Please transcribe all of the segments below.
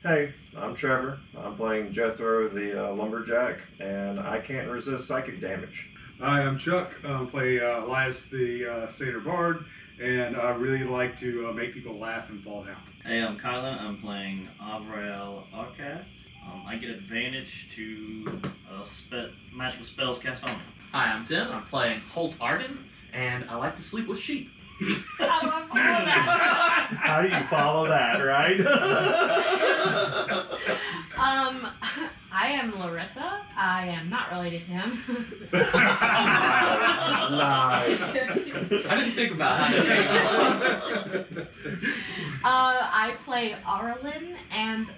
Hey, I'm Trevor. I'm playing Jethro the Lumberjack, and I can't resist psychic damage. Hi, I'm Chuck. I play Elias the Satyr Bard, and I really like to make people laugh and fall down. Hey, I'm Kylan. I'm playing Avrael Arcath. I get advantage to magical spells cast on me. Hi, I'm Tim. I'm playing Holt Arden, and I like to sleep with sheep. How do you follow that, right? I am Larissa. I am not related to him. Nice. I didn't think about how to make I play Arlen, and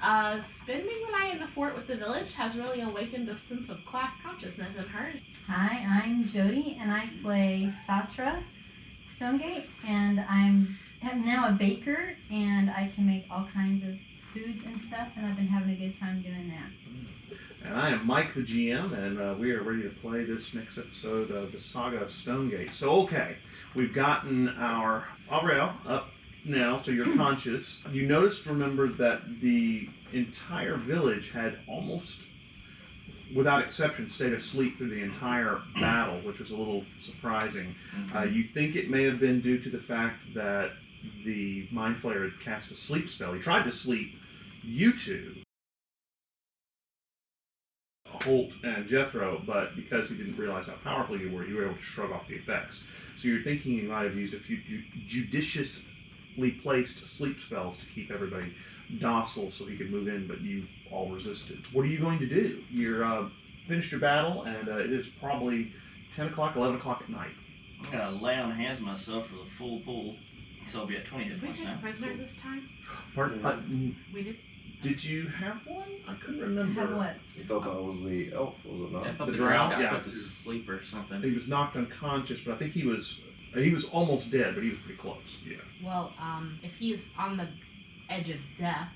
spending the night in the fort with the village has really awakened a sense of class consciousness in her. Hi, I'm Jody, and I play Saga of Stonegate, and I'm now a baker, and I can make all kinds of foods and stuff, and I've been having a good time doing that. And I am Mike, the GM, and we are ready to play this next episode of the Saga of Stonegate. So, okay, we've gotten our Aurel up now, so you're conscious. You noticed, remember, that the entire village had almost, without exception, stayed asleep through the entire battle, which was a little surprising. You think it may have been due to the fact that the Mind Flayer had cast a sleep spell. He tried to sleep you two, Holt and Jethro, but because he didn't realize how powerful you were able to shrug off the effects. So you're thinking he might have used a few judiciously placed sleep spells to keep everybody docile so he could move in, but you all resisted. What are you going to do? You're finished your battle, and it is probably 10 o'clock, 11 o'clock at night. I'm gonna lay on hands myself for the full pull, so I'll be at 20 hit Did we points take now. a prisoner this time? Pardon? We did. Did you have one? I couldn't remember. Have what? I thought that was the elf, was it I not? thought The the drow? drow got Yeah. put to sleep or something. He was knocked unconscious, but I think he was almost dead, but he was pretty close. Yeah. Well, if he's on the edge of death,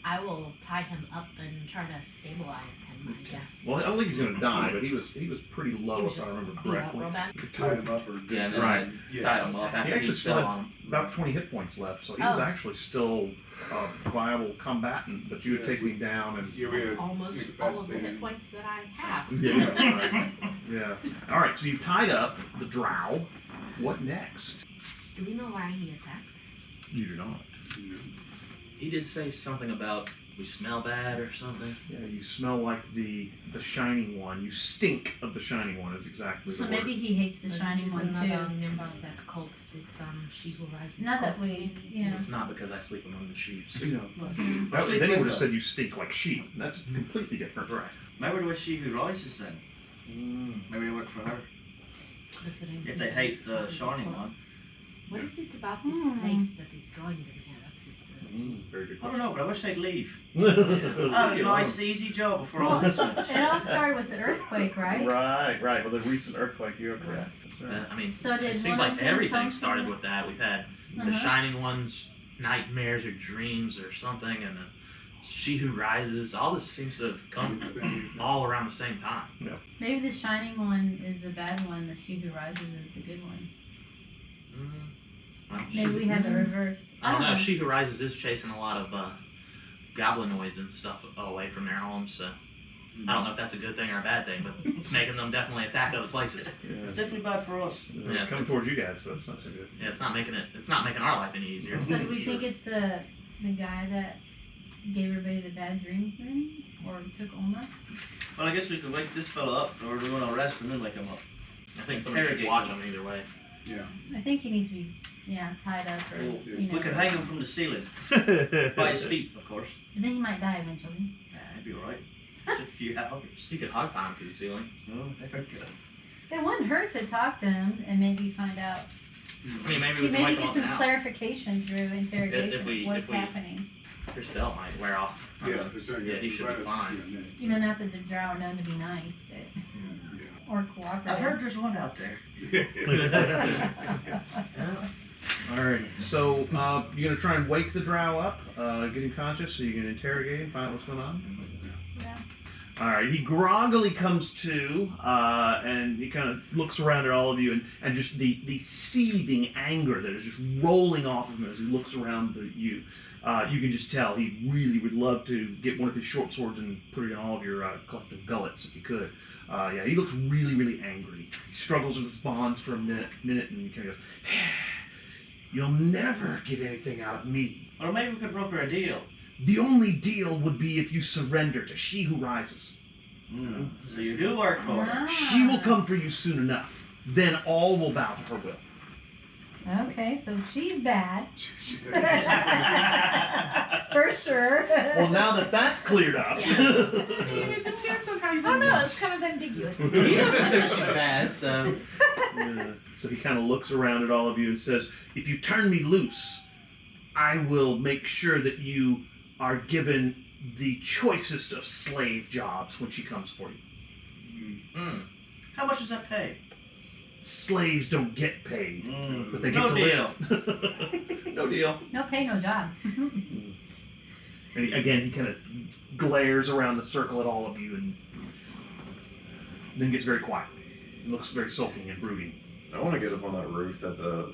I will tie him up and try to stabilize him, I guess. Well, I don't think he's going to die, but he was pretty low, He was if I just remember beat up correctly. real bad. You tied him up or Yeah, and then Right. I tied him up He after actually he still fell had on him. about 20 hit points left, so he was Oh. actually still a viable combatant, but you had taken him down and... Yeah, we That's had almost all of the hit points that I have. Yeah. Yeah. All right, so you've tied up the drow. What next? Do we know why he attacked? You do not. He did say something about we smell bad or something. Yeah, you smell like the shining one. You stink of the shining one is exactly So the maybe word. he hates the So shining this is one another too. member of that cult, this She Who Rises Not that cult. we, you know. It's not because I sleep among the sheep. You know, then he would have said you stink like sheep. That's completely different. Right. Maybe it was she who rises then. Maybe they work for her. Listening If to they his hate the cult. shining one. What is it about this place that is drawing them here? That's just Very good I don't question. know, but I wish they'd leave. Leave I had a you nice, alone. easy job before all Well, this it went. all started with the earthquake, right? Right. Well, the recent earthquake, you're correct. That's right. I mean, So did it seems one like of them everything come started from- with that. We've had the Uh-huh. Shining One's nightmares or dreams or something, and then She Who Rises. All this seems to have come all around the same time. Maybe the shining one is the bad one, the she who rises is the good one. Well, Maybe we have it reversed. I don't know. She Who Rises is chasing a lot of goblinoids and stuff away from their homes, so I don't know if that's a good thing or a bad thing, but it's making them definitely attack other places. It's definitely bad for us. Yeah, coming towards you guys, so it's not so good. Yeah, it's not making our life any easier. So do we think it's the guy that gave everybody the bad dreams then? Or took Oma? Well, I guess we could wake this fella up, or we're going to arrest him and wake him up. I think somebody should watch them either way. Yeah. I think he needs to be, tied up or, you know. We could hang him from the ceiling. By his feet, of course. But then he might die eventually. That'd be alright. Just a few hours. You could hog tie him to the ceiling. Oh, very good. It wouldn't hurt to talk to him and maybe find out. I mean, maybe we can Maybe wake get him up some now. clarification through interrogation of what's if we- happening. Your spell might wear off. Yeah, Yeah, he should be fine. You know, not that the drow are known to be nice, but or cooperative. I've heard there's one out there. All right, so you're gonna try and wake the drow up, get him conscious, so you can interrogate him, find out what's going on. Yeah. All right, he groggily comes to, and he kind of looks around at all of you, and just the seething anger that is just rolling off of him as he looks around you. You can just tell he really would love to get one of his short swords and put it in all of your collective gullets if he could. Yeah, he looks really, really angry. He struggles with his bonds for a minute, and he kind of goes, "You'll never get anything out of me. Or maybe we could broker a deal. The only deal would be if you surrender to She Who Rises. So you do work for her. She will come for you soon enough. Then all will bow to her will." Okay, so she's bad. For sure. Well, now that that's cleared up. Yeah. I don't know, it's kind of ambiguous. He doesn't think she's bad, so. Yeah. So he kind of looks around at all of you and says, "If you turn me loose, I will make sure that you are given the choicest of slave jobs when she comes for you. How much does that pay? Slaves don't get paid, but they get No to deal. live." No deal. No pay, no job. And again, he kind of glares around the circle at all of you and then gets very quiet. He looks very sulking and brooding. I want to get up on that roof that the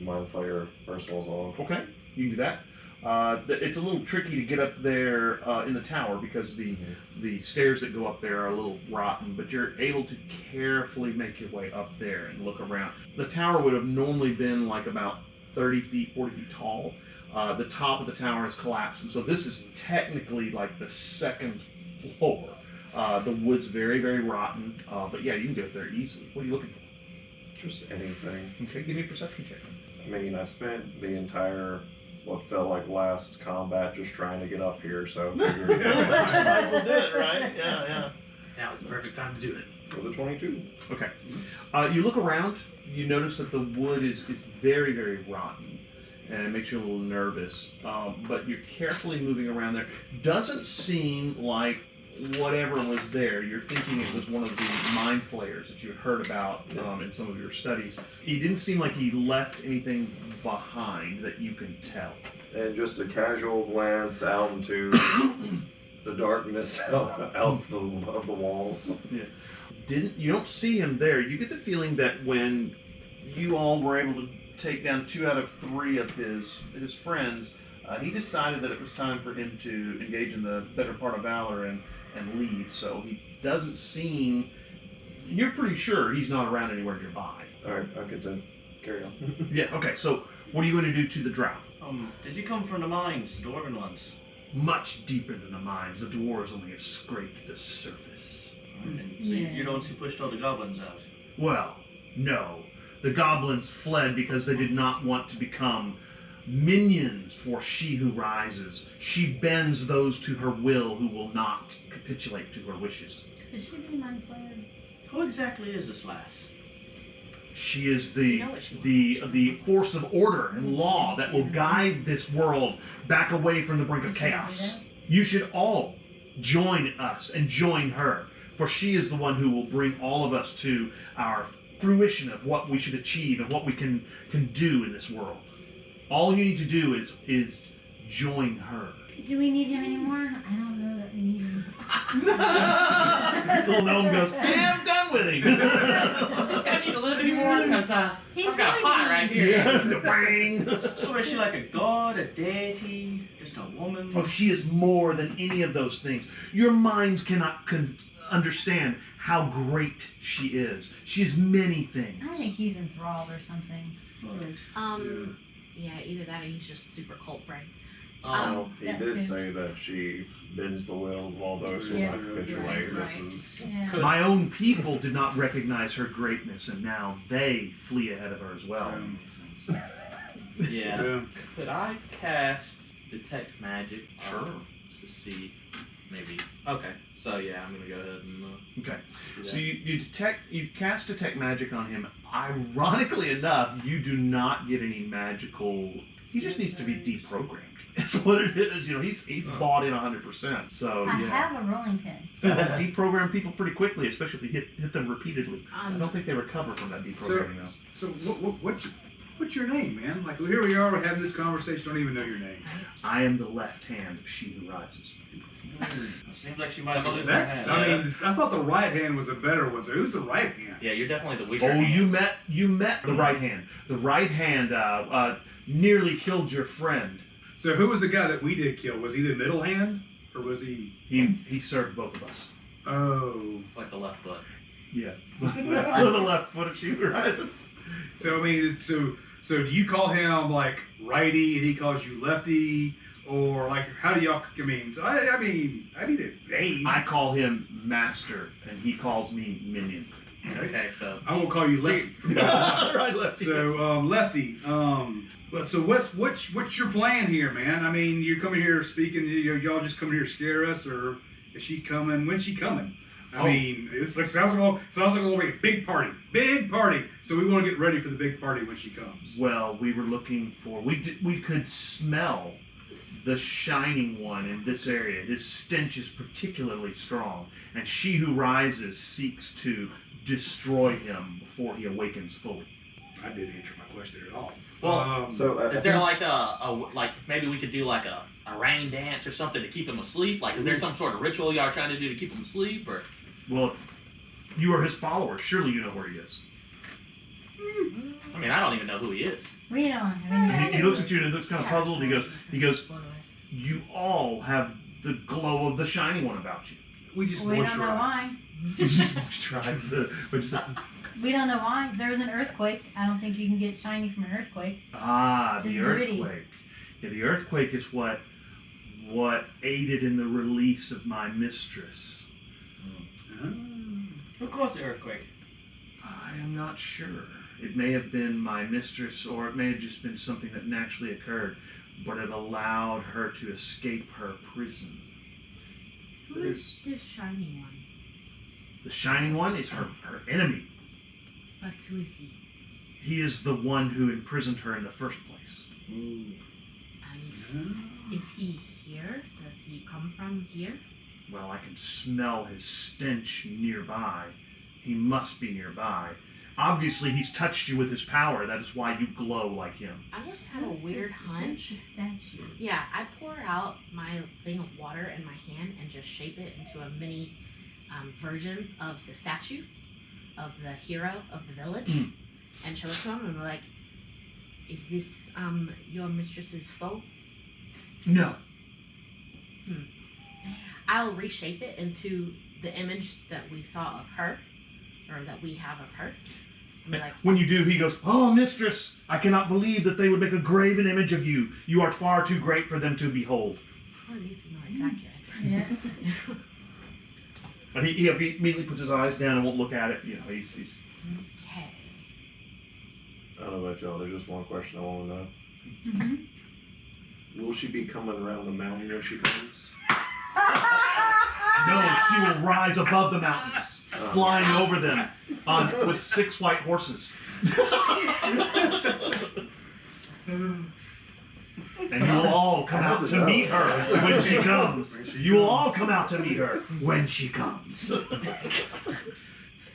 Mind Flayer first was on. Okay, you can do that. It's a little tricky to get up there in the tower because the stairs that go up there are a little rotten, but you're able to carefully make your way up there and look around. The tower would have normally been like about 30 feet, 40 feet tall. The top of the tower has collapsed, and so this is technically like the second floor. The wood's very, very rotten, but yeah, you can get up there easily. What are you looking for? Just anything. Okay, give me a perception check. I mean, I spent the entire, what felt like last combat just trying to get up here, so I figured Might as well do it, right? Yeah. Now is the perfect time to do it. with a 22. Okay. You look around, you notice that the wood is very, very rotten, and it makes you a little nervous. But you're carefully moving around there. Doesn't seem like whatever was there, you're thinking it was one of the mind flayers that you had heard about in some of your studies. He didn't seem like he left anything behind that you can tell. And just a casual glance out into the darkness out of the walls. You don't see him there. You get the feeling that when you all were able to take down 2 out of 3 of his friends, he decided that it was time for him to engage in the better part of valor and leave. So he doesn't seem. You're pretty sure he's not around anywhere nearby. All right, I'll get to carry on. Yeah. Okay. So what are you going to do to the drow? Did you come from the mines, the dwarven ones? Much deeper than the mines. The dwarves only have scraped the surface. And so you're the ones who pushed all the goblins out. Well, no. The goblins fled because they did not want to become minions for She Who Rises. She bends those to her will who will not capitulate to her wishes. Could she be mind flayer? Who exactly is this lass? She is You know what she the force of order and law that will guide this world back away from the brink of chaos. You should all join us and join her, for she is the one who will bring all of us to our fruition of what we should achieve and what we can do in this world. All you need to do is join her. Do we need him anymore? I don't know that we need him. Little gnome goes, "Yeah, I'm done with him." Does this guy need to live anymore? Because He's I've got a really pot right here. Yeah, bang. So is she like a god, a deity, just a woman? Oh, she is more than any of those things. Your minds cannot understand how great she is. She is many things. I think he's enthralled or something. Yeah, either that or he's just super cult brain. Well, he that did too. say that she bends the will of all those who Yeah. not capitulate. Right. This is Yeah. Could- My own people did not recognize her greatness, and now they flee ahead of her as well. Yeah. Could I cast Detect Magic? Sure. Just to see, maybe. Okay. So yeah, I'm gonna go ahead and Okay. do that. So you cast detect magic on him. Ironically enough, you do not get any magical. He just needs to be deprogrammed. That's what it is. You know, he's bought in 100%. So I yeah, have a rolling pin. deprogram people pretty quickly, especially if you hit them repeatedly. I don't think they recover from that So, deprogramming though. so what's your name, man? Like, here we are, we're having this conversation, don't even know your name. I am the left hand of She Who Rises. Seems like she might be That losing her That's, hand. I mean, I thought the right hand was a better one, so who's the right hand? Yeah, you're definitely the weaker Oh, hand. you met the right hand. The right hand nearly killed your friend. So who was the guy that we did kill? Was he the middle hand, or was he? He served both of us. Oh, It's like the left foot. Yeah. The left foot if she rises. so I mean, so do you call him like righty and he calls you lefty, or like how do y'all? I mean, so I mean a name. I call him master, and he calls me minion. Okay, so I will call you lefty. Right, lefty. So lefty. So what's your plan here, man? I mean, you're coming here speaking. Y'all just coming here to scare us, or is she coming? When's she coming? I mean, it's like sounds like a little big party. Big party. So we want to get ready for the big party when she comes. Well, we were looking for. We could smell the shining one in this area. His stench is particularly strong, and she who rises seeks to destroy him before he awakens fully. I didn't answer my question at all. Well, So is there like like maybe we could do like a rain dance or something to keep him asleep? Like, is there some sort of ritual y'all are trying to do to keep him asleep, or? Well, if you are his follower, surely you know where he is. I mean, I don't even know who he is. We don't have any. And he looks at you and looks kind of puzzled. He goes, you all have the glow of the shiny one about you. We just We don't know why. Tries to, but just, We don't know why. There was an earthquake. I don't think you can get shiny from an earthquake. the Just gritty. earthquake. Yeah, the earthquake is what aided in the release of my mistress. Who caused the earthquake? I am not sure. It may have been my mistress, or it may have just been something that naturally occurred, but it allowed her to escape her prison. Who is this shiny one? The shining one is her enemy. But who is he? He is the one who imprisoned her in the first place. And is he here? Does he come from here? Well, I can smell his stench nearby. He must be nearby. Obviously, he's touched you with his power. That is why you glow like him. I just had a weird hunch. The statue. Yeah, I pour out my thing of water in my hand and just shape it into a mini version of the statue of the hero of the village and show it to him and be like, is this your mistress's foe? No. I'll reshape it into the image that we saw of her, or that we have of her. And be like, When you do, he goes, "Oh, mistress, I cannot believe that they would make a graven image of you. You are far too great for them to behold." well, at least we know it's accurate. Yeah. And he immediately puts his eyes down and won't look at it. You know, he's Okay. I don't know about y'all. There's just one question I want to know. Mm-hmm. Will she be coming around the mountain when she comes? no, she will rise above the mountains, flying over them with 6 white horses. And you will all come out to meet her when she comes. You will all come out to meet her when she comes.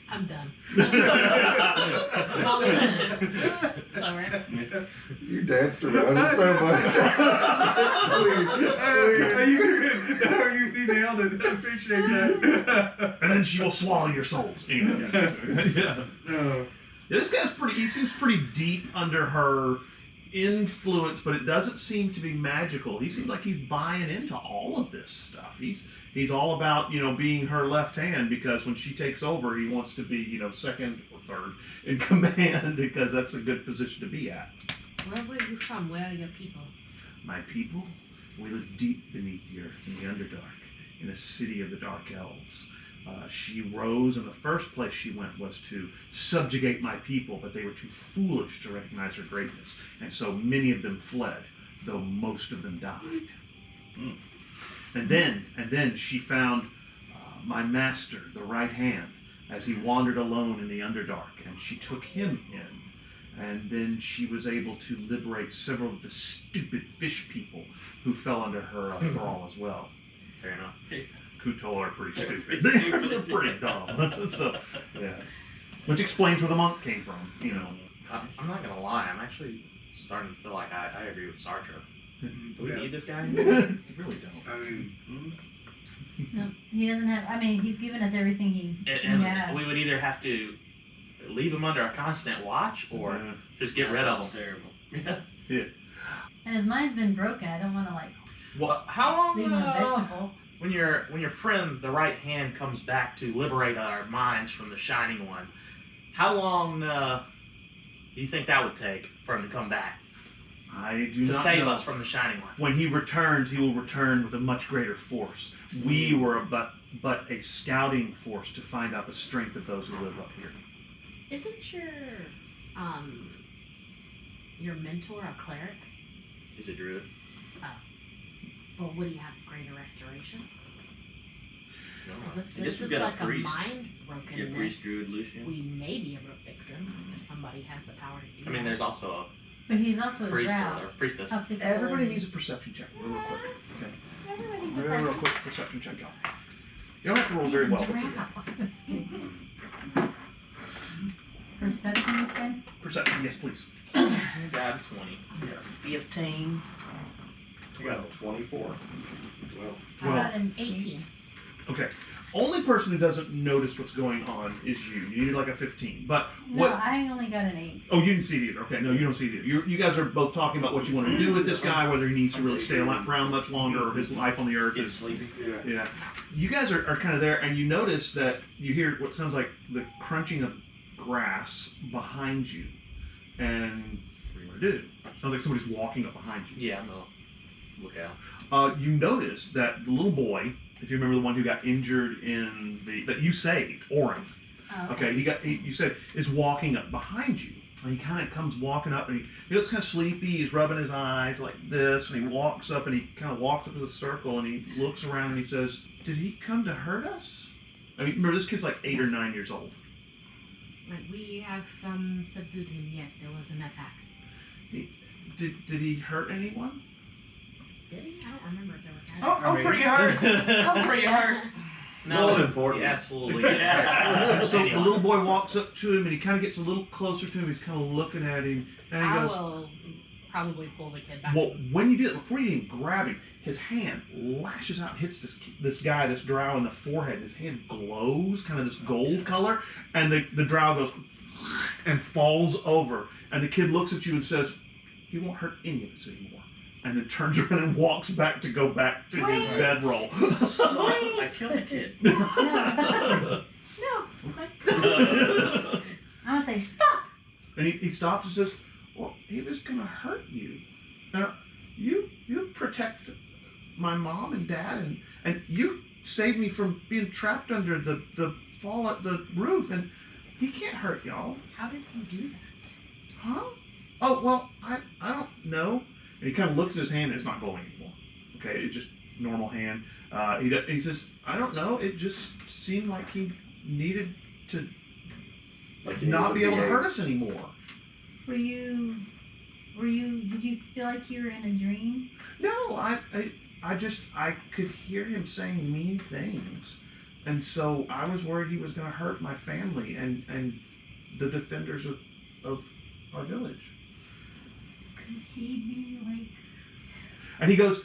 I'm done. All Sorry. You danced around it so much. You nailed it. I appreciate that. And then she will swallow your souls. Anyway, yeah. This guy's he seems pretty deep under her influence, but it doesn't seem to be magical. He seems like he's buying into all of this stuff. He's all about, being her left hand, because when she takes over, he wants to be, second or third in command, because that's a good position to be at. Where were you from? Where are your people? My people, we live deep beneath the earth, in the Underdark, in a city of the Dark Elves. She rose, and the first place she went was to subjugate my people, but they were too foolish to recognize her greatness, and so many of them fled, though most of them died. And then she found my master, the right hand, as he wandered alone in the Underdark, and she took him in. And then she was able to liberate several of the stupid fish people who fell under her thrall as well. Fair enough. Kutol are pretty stupid. They're pretty dumb. So, yeah. Which explains where the monk came from, I'm not gonna lie. I'm actually starting to feel like I agree with Sartre. Do we Yeah. need this guy? You really don't. I mean, No, he doesn't have. I mean, he's given us everything he And has. we would either have to leave him under a constant watch, or Yeah. just get That rid of sounds him. terrible. And his mind's been broken. I don't want to like Well, how leave him a long? vegetable. When your friend, the right hand, comes back to liberate our minds from the Shining One, how long do you think that would take for him to come back I do to not save know. us from the Shining One? When he returns, he will return with a much greater force. We were but a scouting force to find out the strength of those who live up here. Isn't your mentor a cleric? Is it druid? Well, would he have greater restoration? No. Because if I guess this we've is got a like a priest. mind Yeah, brokenness, priest, druid, Lucian. we may be able to fix him if somebody has the power to do I mean, that. there's also But he's also a a priest drow. or priestess. I'll fix it Everybody later. needs a perception check, real quick. Okay. Everybody's a Real person. quick perception check, y'all. You don't have to roll very well. He's a drow. Just kidding. Perception, you said? Perception, yes, please. Got 20. 15. I got a 24. I got an 18. Okay. Only person who doesn't notice what's going on is you. You need like a 15. But No, what? I only got an 8. Oh, you didn't see it either. Okay, no, you don't see it either. You guys are both talking about what you want to do with this guy, whether he needs to really stay around much longer or his life on the earth Get is. sleepy. Yeah. You guys are kind of there, and you notice that you hear what sounds like the crunching of grass behind you. And what do you want to do? Sounds like somebody's walking up behind you. Yeah, I'm gonna look out. You notice that the little boy, if you remember the one who got injured in that you saved, Oren. Oh, Okay, you said is walking up behind you, and he kind of comes walking up, and he looks kind of sleepy. He's rubbing his eyes like this, and he walks up, and he kind of walks up to the circle, and he looks around, and he says, "Did he come to hurt us?" I mean, remember this kid's like 8 or 9 years old. Like we have subdued him. Yes, there was an attack. Did he hurt anyone? Did he? I don't remember if there were Oh, casualties. I'm pretty hurt. I'm pretty hurt. No, Not important. he absolutely did. So the little boy walks up to him, and he kind of gets a little closer to him. He's kind of looking at him, and he I goes, will probably pull the kid back. well, when you do it, before you even grab him, his hand lashes out and hits this guy, this drow, in the forehead. His hand glows, kind of this gold color, and the drow goes and falls over. And the kid looks at you and says, "He won't hurt any of us anymore." And then turns around and walks back to go back to his Wait. bedroll. I killed the kid. No. I'm gonna say stop. And he stops and says, "Well, he was gonna hurt you. Now, you protect my mom and dad, and you saved me from being trapped under the fall at the roof, and he can't hurt y'all." How did he do that? Huh? Oh, well, I don't know. And he kind of looks at his hand, and it's not glowing anymore. Okay, it's just normal hand. He says, "I don't know. It just seemed like he needed to Like he not needed be able to VA. hurt us anymore." Did you feel like you were in a dream? No, I could hear him saying mean things, and so I was worried he was going to hurt my family and the defenders of our village. Could he be like? And he goes,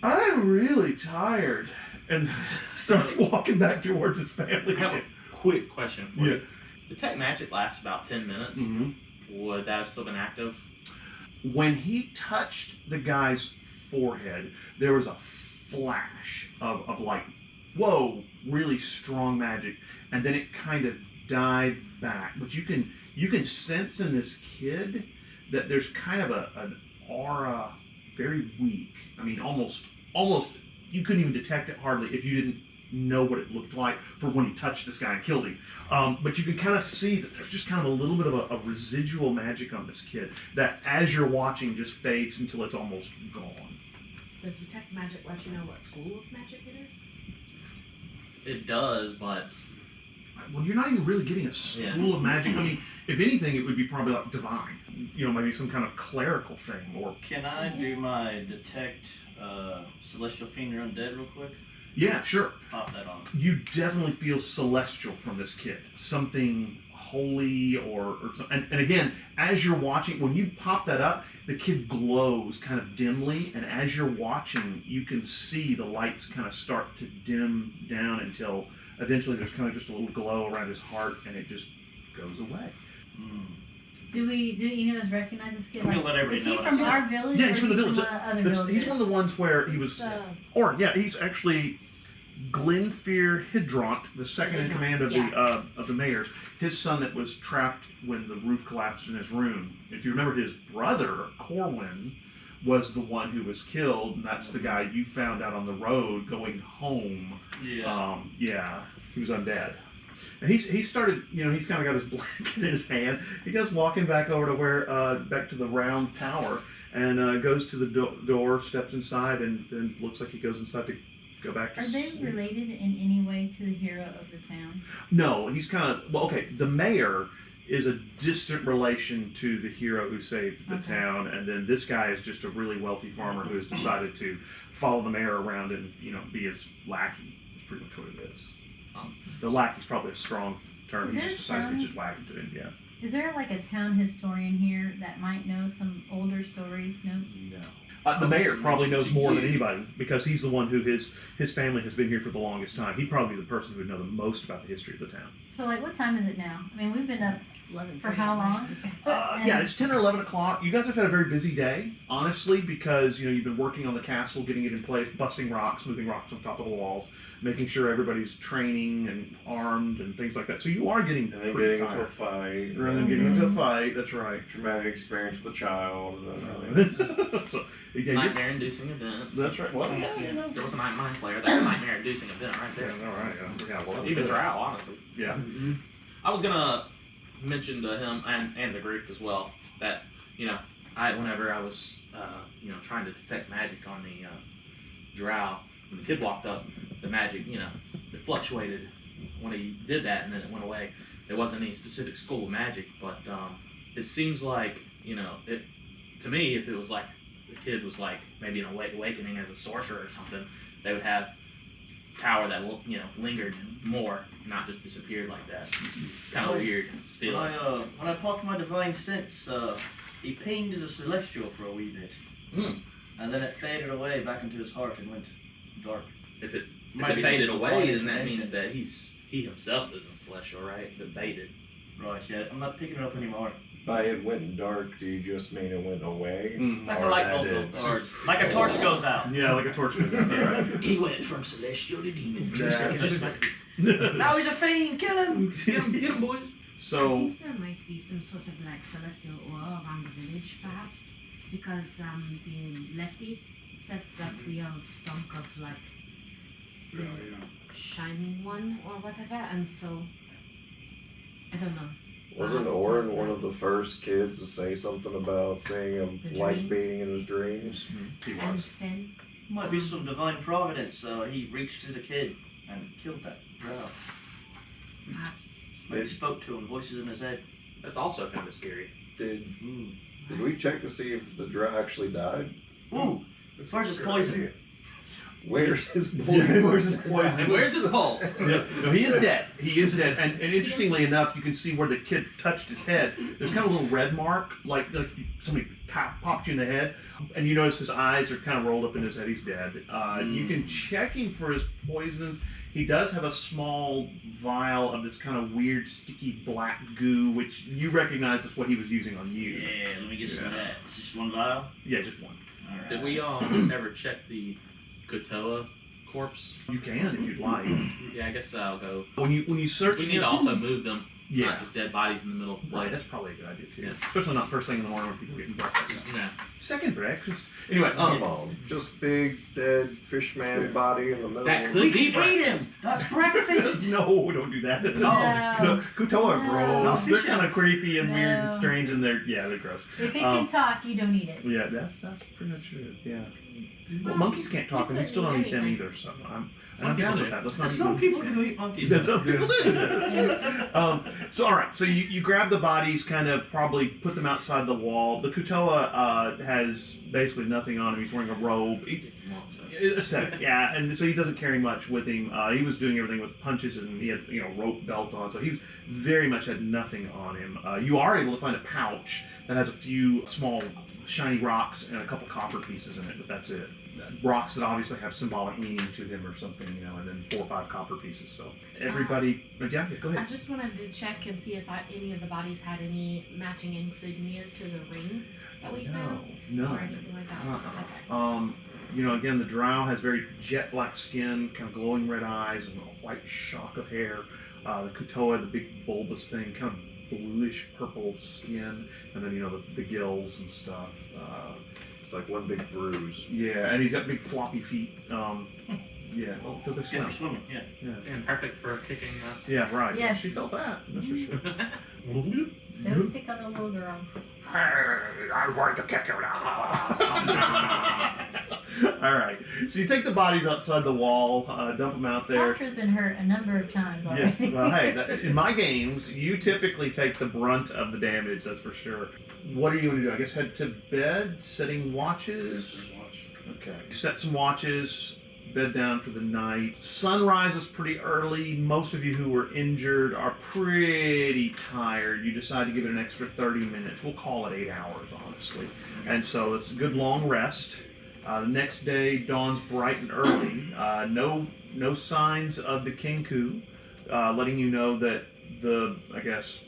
"I'm really tired," and starts walking back towards his family. I have a quick question for Yeah. you. Detect magic lasts about 10 minutes. Mhm. Would that have still been active? When he touched the guy's forehead, there was a flash of like, whoa, really strong magic, and then it kind of died back. But you can sense in this kid that there's kind of an aura, very weak. I mean, almost you couldn't even detect it hardly if you didn't know what it looked like for when he touched this guy and killed him. But you can kind of see that there's just kind of a little bit of a residual magic on this kid that, as you're watching, just fades until it's almost gone. Does detect magic let you know what school of magic it is? It does, but Well, you're not even really getting a school of magic. I mean, if anything, it would be probably like divine. You know, maybe some kind of clerical thing. Or Can I do my detect celestial fiend or undead real quick? yeah, sure. Pop that on. You definitely feel celestial from this kid. Something holy or something. And again, as you're watching, when you pop that up, the kid glows kind of dimly. And as you're watching, you can see the lights kind of start to dim down until eventually there's kind of just a little glow around his heart and it just goes away. Do any of us recognize this kid? I'm gonna Like, let everybody is he know from what I our village? Yeah, or he's is from the he village. other He's villages? one of the ones where he was. Or yeah, he's actually Glenfear Hydrant, the second in command of the mayors. His son that was trapped when the roof collapsed in his room. If you remember, his brother Corwin was the one who was killed, and that's the guy you found out on the road going home. Yeah. He was undead. And he started, he's kind of got his blanket in his hand. He goes walking back over to back to the round tower, and goes to the door, steps inside, and then looks like he goes inside to go back to Are they sleep. related in any way to the hero of the town? No, he's kind of, okay, the mayor is a distant relation to the hero who saved the town, and then this guy is just a really wealthy farmer who has decided to follow the mayor around and, be his lackey. That's pretty much what it is. The lackey's probably a strong term. Is He's there just decided to some- just wagon to him, yeah. Is there like a town historian here that might know some older stories? No. No. The mayor probably knows more than you. anybody because he's the one who his family has been here for the longest time. He'd probably be the person who would know the most about the history of the town. So like, what time is it now? I mean, we've been up 11 for how long? Yeah, it's 10 or 11 o'clock. You guys have had a very busy day, honestly, because you've been working on the castle, getting it in place, busting rocks, moving rocks on top of the walls, making sure everybody's training and armed and things like that. So you are getting And then pretty getting into a tired. fight. Rather than getting into a fight, that's right. Traumatic experience with a child. And then, So, yeah, you're- Nightmare-inducing events. that's right. Well, yeah. There was a mind player. That's a nightmare-inducing event right there. Yeah, all right. I forgot what Even Drow, honestly. Yeah. I was gonna mention to him and the group as well that whenever I was trying to detect magic on the Drow, when the kid walked up, the magic it fluctuated when he did that and then it went away. There wasn't any specific school of magic, but it seems like it to me if it was like the kid was like maybe an awakening as a sorcerer or something, they would have power that lingered more, not just disappeared like that. It's kind of weird feeling. When I popped my divine sense, he pinged as a celestial for a wee bit, and then it faded away back into his heart and went dark. If it Might be faded some away, divine then that means information. that he himself isn't celestial, right? If it faded. Right, yeah, I'm not picking it up anymore. by it went dark, do you just mean it went away? Like Or a light that bulb it- goes, or like a torch goes out. Yeah, like a torch. Right. He went from celestial to demon. Now he's a fiend, kill him! Get him, boys. I So, think there might be some sort of like celestial aura around the village, perhaps, because the lefty said that we all stunk of like the shining one or whatever, and so I don't know. Wasn't Perhaps Orin there's, one like- of the first kids to say something about seeing The a light dream? being in his dreams? he And was. Finn, Might be some divine providence. He reached as a kid and killed that drow. perhaps. Maybe spoke to him, voices in his head. That's also kind of scary. Did we check to see if the drow actually died? Ooh, where's his poison? Where's his poison? Yeah, where's his poison? And where's his pulse? Yeah, no, he is dead. He is dead. And interestingly enough, you can see where the kid touched his head. There's kind of a little red mark, like somebody popped you in the head. And you notice his eyes are kind of rolled up in his head. He's dead. You can check him for his poisons. He does have a small vial of this kind of weird, sticky black goo, which you recognize as what he was using on you. Yeah, let me get some of that. It's just one vial. Yeah, just one. Alright. Did we ever check the Kotoa corpse? You can if you'd like. Yeah, I guess I'll go. When you search, We need to also move them, Yeah. not just dead bodies in the middle of the Right, place. that's probably a good idea too. Yeah. Especially not first thing in the morning when people are getting breakfast. Yeah. Second breakfast. Anyway, Come on, just big dead fish man body in the middle. That of could We be can eat him! breakfast. That's breakfast! no, don't do that. No. Kutoa are No. gross. No, They're fish kind of creepy and weird and No. strange, and they're gross. If it Um, can talk, you don't eat it. Yeah, that's pretty much it. Yeah. Well, monkeys can't talk, and we still don't eat them either. So I'm Some down people with do. that. Let's not eat Some monkeys. people do eat monkeys. Yeah, some people do. That's true. So all right, so you grab the bodies, kind of probably put them outside the wall. The Kutoa has basically nothing on him. He's wearing a robe. Ascetic, yeah, and so he doesn't carry much with him. He was doing everything with punches, and he had rope belt on, so he was very much had nothing on him. You are able to find a pouch that has a few small shiny rocks and a couple copper pieces in it, but that's it. rocks that obviously have symbolic meaning to them or something, you know, and then 4 or 5 copper pieces. So everybody, yeah, go I ahead. just wanted to check and see if any of the bodies had any matching insignias to the ring that we found, No. or anything like that. Uh-uh. Okay. You know, again, the drow has very jet black skin, kind of glowing red eyes, and a white shock of hair. The kutoa, the big bulbous thing, kind of bluish purple skin, and then, you know, the gills and stuff. It's like one big bruise. Yeah, and he's got big floppy feet. Yeah, well, because they Good swim. for swimming, yeah. And perfect for kicking us. Yeah, right. Yes. She felt that. That's for sure. Don't pick on the little girl. I'm going to kick her All right. So you take the bodies outside the wall, dump them out there. Satra's been hurt a number of times already. Yes. Well, hey, in my games, you typically take the brunt of the damage. That's for sure. What are you going to do? I guess head to bed, setting watches. Okay. Set some watches. Bed down for the night. Sun rises pretty early. Most of you who were injured are pretty tired. You decide to give it an extra 30 minutes. We'll call it 8 hours, honestly. And so it's a good long rest. The next day dawns bright and early. No signs of the Kinku, letting you know that the, I guess,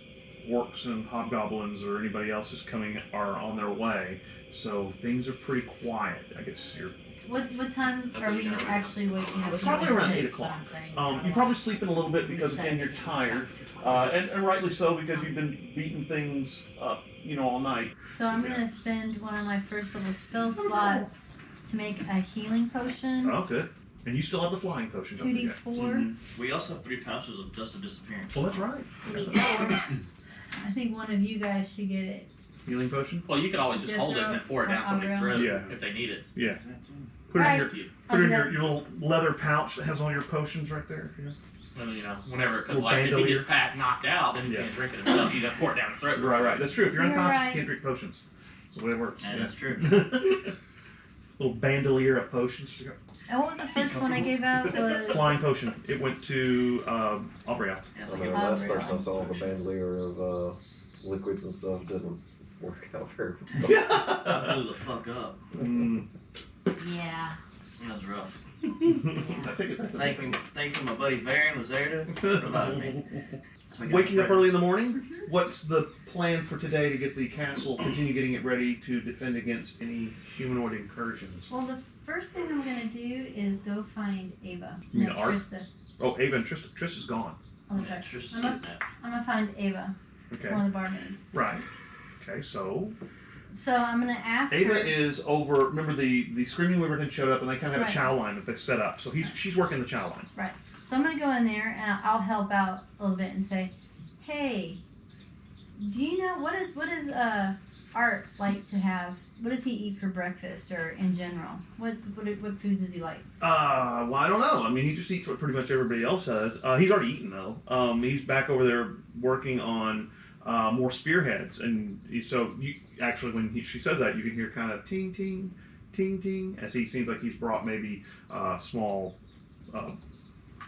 orcs and hobgoblins or anybody else who's coming are on their way. So things are pretty quiet. I guess you're What time are we actually waking up? It's probably around 8 6, o'clock. but I'm saying You probably sleeping a little bit because, again, you're tired. And rightly so, because you've been beating things up, you know, all night. So I'm gonna spend one of my first level spell slots to make a healing potion. Oh, good. And you still have the flying potion, don't you? 2d4. We also have 3 pouches of Dust of Disappearance. Well, that's right. I think one of you guys should get it. Healing potion? Well, you could always just hold it and then pour it down somebody's throat Yeah. if they need it. Yeah. Put it in Right. your, Up to you. put it in I'll do your little leather pouch that has all your potions right there. Yeah. Well, you know, whenever, because Little like if he bandolier. gets knocked out, then he Yeah. can't drink it himself. You got to pour it down his throat. Right. That's true. If you're You're unconscious, right. you can't drink potions. That's the way it works. Yeah, that's true. Little bandolier of potions. And what was the first one I gave out? Was Flying potion. It went to Aubriel. Yeah, I mean, the last person I saw the bandolier of liquids and stuff didn't work out very well. I blew the fuck up. Mm. Yeah. That was rough. I take it that's a Thankfully, my buddy Varian was there to provide me. So I got Waking up friends. early in the morning, what's the plan for today to get the castle, continue getting it ready to defend against any humanoid incursions? well, the first thing I'm gonna do is go find Ava. You mean No, Art? Trista. Oh, Ava and Trista. Trista's gone. Oh, Yeah, sorry. Tristan's I'm getting gonna, that. I'm gonna find Ava, Okay. one of the barmaids. Right. Okay, so So I'm gonna ask her. Ava is over. Remember the Screaming Wyvern showed up, and they kind of have Right. a chow line that they set up. So she's working the chow line. So I'm gonna go in there and I'll help out a little bit and say, hey, do you know what is Art like to have? What does he eat for breakfast or in general? What foods does he like? Well, I don't know. I mean, he just eats what pretty much everybody else has. He's already eaten though. He's back over there working on more spearheads, and so you actually when she says that, you can hear kind of ting ting ting ting as he seems like he's brought maybe a small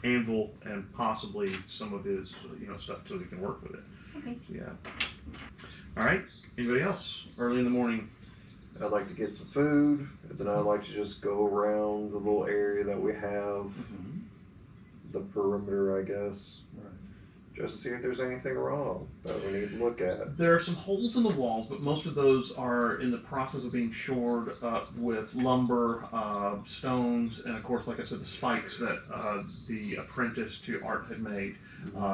anvil and possibly some of his stuff so he can work with it. Okay. So, yeah. All right. Anybody else? Early in the morning. I'd like to get some food, and then I'd like to just go around the little area that we have, the perimeter, I guess, just to see if there's anything wrong that we need to look at. There are some holes in the walls, but most of those are in the process of being shored up with lumber, stones, and of course, like I said, the spikes that the apprentice to Art had made.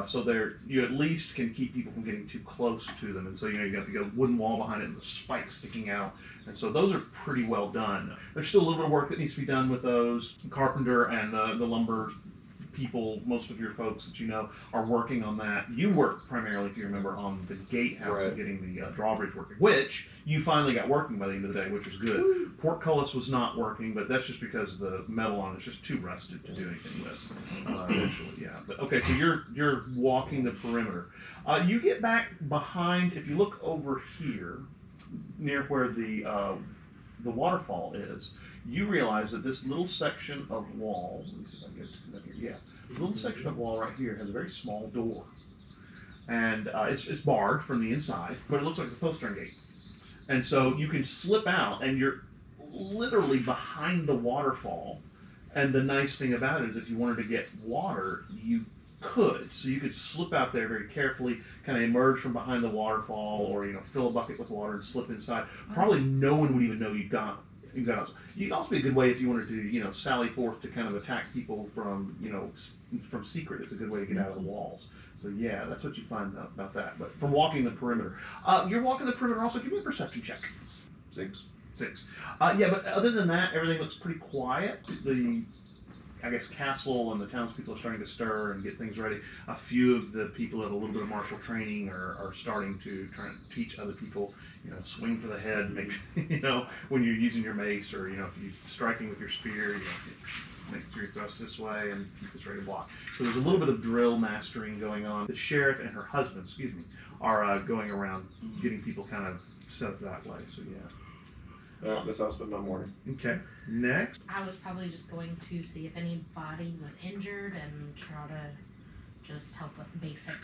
So you at least can keep people from getting too close to them, and so you got to get a wooden wall behind it and the spikes sticking out, and so those are pretty well done. There's still a little bit of work that needs to be done with those. The carpenter and the lumber people, most of your folks that you know, are working on that. You work primarily, if you remember, on the gatehouse and getting the drawbridge working, which you finally got working by the end of the day, which was good. Portcullis was not working, but that's just because the metal on it's just too rusted to do anything with. Eventually, yeah. But okay, so you're walking the perimeter. You get back behind. If you look over here, near where the waterfall is, you realize that this little section of wall, let me see if I can get to that here. Yeah, this little section of wall right here has a very small door. And it's barred from the inside, but it looks like a postern gate. And so you can slip out, and you're literally behind the waterfall. And the nice thing about it is if you wanted to get water, you could. So you could slip out there very carefully, kind of emerge from behind the waterfall, or fill a bucket with water and slip inside. Probably no one would even know you've gone. You could also be a good way if you wanted to, sally forth to kind of attack people from secret. It's a good way to get out of the walls. So yeah, that's what you find out about that. But from walking the perimeter, you're walking the perimeter. Also, give me a perception check. 6. 6. Yeah, but other than that, everything looks pretty quiet. The castle and the townspeople are starting to stir and get things ready. A few of the people that have a little bit of martial training are starting to try and teach other people, swing for the head, make when you're using your mace, or if you're striking with your spear, make your thrust this way and keep this ready to block. So there's a little bit of drill mastering going on. The sheriff and her husband, are going around getting people kind of set up that way. So yeah. That's how I spend my morning. Okay. Next. I was probably just going to see if anybody was injured and try to just help with basic,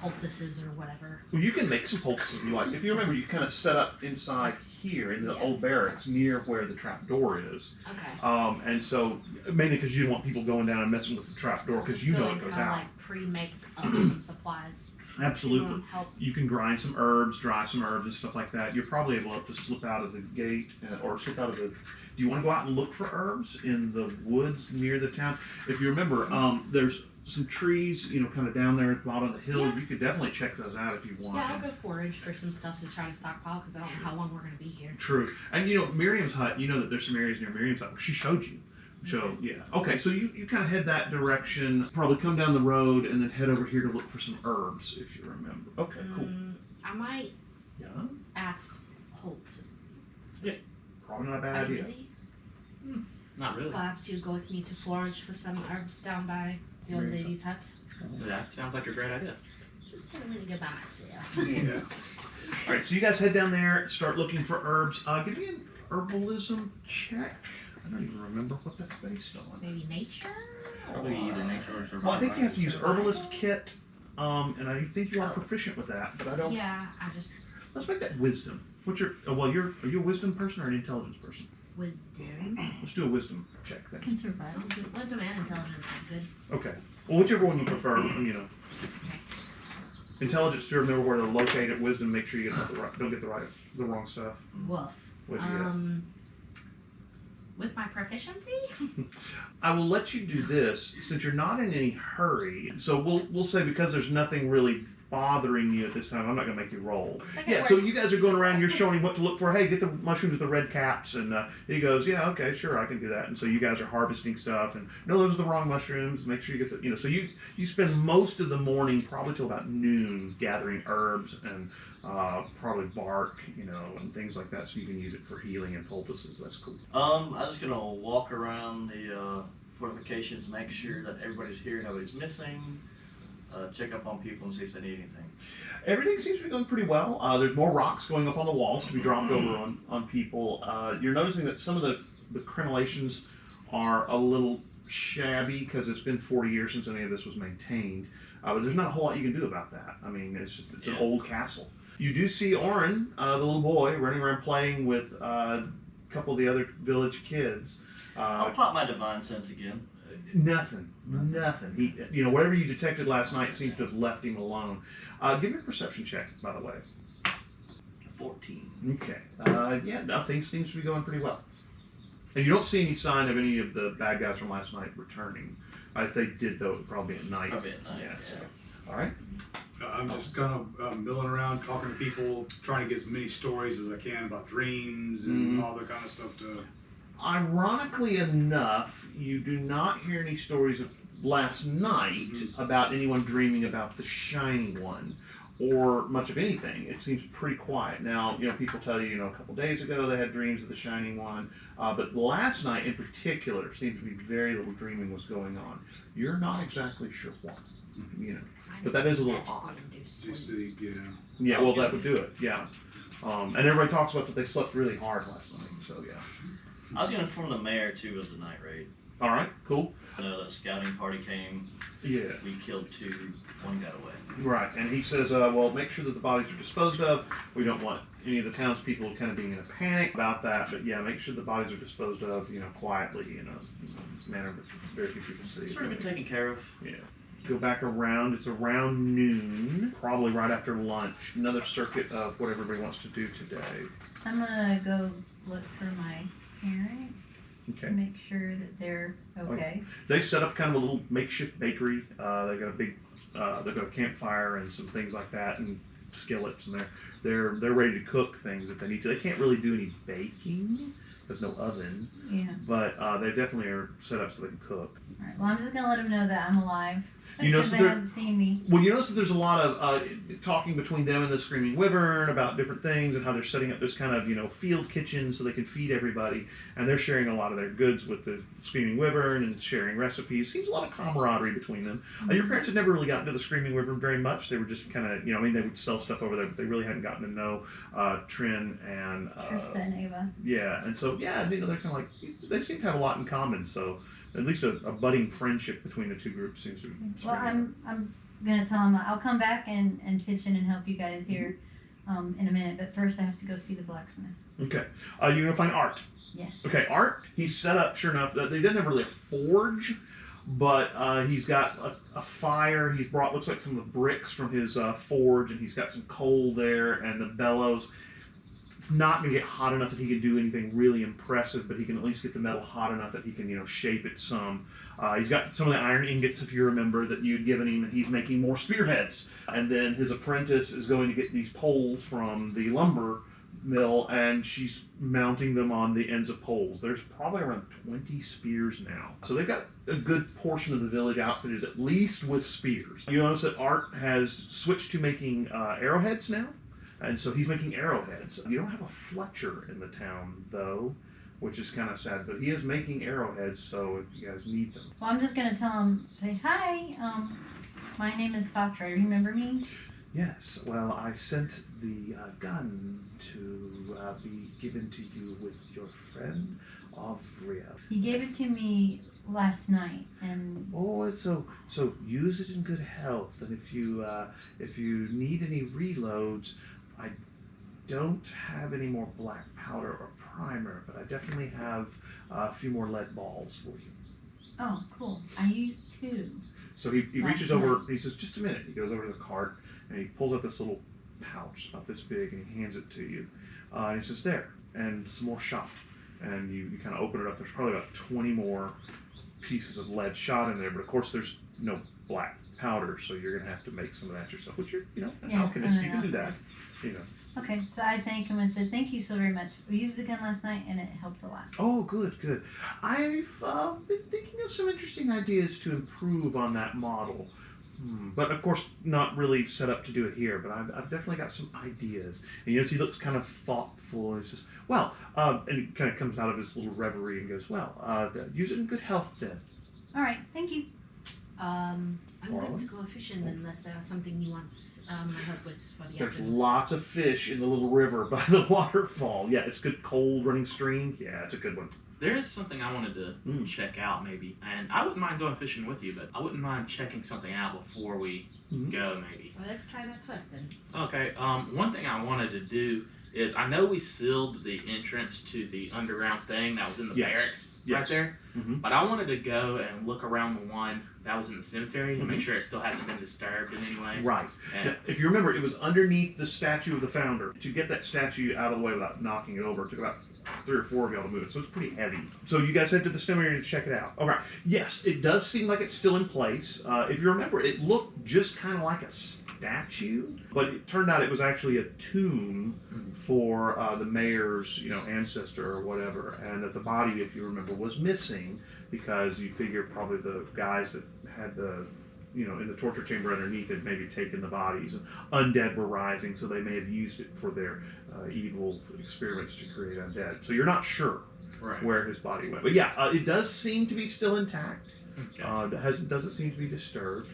poultices or whatever. Well, you can make some poultices if you like. If you remember, you kind of set up inside here in the old barracks near where the trap door is. Okay. And so, mainly because you don't want people going down and messing with the trap door, because you know it goes out. Like pre-make some supplies. Absolutely. Help. You can grind some herbs, dry some herbs and stuff like that. You're probably able to slip out of the gate or slip out of the... Do you want to go out and look for herbs in the woods near the town? If you remember, there's some trees, kind of down there at the bottom of the hill. Yeah. You could definitely check those out if you want. Yeah, I'll go forage for some stuff to try to stockpile because I don't know how long we're going to be here. True. And Miriam's hut, that there's some areas near Miriam's hut where she showed you. So, yeah. Okay, so you kind of head that direction, probably come down the road, and then head over here to look for some herbs, if you remember. Okay, cool. I might ask Holt. Probably not a bad Are you idea. busy? Not really. Perhaps you'd go with me to forage for some herbs down by the old Very lady's hut. That sounds like a great idea. Just don't really go by myself. Yeah. All right, so you guys head down there, start looking for herbs. Give me an herbalism check. I don't even remember what that's based on. Maybe nature? Probably either nature or survival. Well, I think you have to use herbalist kit, and I think you are proficient with that, but I don't. Yeah, I just... Let's make that wisdom. What's your? Are you a wisdom person or an intelligence person? Wisdom. Let's do a wisdom check then. Can survival. Wisdom and intelligence is good. Okay. Well, whichever one you prefer, Okay. Intelligence to remember where to locate it. Wisdom, make sure you don't get the wrong stuff. Woof. What'd you get? With my proficiency? I will let you do this since you're not in any hurry. So we'll say because there's nothing really bothering you at this time, I'm not going to make you roll. Yeah, so you guys are going around, you're showing him what to look for. Hey, get the mushrooms with the red caps. And he goes, yeah, okay, sure, I can do that. And so you guys are harvesting stuff. And no, those are the wrong mushrooms. Make sure you get the, so you spend most of the morning, probably till about noon, gathering herbs and probably bark, and things like that, so you can use it for healing and poultices. That's cool. I'm just gonna walk around the fortifications, make sure that everybody's here, nobody's missing. Check up on people and see if they need anything. Everything seems to be going pretty well. There's more rocks going up on the walls to be dropped over on people. You're noticing that some of the crenellations are a little shabby because it's been 40 years since any of this was maintained. But there's not a whole lot you can do about that. I mean, it's an old castle. You do see Oren, the little boy, running around playing with a couple of the other village kids. I'll pop my divine sense again. Nothing. He, whatever you detected last night seems to have left him alone. Give me a perception check, by the way. 14. Okay. Yeah, things seems to be going pretty well. And you don't see any sign of any of the bad guys from last night returning. If they did, though, it would probably be at night. Probably at night, Yeah. yeah. So, all right. I'm just kind of milling around, talking to people, trying to get as many stories as I can about dreams and all that kind of stuff to... Ironically enough, you do not hear any stories of last night about anyone dreaming about the Shiny One or much of anything. It seems pretty quiet. Now, people tell you, a couple days ago they had dreams of the Shining One, but last night in particular seems to be very little dreaming was going on. You're not exactly sure why, but that is a little odd. Just to, Yeah, well, that would do it, yeah. And everybody talks about that they slept really hard last night, so yeah. I was going to inform the mayor too of the night raid. All right, cool. I know that a scouting party came. Yeah. We killed 2, 1 got away. Right, and he says, well, make sure that the bodies are disposed of. We don't want any of the townspeople kind of being in a panic about that. But yeah, make sure the bodies are disposed of, quietly in a manner that very few people see. It's already been taken care of. Yeah. Go back around. It's around noon, probably right after lunch. Another circuit of what everybody wants to do today. I'm gonna go look for my parents Okay. to make sure that they're okay. They set up kind of a little makeshift bakery. They got a big, they've got a campfire and some things like that, and skillets, and they're ready to cook things if they need to. They can't really do any baking. There's no oven, Yeah. but they definitely are set up so they can cook. All right. Well, I'm just gonna let them know that I'm alive. You know, Because so they they're- haven't seen me. Well, you notice that there's a lot of talking between them and the Screaming Wyvern about different things and how they're setting up this kind of, field kitchen so they can feed everybody. And they're sharing a lot of their goods with the Screaming Wyvern and sharing recipes. Seems a lot of camaraderie between them. Your parents had never really gotten to the Screaming Wyvern very much. They were just kind of, they would sell stuff over there, but they really hadn't gotten to know Trin and... Trista and Ava. Yeah, and so, they're kind of like, they seem to have a lot in common, so... At least a budding friendship between the two groups seems to be. Well, I'm gonna tell them I'll come back and pitch in and help you guys here in a minute. But first, I have to go see the blacksmith. Okay. You're gonna find Art. Yes. Okay, Art. He's set up. Sure enough, they didn't have really a forge, but he's got a fire. He's brought looks like some of the bricks from his forge, and he's got some coal there and the bellows. It's not going to get hot enough that he can do anything really impressive, but he can at least get the metal hot enough that he can, shape it some. He's got some of the iron ingots, if you remember, that you'd given him, and he's making more spearheads. And then his apprentice is going to get these poles from the lumber mill, and she's mounting them on the ends of poles. There's probably around 20 spears now. So they've got a good portion of the village outfitted at least with spears. You notice that Art has switched to making arrowheads now. And so he's making arrowheads. You don't have a Fletcher in the town, though, which is kind of sad. But he is making arrowheads, so if you guys need them. Well, I'm just gonna tell him, say hi. My name is Satra. Remember me? Yes, well, I sent the gun to be given to you with your friend, Avria. He gave it to me last night, and Oh, it's so use it in good health. And if you need any reloads, I don't have any more black powder or primer, but I definitely have a few more lead balls for you. oh, cool. I used 2. So he Last reaches over, night. he says, just a minute. He goes over to the cart and he pulls out this little pouch about this big and he hands it to you. And he says, there, and some more shot. And you kind of open it up. There's probably about 20 more pieces of lead shot in there, but of course there's no black powder, so you're going to have to make some of that yourself, which you're, an Yeah, alchemist, I'm you an can do that. alchemist. Okay, so I thank him and said, thank you so very much. We used the gun last night, and it helped a lot. Oh, good. I've been thinking of some interesting ideas to improve on that model. But of course, not really set up to do it here, but I've definitely got some ideas. And he looks kind of thoughtful, and he says, well, and he kind of comes out of his little reverie and goes, well, use it in good health then. All right, thank you. I'm Marlon? going to go fishing unless there's something you want my help with for the There's afternoon. lots of fish in the little river by the waterfall. Yeah, it's good, cold running stream. Yeah, it's a good one. There is something I wanted to check out, maybe, and I wouldn't mind going fishing with you, but I wouldn't mind checking something out before we go, maybe. Well, let's try that first then. Okay. One thing I wanted to do is I know we sealed the entrance to the underground thing that was in the barracks right there, but I wanted to go and look around the one that was in the cemetery and make sure it still hasn't been disturbed in any way. Right. And Now, if you remember, it was underneath the statue of the founder. To get that statue out of the way without knocking it over, it took about 3 or 4 of y'all to move it, so it's pretty heavy. So you guys head to the cemetery to check it out. All right. Yes, it does seem like it's still in place. If you remember, it looked just kind of like a statue, but it turned out it was actually a tomb for the mayor's, ancestor or whatever, and that the body, if you remember, was missing because you figure probably the guys that had the in the torture chamber underneath had maybe taken the bodies, and undead were rising, so they may have used it for their evil experiments to create undead. So you're not sure where his body went. But yeah, it does seem to be still intact. Okay. It doesn't seem to be disturbed.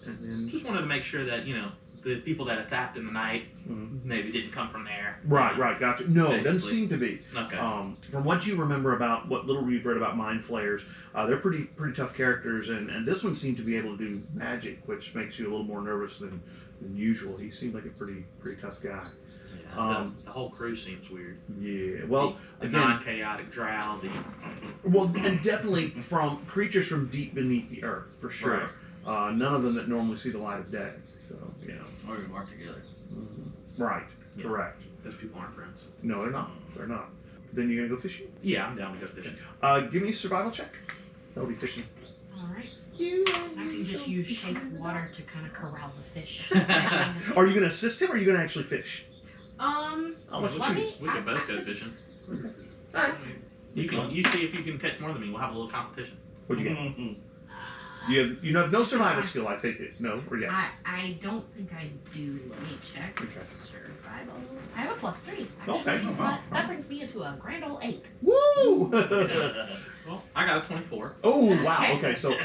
And then Just wanted to make sure that, the people that attacked in the night maybe didn't come from there. Right, gotcha. No, it doesn't Basically. seem to be. Okay. From what you remember about what little you've read about mind flayers, they're pretty tough characters, and this one seemed to be able to do magic, which makes you a little more nervous than usual. He seemed like a pretty tough guy. Yeah, the whole crew seems weird. Yeah. Well, the again, non-chaotic drow. and definitely from creatures from deep beneath the earth, for sure. Right. None of them that normally see the light of day. So, you know. Or we work together. Right. Yeah. Correct. Those people aren't friends. No, they're not. They're not. Then you're gonna go fishing. Yeah, I'm down to go fishing. Give me a survival check. That'll be fishing. Alright. I can just use shape water to kind of corral the fish. Are you gonna assist him, or are you gonna actually fish? Um, I'll let you let choose. me- We can both go fishing. Alright. You see if you can catch more than me. We'll have a little competition. What'd you get? You have no survival skill, I take it. No or yes? I don't think I do. Let me check. Okay. Survival. I have a +3. Actually, Okay. That brings me into a grand old 8. Woo! Well, I got a 24. Oh wow! Okay, so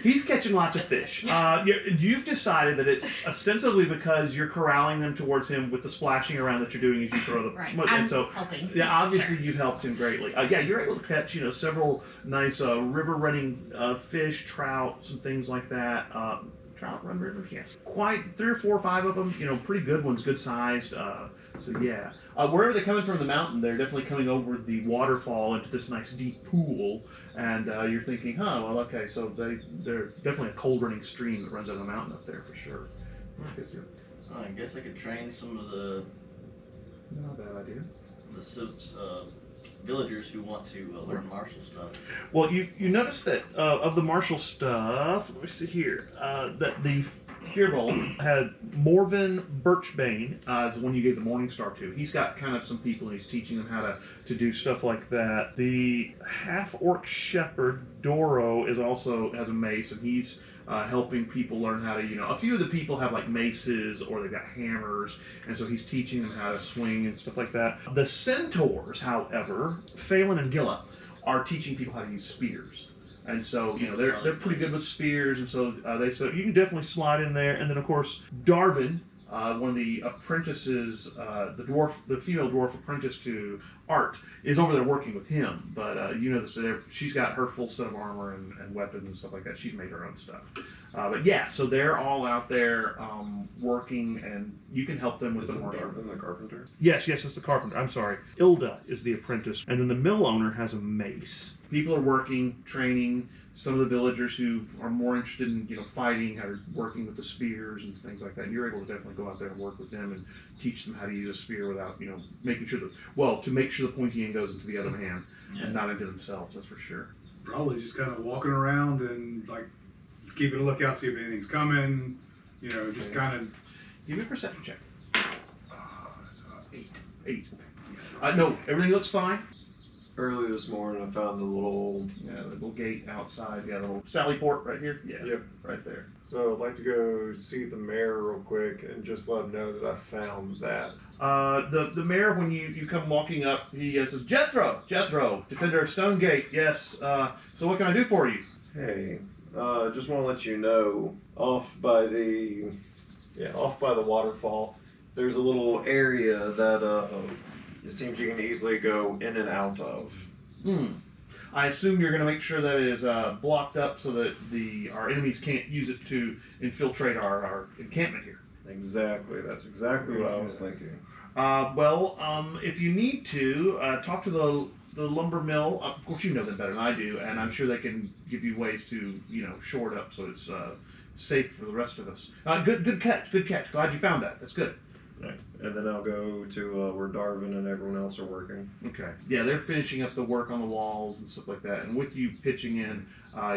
he's catching lots of fish. You've decided that it's ostensibly because you're corralling them towards him with the splashing around that you're doing as you throw the. Right. And I'm so, helping. yeah, obviously Sure. you've helped him greatly. Yeah, you're able to catch several nice river running fish, trout, some things like that. Trout run rivers, yes. Quite 3 or 4 or 5 of them. Pretty good ones, good sized. So yeah, wherever they're coming from the mountain, they're definitely coming over the waterfall into this nice deep pool. And you're thinking, well, okay, so they're definitely a cold running stream that runs out of the mountain up there for sure. Nice. I guess I could train some of the Not a bad idea. villagers who want to learn martial stuff. Well, you notice that of the martial stuff, let me see here, that the Firbolg had Morven Birchbane is the one you gave the Morning Star to. He's got kind of some people and he's teaching them how to do stuff like that. The half-orc shepherd, Doro, also has a mace and he's helping people learn how to, a few of the people have like maces or they've got hammers, and so he's teaching them how to swing and stuff like that. The centaurs, however, Phelan and Gilla, are teaching people how to use spears. And so, they're pretty good with spears, and so you can definitely slide in there. And then, of course, Darvin, one of the apprentices, the female dwarf apprentice to Art, is over there working with him. But she's got her full set of armor and weapons and stuff like that. She's made her own stuff. But yeah, so they're all out there working, and you can help them with the martial. Darvin the carpenter? Yes, it's the carpenter. I'm sorry. Ilda is the apprentice, and then the mill owner has a mace. People are working, training. Some of the villagers who are more interested in fighting are working with the spears and things like that. And you're able to definitely go out there and work with them and teach them how to use a spear without making sure to make sure the pointy end goes into the other hand and not into themselves. That's for sure. Probably just kind of walking around and like keeping a lookout, see if anything's coming. Just kind of. Give me a perception check. That's 8. 8. No, everything looks fine. Early this morning, I found the little gate outside. Yeah, the little Sally Port right here. Yeah, Yep. right there. So I'd like to go see the mayor real quick and just let him know that I found that. The mayor, when you come walking up, he says, Jethro, defender of Stonegate. Yes. So what can I do for you? Hey, just want to let you know, off by the waterfall, there's a little area that it seems you can easily go in and out of. I assume you're going to make sure that it is blocked up so that our enemies can't use it to infiltrate our encampment here. Exactly. That's exactly what I was thinking. If you need to, talk to the lumber mill. Of course, you know them better than I do, and I'm sure they can give you ways to, shore it up so it's safe for the rest of us. Good catch. Glad you found that. That's good. Right. And then I'll go to where Darvin and everyone else are working. Okay. Yeah, they're finishing up the work on the walls and stuff like that. And with you pitching in,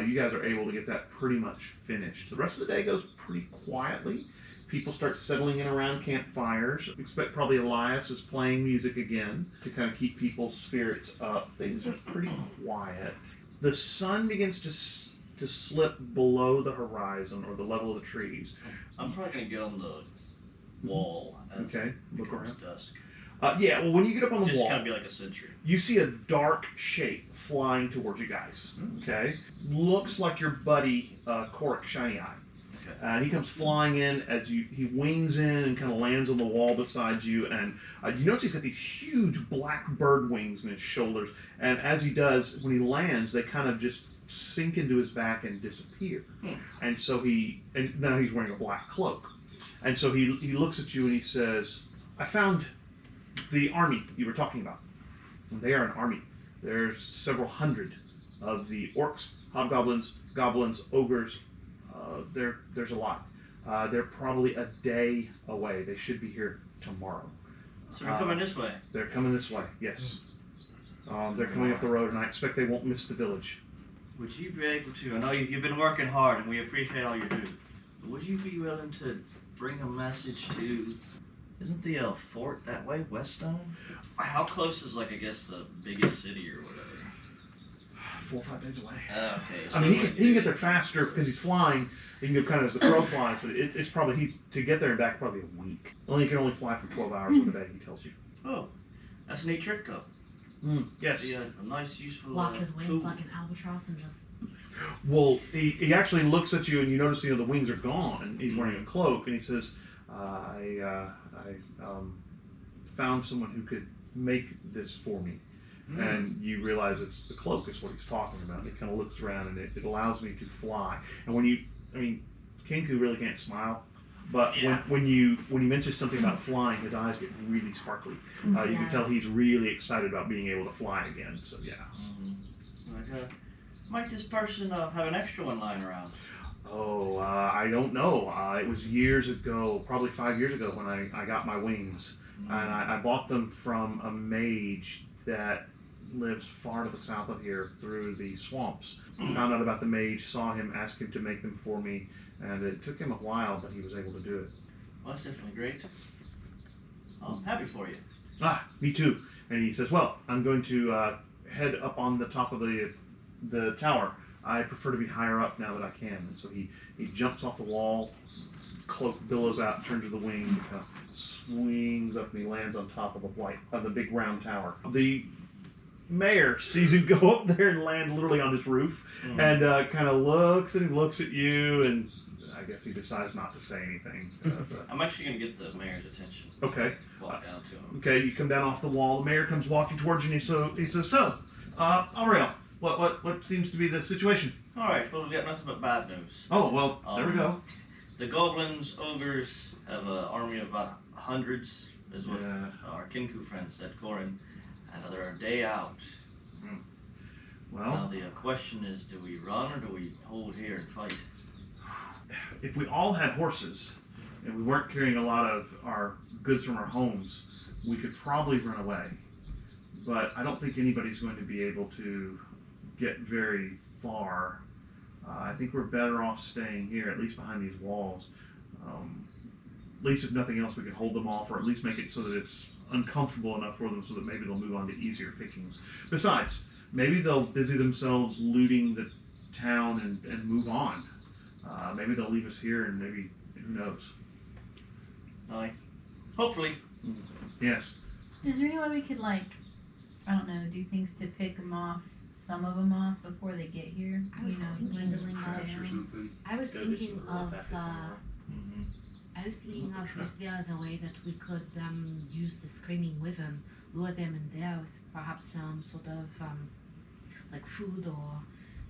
you guys are able to get that pretty much finished. The rest of the day goes pretty quietly. People start settling in around campfires. Expect probably Elias is playing music again to kind of keep people's spirits up. Things are pretty quiet. The sun begins to slip below the horizon or the level of the trees. I'm probably going to get on the wall as Okay, it look becomes around. dusk. When you get up on the Just wall, kind of be like a sentry. you see a dark shape flying towards you guys. Okay, looks like your buddy Korik Shiny Eye. Okay. And he comes flying in as he wings in and kind of lands on the wall beside you. And you notice he's got these huge black bird wings on his shoulders. And as he does, when he lands, they kind of just sink into his back and disappear. And so now he's wearing a black cloak. And so he looks at you and he says, I found the army you were talking about. They are an army. There's several hundred of the orcs, hobgoblins, goblins, ogres. There's a lot. They're probably a day away. They should be here tomorrow. So we're coming this way. They're coming this way, yes. They're coming up the road, and I expect they won't miss the village. Would you be able to, I know you've been working hard and we appreciate all you do, but would you be willing to bring a message to, isn't the fort that way, Weststone? How close is, like, I guess the biggest city or whatever? 4 or 5 days away. Okay. So I mean, he can get there faster because he's flying. He can go kind of as the crow flies, but it's probably, to get there and back, probably a week. He can only fly for 12 hours of a day, he tells you. Oh, that's a neat trick, though. Yes. Be a nice, useful Lock his wings tool. like an albatross and just. Well, he actually looks at you, and you notice, the wings are gone. He's wearing a cloak, and he says, I found someone who could make this for me. And you realize it's the cloak is what he's talking about. He kind of looks around, and it allows me to fly. And Kenku really can't smile, but Yeah. when you mention something about flying, his eyes get really sparkly. You can tell he's really excited about being able to fly again. So yeah. Like, might this person have an extra one lying around? Oh, I don't know. It was years ago, probably 5 years ago, when I got my wings, and I bought them from a mage that lives far to the south of here through the swamps. Found out about the mage, saw him, asked him to make them for me, and it took him a while, but he was able to do it. Well, that's definitely great. I'm happy for you. Me too. And he says, well, I'm going to head up on the top of the tower. I prefer to be higher up now that I can. And so he jumps off the wall, cloak billows out, turns to the wing, and kind of swings up, and he lands on top of the big round tower. The mayor sees him go up there and land literally on his roof, and kind of looks at you, and I guess he decides not to say anything. I'm actually going to get the mayor's attention. Okay. Walk down to him. Okay, you come down off the wall. The mayor comes walking towards you, and he says, Auriel, what seems to be the situation? All right, well, we've got nothing but bad news. Oh, well, there we go. The goblins, ogres, have an army of about hundreds, is what Yeah. our Kinku friend said, Corin, and they're a day out. Now, Well, the question is, do we run or do we hold here and fight? if we all had horses, and we weren't carrying a lot of our goods from our homes, we could probably run away. But I don't think anybody's going to be able to get very far. I think we're better off staying here, at least behind these walls. At least if nothing else, we can hold them off, or at least make it so that it's uncomfortable enough for them so that maybe they'll move on to easier pickings. Besides, maybe they'll busy themselves looting the town and move on. Maybe they'll leave us here, and maybe, who knows? Hopefully. Yes. Is there any way we could, like, I don't know, do things to pick them off, some of them off before they get here? I was thinking dwindling Traps or down. something. I was thinking of. Mm-hmm. I was thinking of if there's a way that we could use the screaming wyvern, lure them in there with perhaps some sort of like food or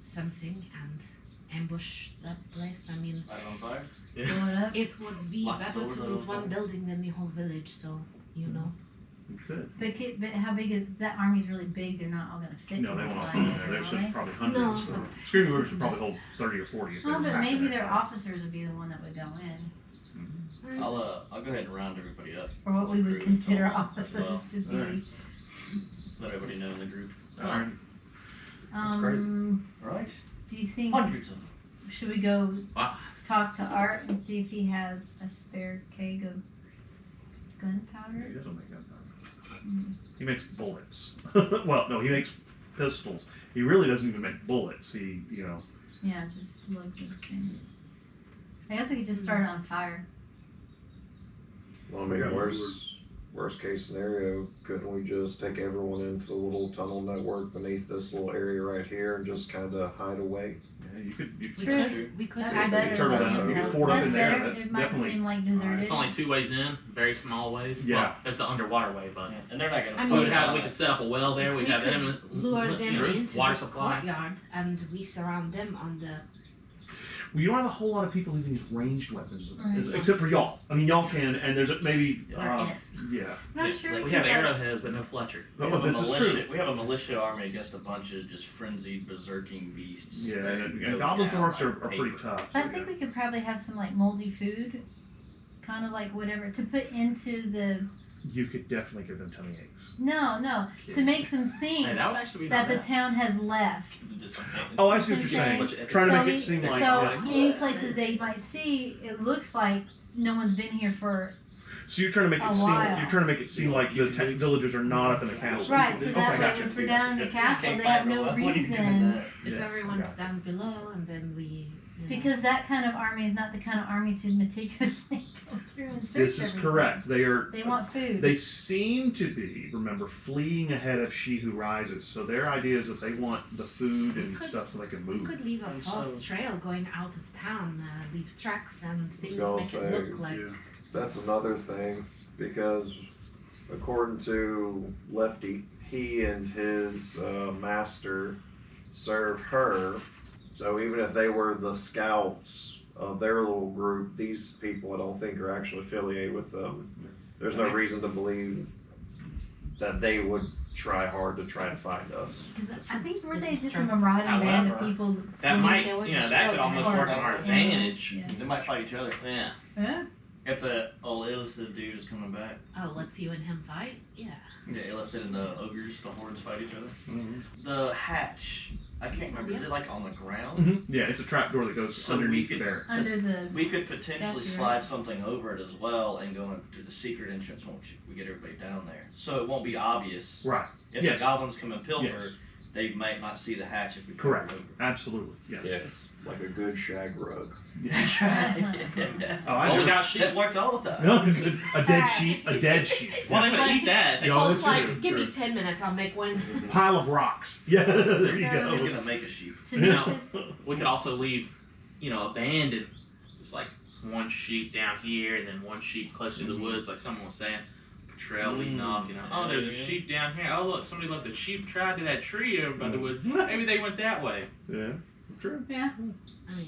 something, and ambush that place. I mean, Light on fire? Blow it up. it would be Lock better doors to on lose the one fire. building than the whole village. So you know. We could. But how big is that army's really big? They're not all gonna fit. No, they won't all inside fit in there, there. There's will just they? probably hundreds. No, So. but Screaming Rivers would probably hold 30 or 40 if they Oh, were but packed maybe in their there. officers would be the one that would go in, I'll go ahead and round everybody up. or what we would Group. consider Well, officers to be. alright. Let everybody know in the group. Alright. All right? Do you think Hundreds of them. should we go Wow. talk to Art and see if he has a spare keg of Yeah, gunpowder? he doesn't make gunpowder. Mm. He makes bullets. Well, no, he makes pistols. He really doesn't even make bullets. He, Yeah, just look at the thing. I guess we could just start it on fire. Well, I mean, worst case scenario, couldn't we just take everyone into the little tunnel network beneath this little area right here and just kind of hide away? yeah, you could. We Sure. could. We could. That's hide better. it. Turtle than- down. You get fort up That's in there, better. that's It might definitely- seem like deserted. It's only 2 ways in, very small ways. Yeah. Well, there's the underwater way, but Yeah, and they're not going I to mean, we could set up a well there. If We'd we have could them lure them into water this supply. courtyard, and we surround them on the. Well, you don't have a whole lot of people who can use ranged weapons, Right. except for y'all. I mean, y'all can, and there's maybe, Or yeah. I'm not sure like We we have could, arrowheads, but no Fletcher. We Oh, have, a this is true. militia, we have a militia army against a bunch of just frenzied, berserking beasts. Yeah, that and go goblins and down orcs like are pretty paper. tough. I so think yeah. we could probably have some like moldy food, kind of like whatever, to put into the. You could definitely give them tummy aches. No, to make them think Hey, that would actually be that not the bad. town has left. Just- Oh, I see what you're Okay. saying. Bunch of Trying to So make we- it seem like. So yeah. any places they might see, it looks like no one's been here for So you're trying to make a it seem. while. You're trying to make it seem like the villagers are not up in the castle. right. So Okay, that way, gotcha. if we're down in the castle, Can't they fight have real no well. What are you doing reason. there? If Yeah, everyone's okay. down below and then we. You know, Because that kind of army is not the kind of army to meticulously go through and search This is everything. correct. They are. They want food. They seem to be, remember, fleeing ahead of She Who Rises. So their idea is that they want the food and stuff so they can we move. could leave a And false so- trail going out of town, leave tracks and things gonna make say, it look like. Yeah. That's another thing, because according to Lefty, he and his master serve her. So even if they were the scouts of their little group, these people I don't think are actually affiliated with them. There's no reason to believe that they would try hard to try and find us. 'Cause I think were This they is just true. a marauding band of However, people? That fleeing- might, They would you know, just that throw could them almost in. work on our Yeah. advantage. Yeah. They might fight each other. Yeah. If the old illicit dude is coming back, Oh, let's you and him fight? Yeah. yeah, illicit and the ogres, the hordes fight each other. Mhm. The hatch, I can't remember. Is it like on the ground? Mhm. Yeah, it's a trap door that goes So underneath we the could- barracks. Under the. We could potentially Exactly slide right. something over it as well and go into the secret entrance once we get everybody down there. So it won't be obvious. Right. If Yes. the goblins come and pilfer, Yes. they might not see the hatch if we Correct. come over. Absolutely. Yes. Yes, like a good shag rug. That's right. Oh, I Well, we know. got sheep. That works all the time. No, a dead sheep. A dead sheep. Well, they're Yeah. gonna eat that. They Yeah, So that's it's like, true, give me true. 10 minutes, I'll make one. Pile of rocks. Yeah. There you He's go. gonna make a sheep. To make Now, this. we could also leave, you know, abandoned. It's like one sheep down here and then one sheep close to the woods, like someone was saying. Trail leading off, you know. Oh, there's a Yeah. sheep down here. Oh, look, somebody left a sheep trail to that tree over by the woods. Maybe they went that way. Yeah. True. I mean,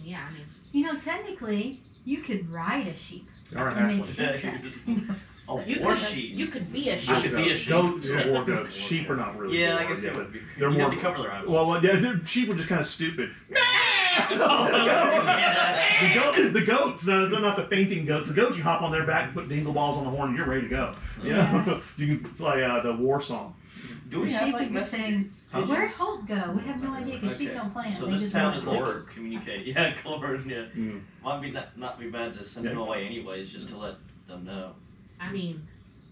yeah, I mean. You know, technically, you could ride a sheep Or and make halfway. sheep tracks. You know? Oh, You or could, sheep. you could be a I sheep. could be a sheep. Goats or war goats. Sheep are not really. Yeah, war, I guess they but would be. they're You more. have to cover their eyeballs. Well, yeah, sheep are just kind of stupid. Yeah. The goats, no, they're not the fainting goats. The goats, you hop on their back, put dingle balls on the horn, and you're ready to go. Yeah. You can play the war song. Do we Yeah, have like like you're messengers? saying, Pigeons? where'd Holt go? We have no idea because sheep Okay. don't plant. So They this just town walk is away. like to communicate. Yeah, Clord, yeah. Mm. Might be not be bad to send them away anyways, just to let them know. I mean,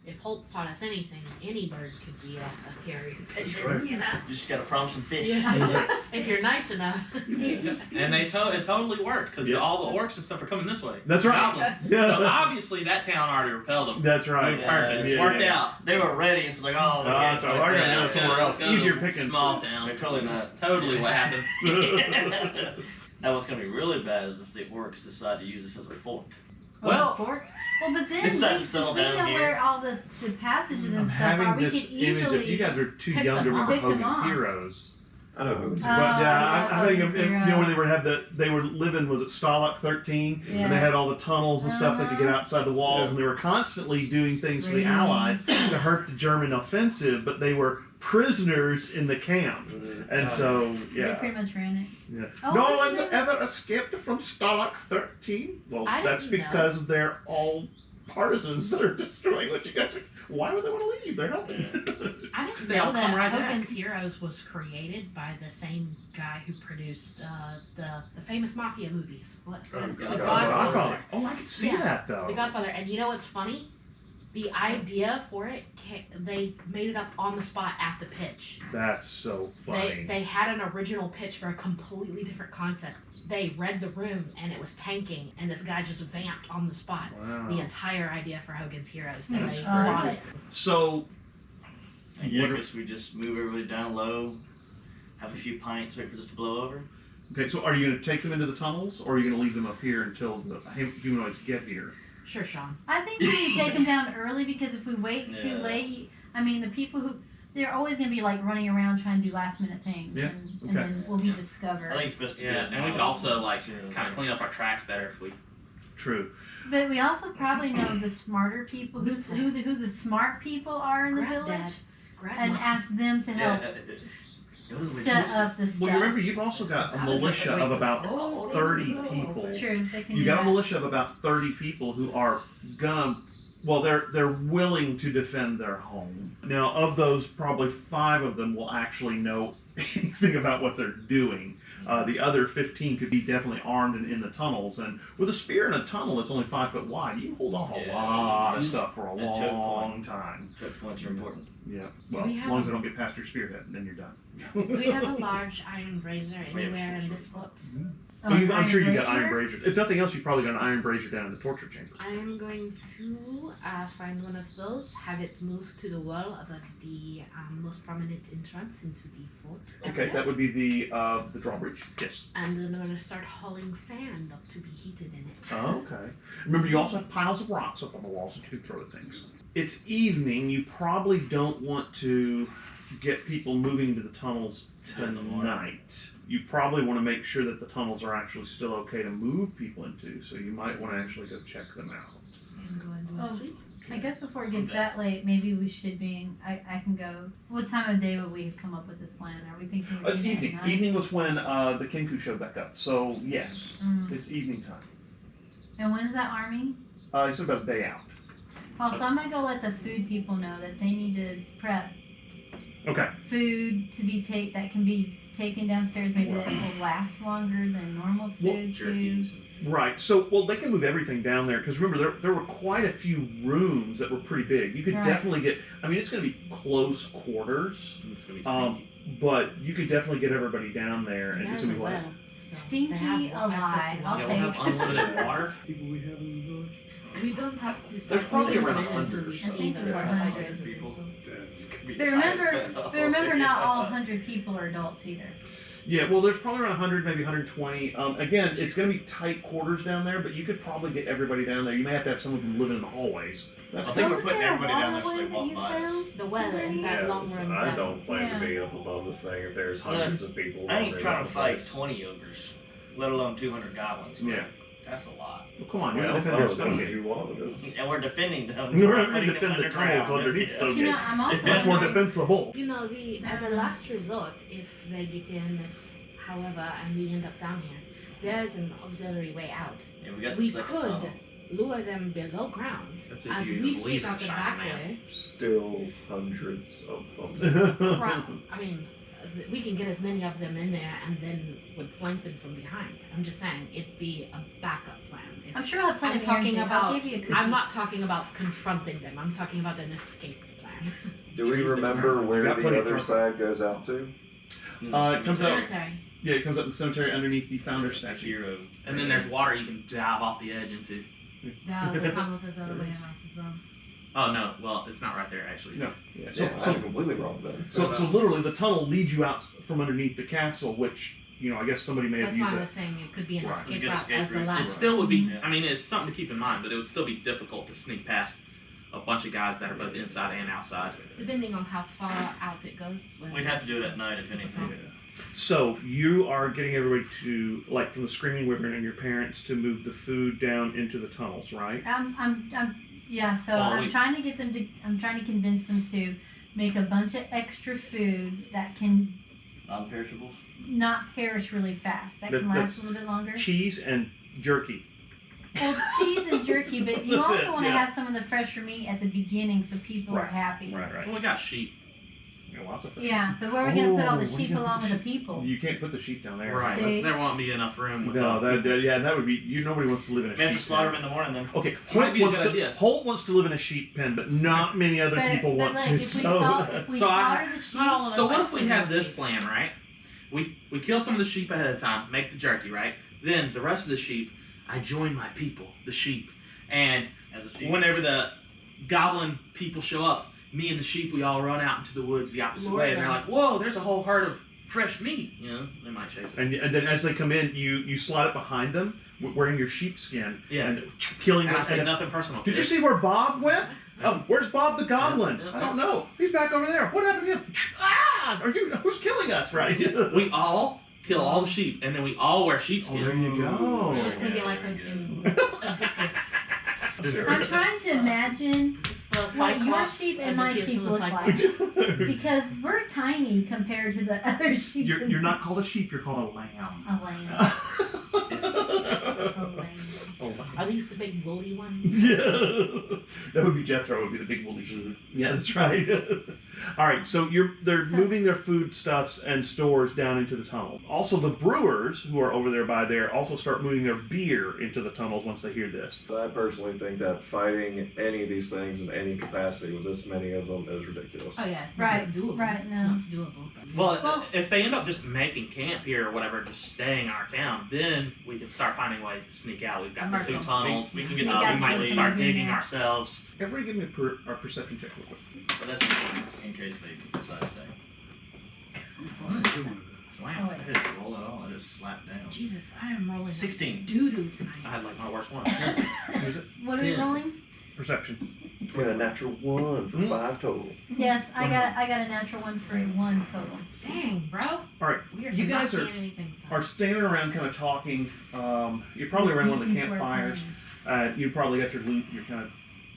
if Holt's taught us anything, any bird could be a carrier pigeon, right. you know? You just gotta promise some fish. Yeah. If you're nice enough. And it totally worked because Yeah. all the orcs and stuff are coming this way. That's right. Goblins. Yeah. So obviously that town already repelled them. That's right. Perfect. Yeah, Worked yeah. out. They were ready. It's like, oh, they can't so fight we're gonna that. do let's it somewhere go- else. let's go Easier to pickings. Small town. They're totally not. That's totally what happened. Now what's gonna be really bad is if the orcs decide to use this as a fort. Well- Well, but then It's not since settled we down know here. where all the passages and I'm stuff are, having we this could image easily. of you guys are too pick young to them remember off. Pick them Hogan's off. Heroes. I know who. But Oh, yeah, yeah, I think Hogan's if you know when they Heroes. were they were living, was it Stalag 13, Yeah. and they had all the tunnels and stuff they could get outside the walls, Yeah. and they were constantly doing things for the Really? Allies to hurt the German offensive, but they were prisoners in the camp, and so They yeah. pretty much ran it. Yeah. Oh, No isn't one's there- ever escaped from Stalag 13. Well, I that's didn't know. because they're all partisans that are destroying what you guys are. Why would they want to leave? They're helping. I 'Cause didn't they all know that come right back. Hogan's Heroes was created by the same guy who produced the famous mafia movies. What? Oh, The God. Godfather. Oh, I could see Yeah. that though. The Godfather. And you know what's funny? The idea for it, they made it up on the spot at the pitch. That's so funny. They had an original pitch for a completely different concept. They read the room and it was tanking, and this guy just vamped on the spot Wow. the entire idea for Hogan's Heroes. And That's they great. bought it. So, Yeah, what I are- guess we just move everybody down low, have a few pints, wait for this to blow over. okay, so are you going to take them into the tunnels, or are you going to leave them up here until the humanoids get here? Sure, Sean. I think we need to take them down early because if we wait too Yeah. late, I mean, the people who they're always gonna be like running around trying to do last minute things. Yeah, And okay. then we'll be discovered. I think it's best to Yeah, get and we could also like kind of clean up our tracks better if we. True. But we also probably know the smarter people, who the smart people are in the Grab village, Dad. Grab and Mom. ask them to help set up the stuff. Well, you remember, you've also got a militia of about 30 people. True, they can You do got a that. militia of about 30 people who are gonna, well, they're willing to defend their home. Now, of those, probably 5 of them will actually know anything about what they're doing. The other 15 could be definitely armed and in the tunnels. And with a spear in a tunnel that's only 5 foot wide, you can hold off a lot of stuff for a And choke long time. Choke points are important. Yeah. Well, we as have long as a- they don't get past your spearhead, then you're done. Do we have a large iron brazier We have a anywhere in short this boat? Oh, I'm iron sure you got brazier? iron braziers. If nothing else, you probably got an iron brazier down in the torture chamber. I am going to find one of those, have it moved to the wall above the most prominent entrance into the fort. Okay, area. that would be the drawbridge. Yes. And then I'm going to start hauling sand up to be heated in it. Okay. Remember, you also have piles of rocks up on the walls that you can throw at things. It's evening. You probably don't want to get people moving into the tunnels tonight. You probably want to make sure that the tunnels are actually still okay to move people into, so you might want to actually go check them out. And go and do a Oh. sweep. I guess before it gets that late, maybe we should be. I can go. What time of day would we have come up with this plan? Are we thinking? we're It's doing it at evening. night? Evening was when the Kinku showed back up, so yes, Mm. it's evening time. And when's that army? It's about a day out. Also, I'm gonna go let the food people know that they need to prep Okay. food to be that can be taken downstairs. Maybe that will last longer than normal Well, food. Jerkies. Right. So, well, they can move everything down there because remember there were quite a few rooms that were pretty big. You could Right. definitely get. I mean, it's going to be close quarters, It's gonna be stinky. but you could definitely get everybody down there, and it's There's going a to be like. well. So Stinky they have alive. access to I'll water. Yeah, we'll have unlimited water. People we have in the village. We don't have to start There's probably putting around them in until 100 we or so. see the Yeah. far side residents. People. But remember, not all 100 people are adults either. Yeah. Well, there's probably around 100, maybe 120. Again, it's going to be tight quarters down there, but you could probably get everybody down there. You may have to have some of them living in the hallways. That's I think we're Wasn't putting there a everybody down there so they waterway that walk you by us. found? The well in that long room. I down. don't plan Yeah. to be up above this thing if there's hundreds of people. I ain't wandering trying around to the fight place. 20 ogres, let alone 200 goblins. Yeah. That's a lot. Well, come on, you're Well, the defender of if Stonegate. you want this. And we're defending them. We're We're gonna putting them defend the underground. tunnels underneath Yeah. Stonegate. You know, I'm also Much more wondering- defensible. You know, as a last resort, if they get in, however, and we end up down here, there's an auxiliary way out. Yeah, we got the We second could tunnel. lure them below ground That's if as you we believe sneak in out the Shining back Man. way. Still hundreds of them. I mean, we can get as many of them in there and then would flank them from behind. I'm just saying, it'd be a backup plan. I'm sure I'll have plenty I'm of talking energy. I'll about. give you a cookie. I'm not talking about confronting them. I'm talking about an escape plan. Do we Trees that remember turn. where Got the plenty of other truck. side goes out to? It comes out. Cemetery. Yeah, it comes up in the cemetery underneath the founder statue. Hero. And then there's water you can dive off the edge into. The tunnel says other way around as well. Oh no, well it's not right there actually. No. Yeah. Yeah, I'm completely wrong then. So literally, the tunnel leads you out from underneath the castle, which I guess somebody may have That's used why I it. was saying it could be an Right. escape Good route escape as a route. It last. still would be. Yeah. I mean, it's something to keep in mind, but it would still be difficult to sneak past a bunch of guys that are both inside and outside. Depending on how far out it goes. We'd have to do it at night if anything. So you are getting everybody to, like, from the Screaming Wyvern and your parents to move the food down into the tunnels, right? Yeah. So Well, I'm trying to get them to. I'm trying to convince them to make a bunch of extra food that can Non-perishables. not perish really fast. That can That's- last a little bit longer. Cheese and jerky. Well, cheese and jerky, but you That's also it, want to yeah. have some of the fresher meat at the beginning so people are Right. happy. Right. Well, we got sheep. Lots of food. Yeah, but where are we going to put all the Oh, where sheep you gonna along put with the people? You can't put the sheep down there. Right. See? There won't be enough room with No, all that would be. Nobody wants to live in a We have sheep to slaughter pen. them in the morning then. Okay, Might Holt be a wants good to. idea. Holt wants to live in a sheep pen, but not many other people want like, to. if we So, slaughter the sheep, Not all of So us what like if we some have this sheep. plan, right? We kill some of the sheep ahead of time, make the jerky, right? Then the rest of the sheep, I join my people, the sheep, and As a sheep. whenever the goblin people show up, me and the sheep, we all run out into the woods the opposite Lure way, and they're them. like, "Whoa, there's a whole herd of fresh meat." You know, they might chase us. and then as they come in, you slide it behind them, wearing your sheepskin, Yeah. and killing And I them. say And nothing personal. did you kid. see where Bob went? Oh, where's Bob the Goblin? Yeah. I don't know. He's back over there. What happened to him? Ah! Who's killing us, right? We all kill all the sheep, and then we all wear sheepskin. Oh, there you go. It's just gonna be like Odysseus. I'm trying to imagine It's the what your Cyclops. sheep and my Odysseus sheep and the look Cyclops. like. Because we're tiny compared to the other sheep. You're not called a sheep, you're called a lamb. A lamb. A lamb. Are these the big woolly ones? Yeah. That would be Jethro, would be the big woolly sheep. Yeah, that's right. All right, so they're moving their foodstuffs and stores down into the tunnel. Also, the brewers who are over there by there also start moving their beer into the tunnels once they hear this. But I personally think that fighting any of these things in any capacity with this many of them is ridiculous. Oh yeah, it's Right, not doable. right, It's no. not doable. Well, if they end up just making camp here or whatever, just staying in our town, then we can start finding ways to sneak out. We've got the 2 tunnels. We can Sneak get out We might and start sneak in digging there. ourselves. Everybody give me a perception check real quick. But that's in case they decide to stay. I'm doing it. Wow, I didn't roll at all. I just slapped down. Jesus, I am rolling 16. doo doo I tonight. had like my worst one. Is it? What are we 10. rolling? Perception. Got a natural 1 for 5 total. Yes, I got a natural 1 for 1 total. Dang, bro. All right, We are you not guys seeing anything. are standing around kind of talking. You're probably around one of the Deep into our campfires. plan. You probably got your loot. You're kind of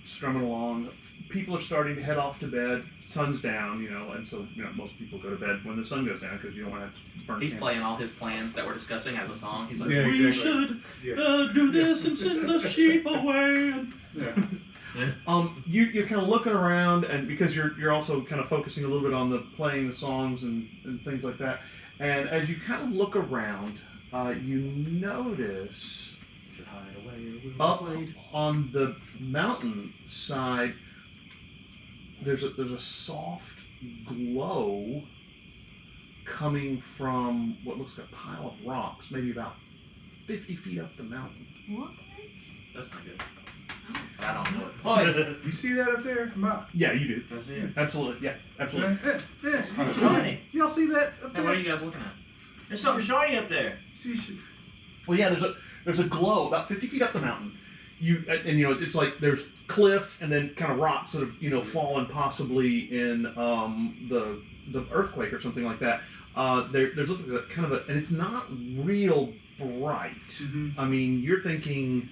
strumming along. People are starting to head off to bed. Sun's down, and so most people go to bed when the sun goes down because you don't want to have to burn. He's candles. playing all his plans that we're discussing as a song. He's like, Yeah, we exactly. should Yeah. do this and send the sheep away. Yeah. You're kind of looking around, and because you're also kind of focusing a little bit on the playing the songs and things like that. And as you kind of look around, you notice Should hide away. up on the mountain side, there's a soft glow coming from what looks like a pile of rocks, maybe about 50 feet up the mountain. What? That's not good. But I don't know it. Oi! You see that up there? Yeah, you do. That's it. Absolutely. Yeah, absolutely. Kinda shiny. Y'all see that up Hey, there? what are you guys looking at? There's something shiny up there. See, Well, yeah, there's a glow about 50 feet up the mountain. It's like there's cliff and then kind of rocks that have fallen possibly in the earthquake or something like that. There's kind of and it's not real bright. Mhm. I mean, you're thinking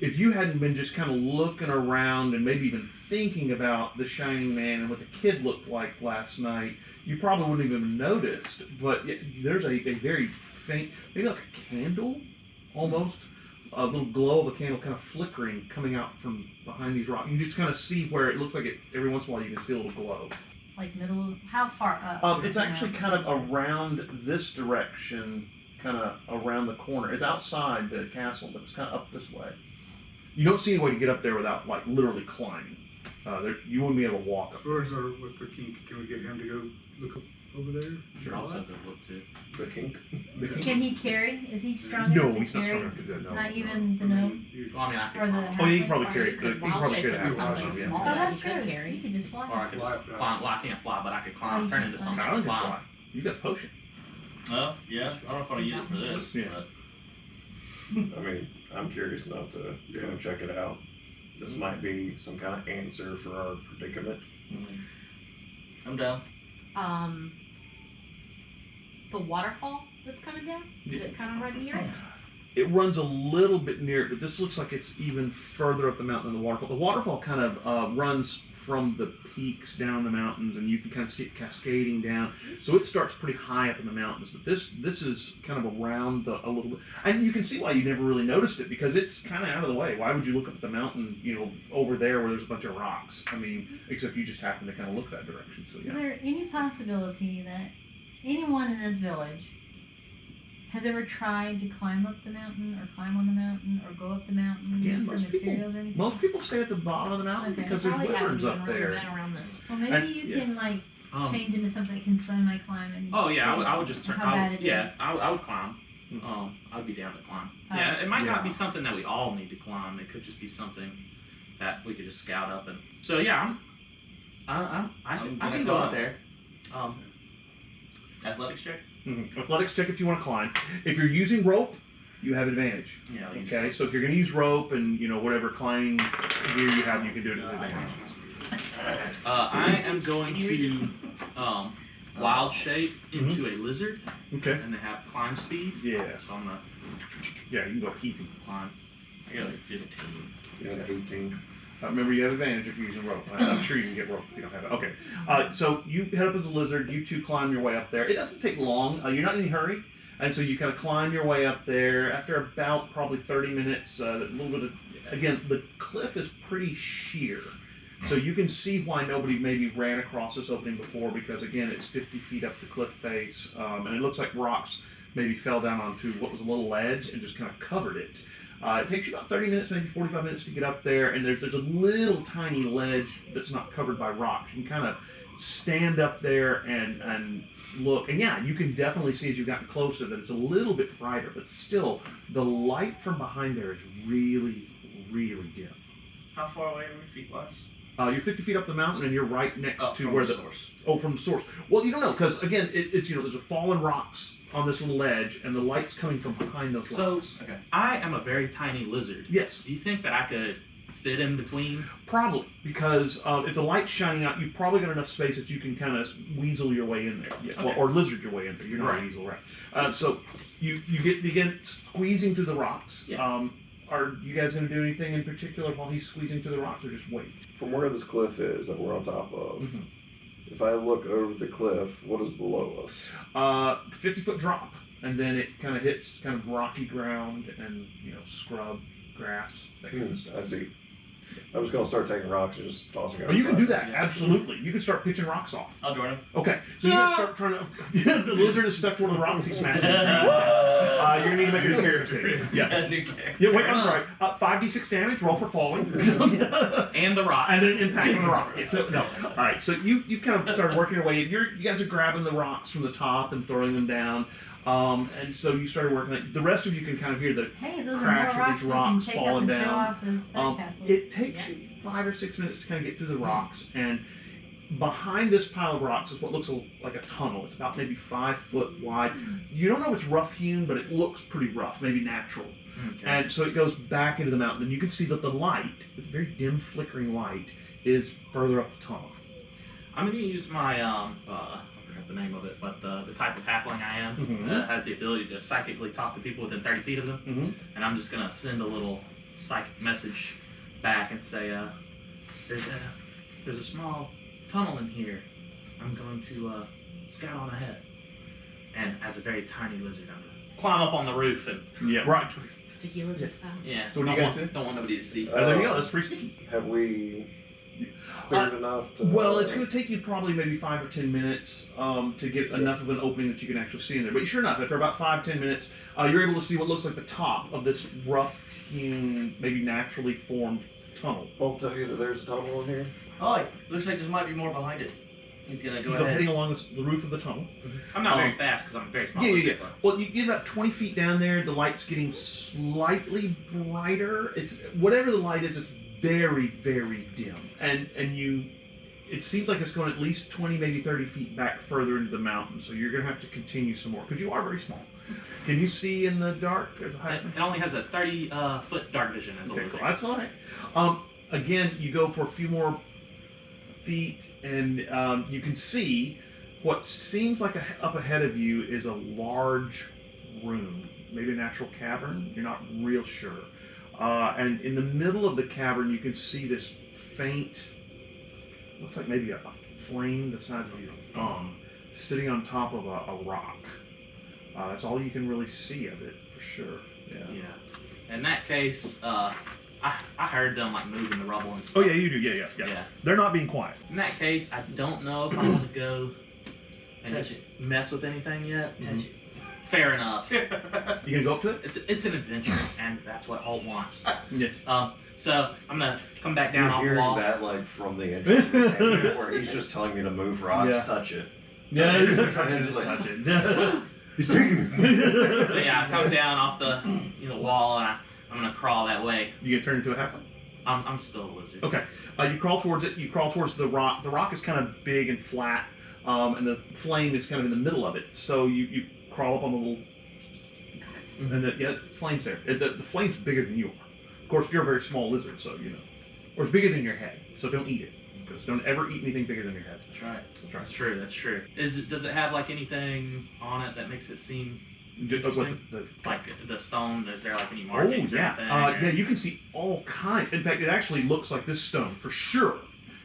if you hadn't been just kind of looking around and maybe even thinking about the Shining Man and what the kid looked like last night, you probably wouldn't even have noticed. But there's a very faint, maybe like a candle almost, a little glow of a candle kind of flickering coming out from behind these rocks. You just kind of see where it looks like every once in a while you can see a little glow. Like middle? How far up? It's actually kind of around this direction, kind of around the corner. It's outside the castle, but it's kind of up this way. You don't see any way to get up there without like literally climbing. You wouldn't be able to walk up. what's the kink? Can we get him to go look up over there? Sure, also good look too. The kink. Can he carry? Is he strong No, enough to he's not carry? strong enough to do it. No. Not even the gnome Well, I mean, I could or the. climb. Oh, yeah, you can halfling? probably Or carry. you You could can wild probably shape carry it the with half something yeah. small Oh, that that's you could true. carry. You could just fly. Or I could Fly just up there. climb. Well, I can't fly, but I could Oh, climb, you turn can into fly. something I and don't think climb. fly. You got potion. Well, yeah, I don't know if I'll use it for this. Yeah. But I mean, I'm curious enough to go check it out. This might be some kind of answer for our predicament. I'm down. The waterfall that's coming down. Is it kind of right near it? It runs a little bit near it, but this looks like it's even further up the mountain than the waterfall. The waterfall kind of runs from the peaks down the mountains, and you can kind of see it cascading down. So it starts pretty high up in the mountains, but this is kind of around a little bit. And you can see why you never really noticed it, because it's kind of out of the way. Why would you look up at the mountain, over there where there's a bunch of rocks? I mean, except you just happen to kind of look that direction. So Is yeah. there any possibility that anyone in this village has ever tried to climb up the mountain or climb on the mountain or go up the mountain Again, for most people- materials or anything? Most people stay at the bottom of the mountain Okay. because there's Probably haven't wyverns even up really there. been around this. Well, maybe And- you yeah. can Um, change into something that can semi-climb and Oh yeah, see I would just turn. how bad it yeah, is. I would climb. I'd be down to climb. Oh. Yeah, it might not be Yeah. something that we all need to climb. It could just be something that we could just scout up and. So yeah, I can go up there. Athletics check. Athletics check if you want to climb. If you're using rope, you have advantage. Yeah. I'll use Okay, so if you're going to use rope and whatever climbing gear you have, you can do it with advantage. I am going to wild shape into a lizard, Okay. and they have climb speed. Yeah. So I'm gonna Yeah, you can go easy. climb. I got like 15. You got 18. Remember, you have advantage if you're using rope. I'm sure you can get rope if you don't have it. Okay. So you head up as a lizard. You two climb your way up there. It doesn't take long. You're not in any hurry. And so you kind of climb your way up there. After about probably 30 minutes, a little bit of, again, the cliff is pretty sheer. So you can see why nobody maybe ran across this opening before, because again, it's 50 feet up the cliff face, and it looks like rocks maybe fell down onto what was a little ledge and just kind of covered it. It takes you about 30 minutes, maybe 45 minutes to get up there, and there's a little tiny ledge that's not covered by rocks. You can kind of stand up there and look, and yeah, you can definitely see as you've gotten closer that it's a little bit brighter, but still, the light from behind there is really, really dim. How far away are we feet-wise? You're 50 feet up the mountain, and you're right next to from where the the source. Oh, from the source. Well, you don't know, because again, it's there's a fallen rocks on this little ledge, and the light's coming from behind those So, rocks. Okay. I am a very tiny lizard. Yes, Do you think that I could fit in between? probably, because if the light's shining out, you've probably got enough space that you can kind of weasel your way in there, yeah, Okay. or lizard your way in there. You're not a Right. weasel, right? So you begin squeezing through the rocks. Yeah. Are you guys going to do anything in particular while he's squeezing through the rocks, or just wait? From where this cliff is that we're on top of, Mhm. if I look over the cliff, what is below us? 50-foot drop, and then it kind of hits kind of rocky ground and scrub, grass, that kind of stuff. I see. I'm just going to start taking rocks and just tossing it Oh, you can outside. do that, Yeah. absolutely. You can start pitching rocks off. I'll join him. Okay, so you guys start trying to. The lizard is stuck to one of the rocks he's smashing. You're gonna need to make a new character check. Yeah. New character. Yeah. Wait. I'm sorry. 5d6 damage. Roll for falling. And the rock. And then impact on the rock. Yeah, so no. All right. So you kind of started working your way. You guys are grabbing the rocks from the top and throwing them down. And so you started working. The rest of you can kind of hear the Hey, those are crash more of rocks these we can rocks take up falling and throw down. off the sandcastle. It takes you 5 or 6 minutes to kind of get through the rocks, and behind this pile of rocks is what looks like a tunnel. It's about maybe 5 foot wide. You don't know it's rough hewn, but it looks pretty rough, maybe natural. Okay. And so it goes back into the mountain, and you can see that the light, the very dim flickering light, is further up the tunnel. I'm going to use my, I forgot the name of it, but the type of halfling I am Mhm. that has the ability to psychically talk to people within 30 feet of them. Mm-hmm. And I'm just going to send a little psychic message back and say, there's a small tunnel in here. I'm going to scout on ahead. And as a very tiny lizard, I'm going to climb up on the roof and, Yeah, right. Sticky lizard style. yeah. So what do you don't guys want- Don't want nobody to see. There you go. That's pretty sneaky. Have we cleared enough to... Well, it's going to take you probably maybe 5 or 10 minutes to get enough of an opening that you can actually see in there. But sure enough, after about 5-10 minutes, you're able to see what looks like the top of this rough-hewn, maybe naturally formed tunnel. Won't tell you that there's a tunnel in here? Oh, looks like there might be more behind it. He's gonna go You go ahead. heading along the roof of the tunnel. I'm not very fast because I'm a very small Yeah. lizard. Well, you get about 20 feet down there. The light's getting slightly brighter. It's whatever the light is. It's very, very dim, and you. It seems like it's going at least 20, maybe 30 feet back further into the mountain. So you're going to have to continue some more because you are very small. Can you see in the dark? There's a high. It only has a 30-foot dark vision as a Okay, lizard. cool. That's all right. Again, you go for a few more feet, and you can see what seems like up ahead of you is a large room, maybe a natural cavern. You're not real sure. And in the middle of the cavern, you can see this faint, looks like maybe a flame the size of your thumb, sitting on top of a rock. That's all you can really see of it, for sure. Yeah. In that case, I heard them like moving the rubble and stuff. Oh yeah, you do. Yeah. Yeah. They're not being quiet. In that case, I don't know if I want to go and just mess with anything yet. Touch it. Fair enough. You gonna go up to it? It's an adventure, and that's what Alt wants. Yes. So I'm gonna come back down You're off the hearing wall. that like from the entrance where he's just telling me to move rocks, Yeah. touch it. Yeah, he's touch touch it, it, just like- touch it. He's speaking. So yeah, I come down off the wall, and I'm gonna crawl that way. You get turned into a halfling. I'm still a lizard. Okay. You crawl towards it. You crawl towards the rock. The rock is kind of big and flat, and the flame is kind of in the middle of it. So you crawl up on the little And the flame's there. The flame's bigger than you are. Of course, you're a very small lizard, so or it's bigger than your head. So don't eat it, because don't ever eat anything bigger than your head. That's right. That's true. That's true. Does it have like anything on it that makes it seem interesting? Like the stone? Is there like any markings or anything? Yeah, you can see all kinds. In fact, it actually looks like this stone for sure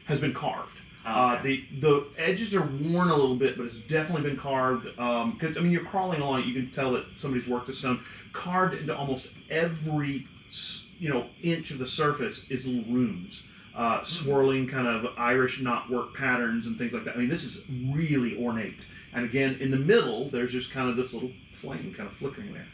has been carved. The edges are worn a little bit, but it's definitely been carved. Because you're crawling along it, you can tell that somebody's worked the stone. Carved into almost every inch of the surface is little runes, swirling kind of Irish knotwork patterns and things like that. I mean, this is really ornate. And again, in the middle, there's just kind of this little flame kind of flickering there.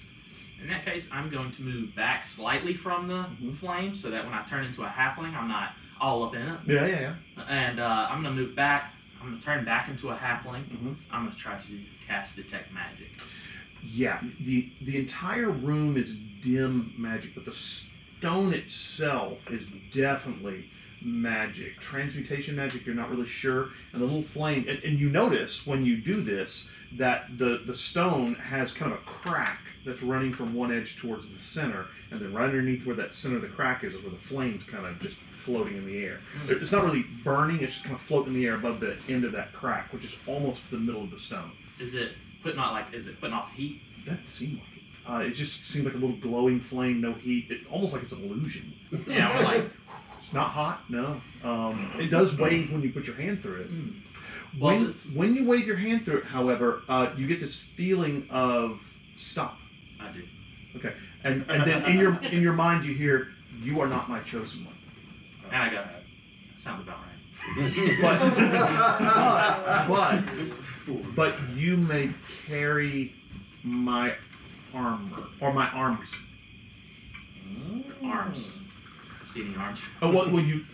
In that case, I'm going to move back slightly from the flame so that when I turn into a halfling, I'm not all up in it. Yeah. And I'm going to move back. I'm going to turn back into a halfling. I'm going to try to cast Detect Magic. Yeah, the entire room is dim magic, but the stone itself is definitely magic. Transmutation magic, you're not really sure. And the little flame, and you notice when you do this that the stone has kind of a crack that's running from one edge towards the center, and then right underneath where that center of the crack is where the flame's kind of just floating in the air. It's not really burning, it's just kind of floating in the air above the end of that crack, which is almost the middle of the stone. Is it putting off heat? That seemed like it. It just seemed like a little glowing flame, no heat. It's almost like it's an illusion. Yeah, we're like, it's not hot, no. It does wave when you put your hand through it. Well, When you wave your hand through it, however, you get this feeling of stop. I do. Okay, and then in your mind you hear, "You are not my chosen one." And I go, that sounds about right. But you may carry my armor or my arms. Arms. See any arms? Oh, well, when you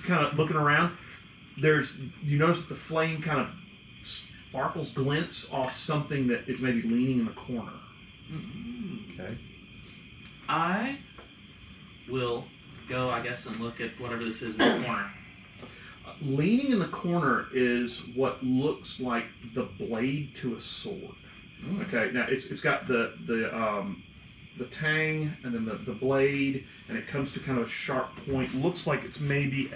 kind of looking around, you notice that the flame kind of sparkles, glints off something that is maybe leaning in the corner. Okay. I will go, I guess, and look at whatever this is in the corner. Leaning in the corner is what looks like the blade to a sword. Okay, now it's got the tang and then the blade, and it comes to kind of a sharp point. Looks like it's maybe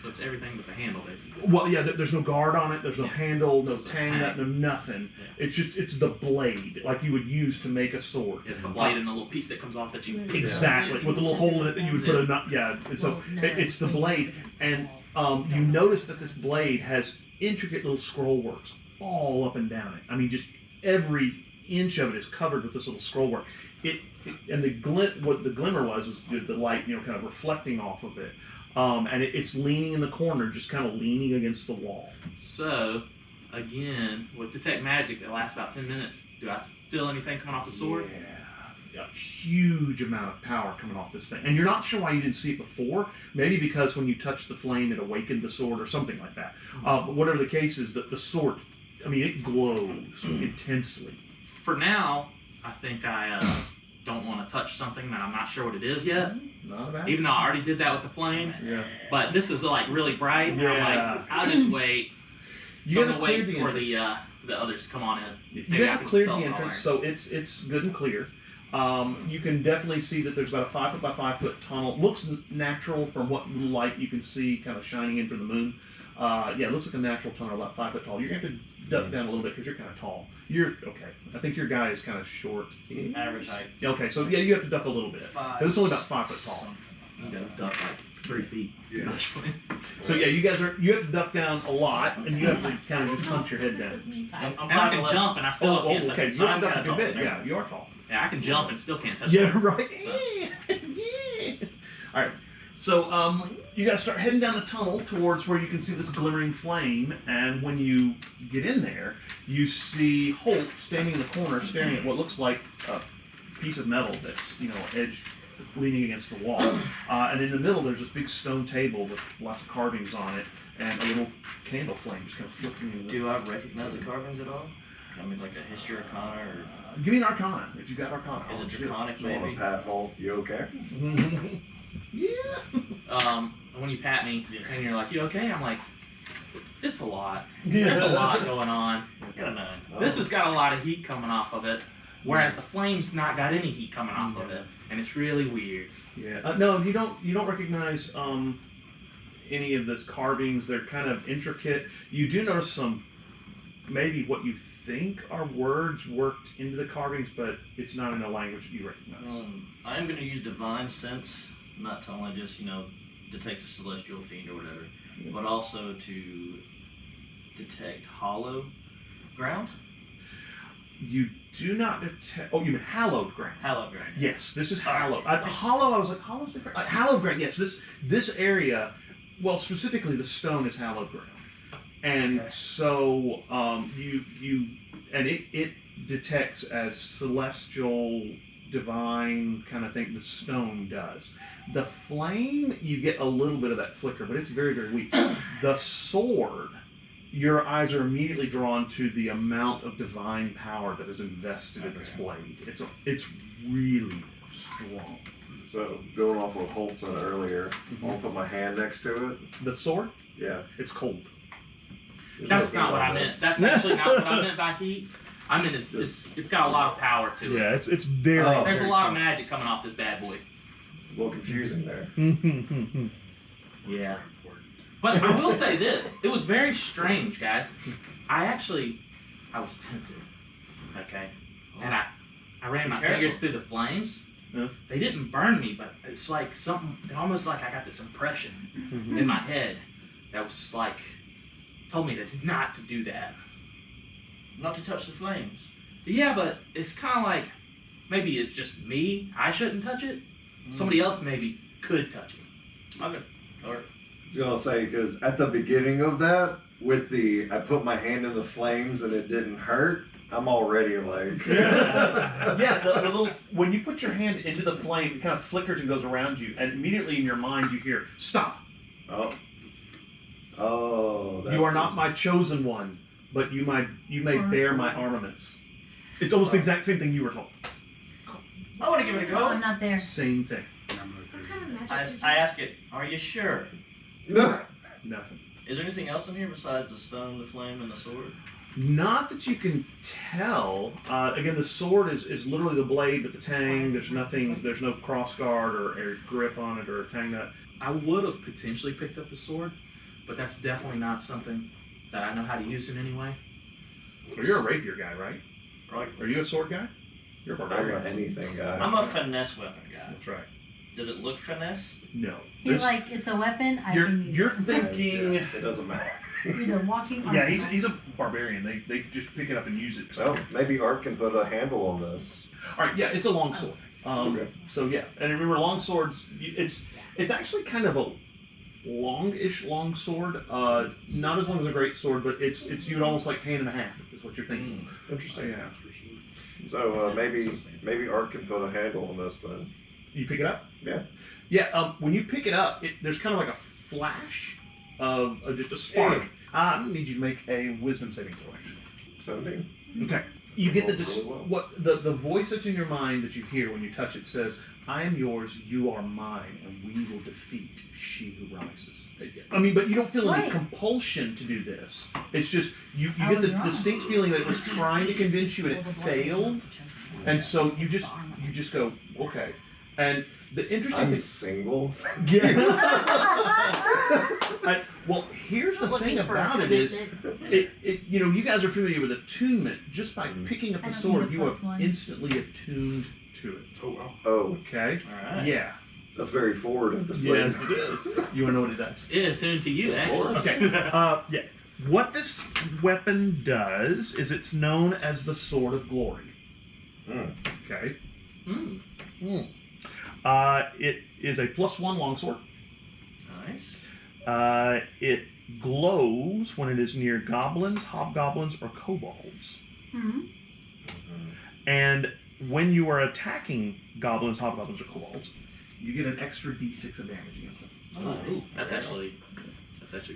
So it's everything but the handle, basically. Well, yeah. There's no guard on it. There's no handle, no tang, tang. no nothing. Yeah. It's the blade like you would use to make a sword. It's the blade and the little piece that comes off that you. Exactly, with the little hole in it that you would put a nut. Yeah, and so it's the blade, and you notice that this blade has intricate little scroll works all up and down it. I mean, just every inch of it is covered with this little scroll work. And the glint, what the glimmer was the light, kind of reflecting off of it, and it's leaning in the corner, just kind of leaning against the wall. So, again, with Detect Magic, it lasts about 10 minutes. Do I feel anything coming off the sword? Yeah, a huge amount of power coming off this thing, and you're not sure why you didn't see it before. Maybe because when you touched the flame, it awakened the sword or something like that. But whatever the case is, the sword, it glows intensely. For now, I think I don't want to touch something that I'm not sure what it is yet. Not bad. Even though I already did that with the flame. Yeah. But this is like really bright. And I'm like, I'll just wait. You guys I'm have gonna cleared wait the for entrance. the others to come on in. You Maybe guys I have can cleared tell the them entrance, all so it's good and clear. You can definitely see that there's about a 5 foot by 5 foot tunnel. Looks natural from what little light you can see, kind of shining in from the moon. It looks like a natural tunnel, about 5 foot tall. You're gonna have to duck down a little bit because you're kind of tall. You're okay. I think your guy is kind of short. Average height. Okay, so you have to duck a little bit. 'Cause it's only about 5 foot tall. I'm gonna duck like 3 feet. Yeah. So you have to duck down a lot, and you have to kind of just punch your head This down. is me size. I'm And I can 5'11". jump, and I still can't touch okay. it. You're I'm ducking kinda a bit. tall. Yeah, you are tall. Yeah, I can jump and still can't touch Yeah, it. right. So. Yeah. All right. So you got to start heading down the tunnel towards where you can see this glimmering flame, and when you get in there, you see Holt standing in the corner, staring at what looks like a piece of metal that's edged, leaning against the wall, and in the middle there's this big stone table with lots of carvings on it, and a little candle flame just kind of flickering in the Do I recognize the carvings at all? I mean, like a history arcana or Give me an Arcana if you've got Arcana. is it I'll do draconic So on a maybe? pat hole, you okay? Yeah. When you pat me and you're like, "You okay?" I'm like, "It's a lot. Yeah. There's a lot going on. Get a 9. This has got a lot of heat coming off of it." whereas the flame's not got any heat coming off of it, and it's really weird. Yeah. No, you don't recognize any of those carvings. They're kind of intricate. You do notice some, maybe what you think are words worked into the carvings, but it's not in a language that you recognize. I am going to use divine sense, not to only just detect a celestial fiend or whatever, but also to detect hollow ground. You do not detect. Oh, you mean hallowed ground? Hallowed ground. Yes, this is hallowed. Hollow. I was like, hollow's different. Hallowed ground. Yes, this area. Well, specifically, the stone is hallowed ground, and so it detects as celestial, divine kind of thing. The stone does. The flame, you get a little bit of that flicker, but it's very, very weak. The sword, your eyes are immediately drawn to the amount of divine power that is invested in this blade. It's really strong. So, going off what Holt said earlier, I'll put my hand next to it. The sword, Yeah. it's cold. There's That's no not what heat I on meant. this. That's actually not what I meant by heat. I mean it's got a lot of power to it. Yeah, it's very. Oh. There's a lot of magic coming off this bad boy. A little confusing there. Yeah. But I will say this. It was very strange, guys. I was tempted. Okay? And I ran my fingers through the flames. Yeah. They didn't burn me, but it's like almost like I got this impression in my head that was like, told me not to do that. Not to touch the flames. Yeah, but it's kind of like, maybe it's just me. I shouldn't touch it. Somebody else maybe could touch it. Okay. Or I was gonna say, because at the beginning of that, with I put my hand in the flames and it didn't hurt, I'm already like... Yeah, the little, when you put your hand into the flame, it kind of flickers and goes around you, and immediately in your mind you hear, "Stop! Oh, that's You are not my chosen one, but you may bear my armaments." It's almost the exact same thing you were told. I want to give it a Oh, go. I'm not there. Same thing. What kind of magic did you I ask it, are you sure? Nothing. Is there anything else in here besides the stone, the flame, and the sword? Not that you can tell. Again, the sword is literally the blade, but the tang, there's nothing, there's no cross guard or grip on it or a tang nut. I would have potentially picked up the sword, but that's definitely not something that I know how to use in any way. Well, you're a rapier guy, right? Right. Are you a sword guy? You're a I'm barbarian. an anything guy. I'm a finesse weapon guy. That's right. Does it look finesse? No. He's like, it's a weapon. I can use You're it. thinking. Yeah, it doesn't matter. You're the walking Yeah, arsenal. he's a barbarian. They just pick it up and use it. So maybe Art can put a handle on this. All right, yeah, it's a long sword. Okay. So yeah, and remember, long swords. It's actually kind of a longish long sword. Not as long as a great sword, but it's you'd almost like hand and a half is what you're thinking. Interesting. Yeah. So maybe Art can put a handle on this then. You pick it up. Yeah. Yeah. When you pick it up, there's kind of like a flash of just a spark. I need you to make a wisdom saving throw. Actually. 17. Okay. You get Really well. what the voice that's in your mind that you hear when you touch it says, "I am yours, you are mine, and we will defeat she who rises." I mean, but you don't feel any Right. compulsion to do this. It's just you I get the was wrong. distinct feeling that it was trying to convince you and it failed, and so you just go, okay. And the interesting I'm thing. single. Well, here's the Looking thing for a about it is, commitment. you guys are familiar with attunement. Just by picking up I the don't sword, need a you are +1. instantly attuned to it. Oh, wow. Oh, Okay? Alright. Yeah. that's very forward of the slave. Yes, it is. You want to know what it does? Yeah, attuned to you, actually. Okay. Yeah. What this weapon does is it's known as the Sword of Glory. Mm. Okay. Mm. It is a +1 longsword. Nice. It glows when it is near goblins, hobgoblins, or kobolds. Hmm. And when you are attacking goblins, hobgoblins, or kobolds, you get an extra d6 of damage against them. Nice. That's actually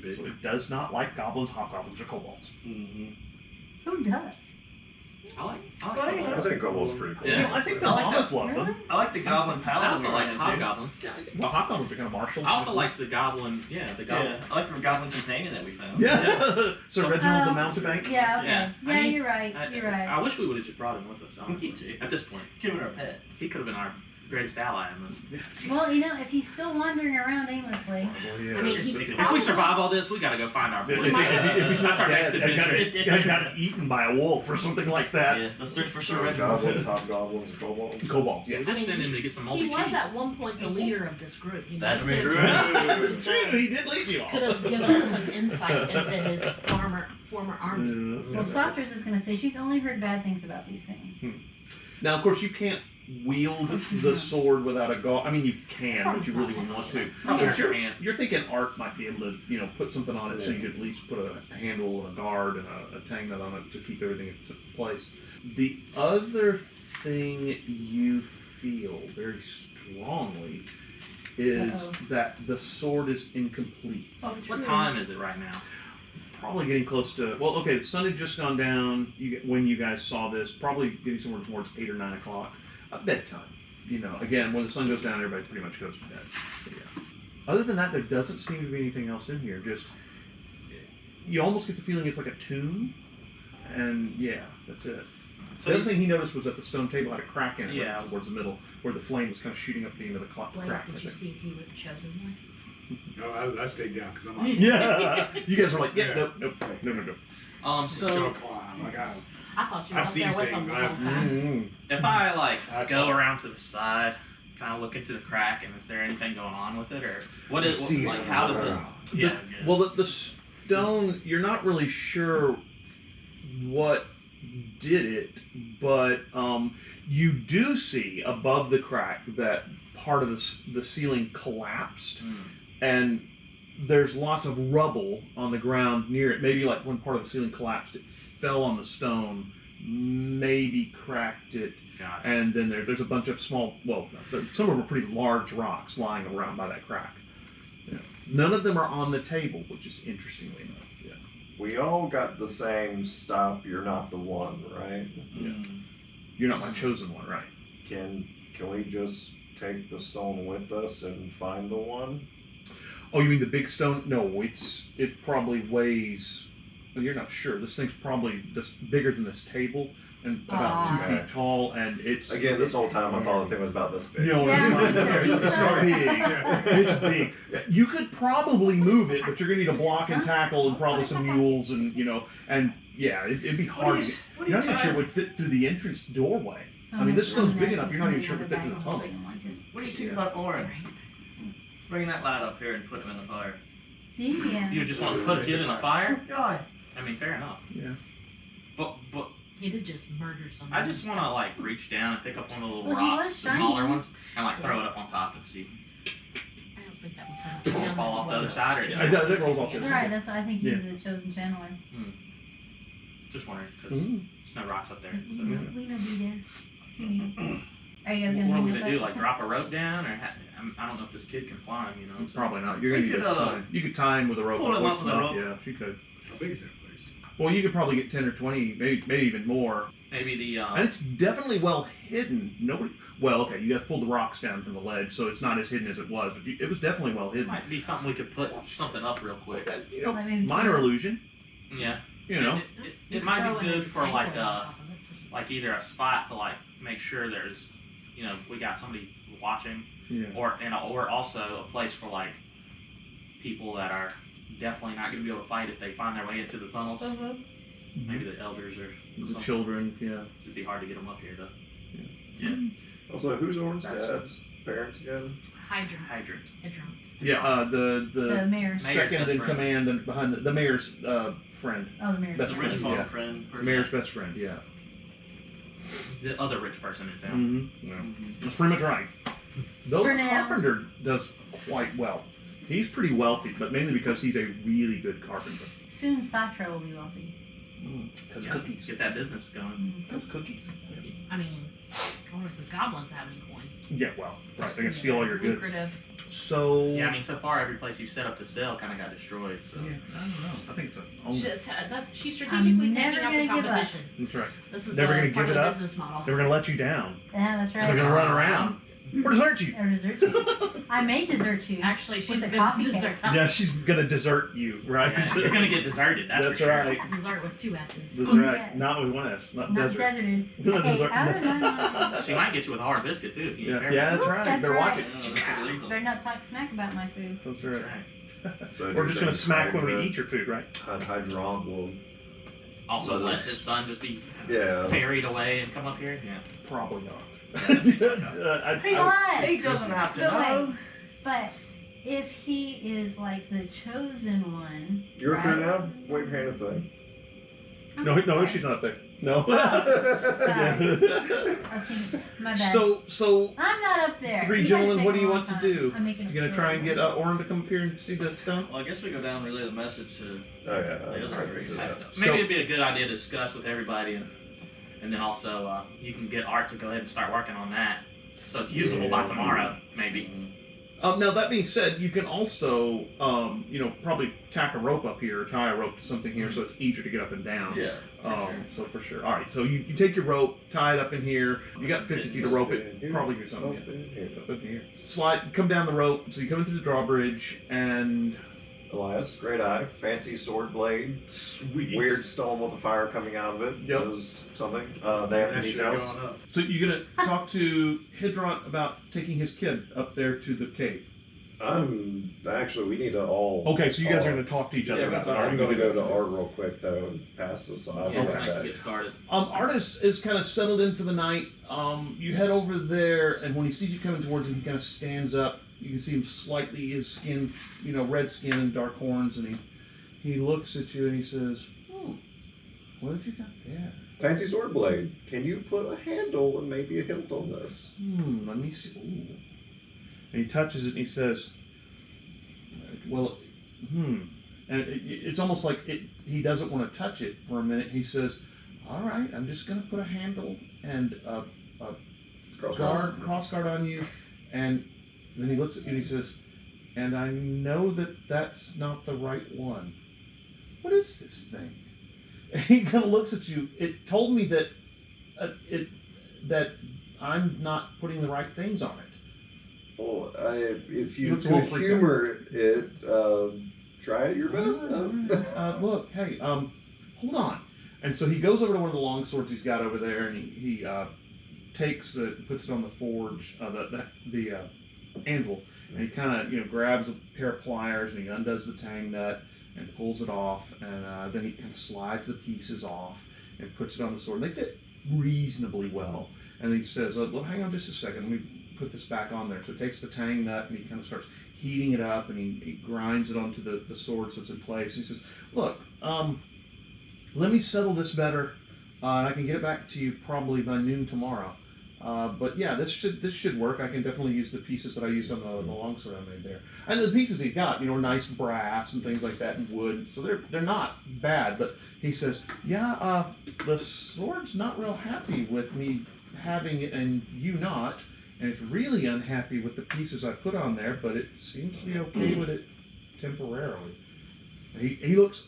big. So it does not like goblins, hobgoblins, or kobolds. Mm-hmm. Who does? I like I think Gobble's pretty cool. Yeah. I think the I like llamas that. love them. I like the goblin I paladin. also we like ran into. hobgoblins. The hobgoblins are kind of martial. I also like the goblin. Yeah, the goblin. Yeah, I like the goblin companion that we found. Yeah. Sir Reginald the Oh, Mountebank. Yeah, okay. Yeah. Yeah, I mean, you're right. You're right. I wish we would have just brought him with us, honestly. At this point, Give it our pet. he could have been our greatest ally in this. Well, you know, if he's still wandering around aimlessly, Oh, yeah. I mean, he If we survive all this, we gotta go find our boy. If he's not That's our dead, next and adventure. got eaten by a wolf or something like that. Yeah, let's search for Sir So Reginald. goblins, hobgoblins, kobolds. Kobolds, We yes. did I mean, send him to get some He moldy was cheese. at one point the leader of this group. He That's could true. That's true. He did lead you all. have given us some insight into his former army. well, Satra's just gonna say she's only heard bad things about these things. Now, of course, you can't wield the sword without a gauntlet. I mean, you can, but you really wouldn't want to. Probably But hurt your hand. you're thinking Art might be able to, put something on it so you could at least put a handle and a guard and a tang nut on it to keep everything in place. The other thing you feel very strongly is Uh-oh. that the sword is incomplete. Oh, What time is it right now? Probably getting close to, well, okay, the sun had just gone down when you guys saw this, probably getting somewhere towards 8 or 9 o'clock. Bedtime. Again, when the sun goes down, everybody pretty much goes to bed. But yeah. Other than that, there doesn't seem to be anything else in here. Just, you almost get the feeling it's like a tomb, and yeah, that's it. So The other he's- thing he noticed was that the stone table had a crack in it Yeah, I right was- towards the middle, where the flame was kind of shooting up the end of the crack. Blaze, I did you think. see if he was the chosen one? No, I stayed down because I'm like, Yeah, you guys were like, yeah, Yeah. nope. So so climb. Like I thought you were I up there see with him things, the I- whole time. Mm-hmm. if I I go try. around to the side, kind of look into the crack, and is there anything going on with it, or what is See like it how does around. it? Yeah. good. Well, the stone, you're not really sure what did it, but you do see above the crack that part of the ceiling collapsed, Mm. and there's lots of rubble on the ground near it. Maybe like when part of the ceiling collapsed, it fell on the stone, maybe cracked it, Got it. and then there's a bunch of small, well, some of them are pretty large rocks lying around by that crack. Yeah. None of them are on the table, which is interestingly enough. Yeah. We all got the same stop, you're not the one, right? Mm. You're not my chosen one, right? Can we just take the stone with us and find the one? Oh, you mean the big stone? No, it probably weighs. Well, you're not sure. This thing's probably bigger than this table and about Ah. 2 feet tall, and it's Again, this whole time I thought the thing was about this big. No, Yeah. it's not. It's big. It's big. You could probably move it, but you're gonna need a block and tackle and probably some mules and and yeah, it'd be hard. to get. You're not even sure it would fit through the entrance doorway. I mean, this stone's big enough. You're not even sure it would fit through the tunnel. What do you think about Oren? Bringing that lad up here and putting him in the fire. Yeah. You just want to put a kid in a fire? Guy. I mean, fair enough. Yeah. But He did just murder someone. I just want to reach down and pick up one of the little Well, he rocks, was the smaller shining. ones, and throw it up on top and see I don't think that was so much. if it down fall this off the way. other side or It something. does. It rolls off the All other right, side. that's why I think he's Yeah. the chosen channeler. Just wondering because Mm. there's no rocks up there. We So. know be there. We knew. Are you guys gonna What are we hang gonna do? up? Drop a rope down, or I don't know if this kid can climb. So. Probably not. You're gonna We need could, to tie. You could tie him with a rope. pull him hoist up with a rope. Yeah, she could. how big is that place? Well, you could probably get 10 or 20, maybe even more. Maybe the And it's definitely well hidden. Nobody. Well, okay, you guys pulled the rocks down from the ledge, so it's not as hidden as it was, but it was definitely well hidden. might be something we could put something up real quick. Like maybe Minor tools. illusion. Yeah. You know. It You could might throw be in good a for tangle like on top of it for some- either a spot to make sure there's we got somebody watching, Yeah. or also a place for people that are definitely not going to be able to fight if they find their way into the tunnels. Maybe the elders or The something. children. Yeah. It'd be hard to get them up here though. Also, who's Oran's That's- dad's parents again? Hydrant. Hydrant. Hydrant. Yeah. The The mayor. Mayor's second best in friend. command and behind the mayor's friend. Oh, the mayor. That's Rich friend, folk yeah. friend. person. Mayor's best friend. Yeah. The other rich person in town. Mm-hmm. Yeah. That's pretty much right. Though For the now. carpenter does quite well. He's pretty wealthy, but mainly because he's a really good carpenter. Soon Satra will be wealthy. Because Yeah, cookies. Get that business going. Because cookies. I mean, Or if the goblins have any coin. Yeah, well, right. They're gonna steal all your goods. Lucrative. So Yeah, I mean, so far every place you set up to sell kind of got destroyed. So yeah, I don't know. I think it's a. She's strategically I'm taking never out the gonna give up. competition. That's right. This is Never a gonna part give of it the up. business model. They were gonna let you down. Yeah, that's They're right. gonna run around or desert you. Or desert you. I may desert you. Actually, she's With a been coffee cake. dessert. Yeah, she's gonna desert you, right? yeah, you're gonna get deserted. That's, That's for sure. right. Dessert with 2 S's. That's right. Yeah. Not with one S. Not Not desert. deserted. Not Hey, desert. out of my mind. She might get you with a hard biscuit too if you ain't Yeah, careful. yeah, that's right. That's They're right. watching. Yeah, that's illegal. Better not talk smack about my food. That's That's right. right. So We're just gonna smack when we eat your food, right? Hydron will. Also, Let let us- his son just be Yeah. ferried away and come up here. Yeah. Probably not. Hey, what? He doesn't have to But know. wait, but if he is like the chosen one, You're a crew right? now? Wave your hand a thing. No, she's not there. No. Sorry. Yeah. I was thinking, my bad. So I'm not up there. Three You might gentlemen, take what do a you long want to time. do? I'm making you gonna try and get Orin to come up here and see the stunt? Well, I guess we go down and relay the message to. Oh yeah. The other I three. can do that. Maybe So- it'd be a good idea to discuss with everybody, and then also you can get Art to go ahead and start working on that, so it's usable by tomorrow, maybe. Now that being said, you can also, probably tack a rope up here or tie a rope to something here so it's easier to get up and down. Yeah. So for sure. All right. So you take your rope, tie it up in here. You got 50 feet of rope. It probably do something. Up in here. Up in here. Slide. Come down the rope. So you come into the drawbridge and. Elias, great eye, fancy sword blade, Sweet. weird stone with a fire coming out of it. Yep. Was something. They have That any should have details? gone up. So you're gonna talk to Hydron about taking his kid up there to the cave. Actually, we need to all. Okay, so you guys are gonna talk to each other Yeah, about we're that. I'm gonna go to Art real quick though and pass this. I'll Yeah, be we right might back. get started. Artis is kind of settled in for the night. You head over there, and when he sees you coming towards him, he kind of stands up. You can see him slightly, his skin, red skin and dark horns, and he looks at you and he says, what have you got there? Fancy sword blade. Can you put a handle and maybe a hilt on this? Let me see. Ooh. And he touches it and he says, and it's almost like he doesn't want to touch it for a minute. He says, all right, I'm just going to put a handle and a cross guard on you. And then he looks at you and he says, and I know that that's not the right one. What is this thing? And he kind of looks at you. It told me that that I'm not putting the right things on it. Well, if you Looks a little could freaked humor it, try it your best. Look, hey, hold on. And so he goes over to one of the long swords he's got over there, and he takes it, puts it on the forge, the anvil, and he kind of grabs a pair of pliers and he undoes the tang nut and pulls it off, and then he kind of slides the pieces off and puts it on the sword. And they fit reasonably well. And he says, well, hang on just a second, let me put this back on there. So he takes the tang nut and he kind of starts heating it up, and he grinds it onto the sword so it's in place. And he says, look, let me settle this better, and I can get it back to you probably by noon tomorrow. But yeah, this should work. I can definitely use the pieces that I used on the longsword I made there, and the pieces he got, nice brass and things like that, and wood. So they're not bad. But he says, yeah, the sword's not real happy with me having it and you not, and it's really unhappy with the pieces I put on there. But it seems to be okay with it temporarily. And he looks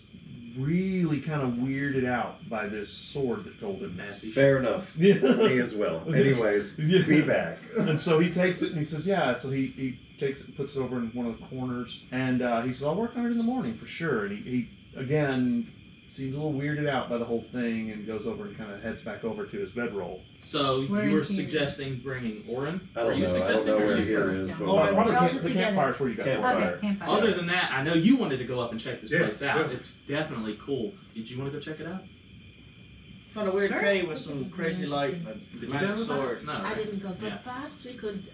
really kind of weirded out by this sword that told him that. Fair enough. Yeah. Me as well. Anyways, Yeah. be back. And so he takes it and he says, yeah. So he takes it and puts it over in one of the corners. And he says, I'll work on it in the morning for sure. And he again, seems a little weirded out by the whole thing and goes over and kind of heads back over to his bedroll. So Where you were is he? suggesting bringing Orin? I don't Were you know. I don't suggesting know or where you here first? is, but Oh, probably We're all just the together. campfire's where you got Campfire. Okay, campfire. Other than that, I know you wanted to go up and check this Yeah, place out. yeah. It's definitely cool. Did you want to go check it out? Found a weird Sure. cave with some crazy light, Did you magic go with us? sword. No, I right? didn't go, but Yeah. perhaps we could,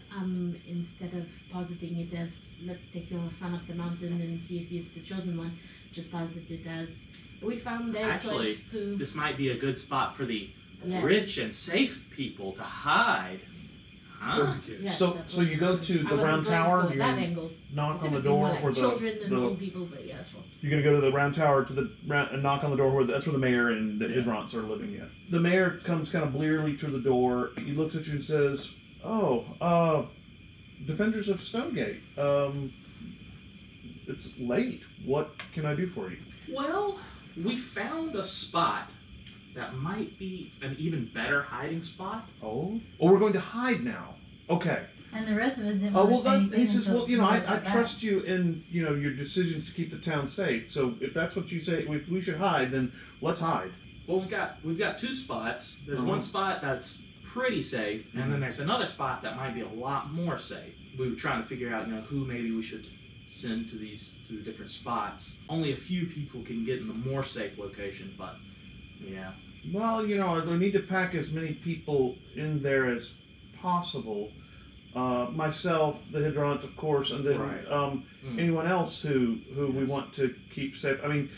instead of positing it as let's take your son up the mountain and see if he's the chosen one, just posit it as we found a Actually, place to. This might be a good spot for the Yes. rich and safe people to hide. Huh? the kids. Yes, So that's so what- you go to I the wasn't round going tower. for You're that gonna angle. knock on the Specifically door more like where children and the old people, but yes. Well, you're gonna go to the round tower to the and knock on the door where that's where the mayor and the Yeah. Hydrants are living in. The mayor comes kind of blearily to the door. He looks at you and says, "Oh, Defenders of Stonegate. It's late. What can I do for you?" Well, we found a spot that might be an even better hiding spot. Oh, we're going to hide now. Okay. And the rest of us didn't Oh want well, to say then anything he says, until well, you guys I got back. trust you in your decisions to keep the town safe. So if that's what you say, if we should hide, then let's hide. Well, we've got two spots. There's one spot that's pretty safe, and then there's another spot that might be a lot more safe. We were trying to figure out, who maybe we should send to the different spots. Only a few people can get in the more safe location, but yeah. Well, we need to pack as many people in there as possible. Myself, the Hydrants, of course, and then Right. anyone else who we want to keep safe. I mean,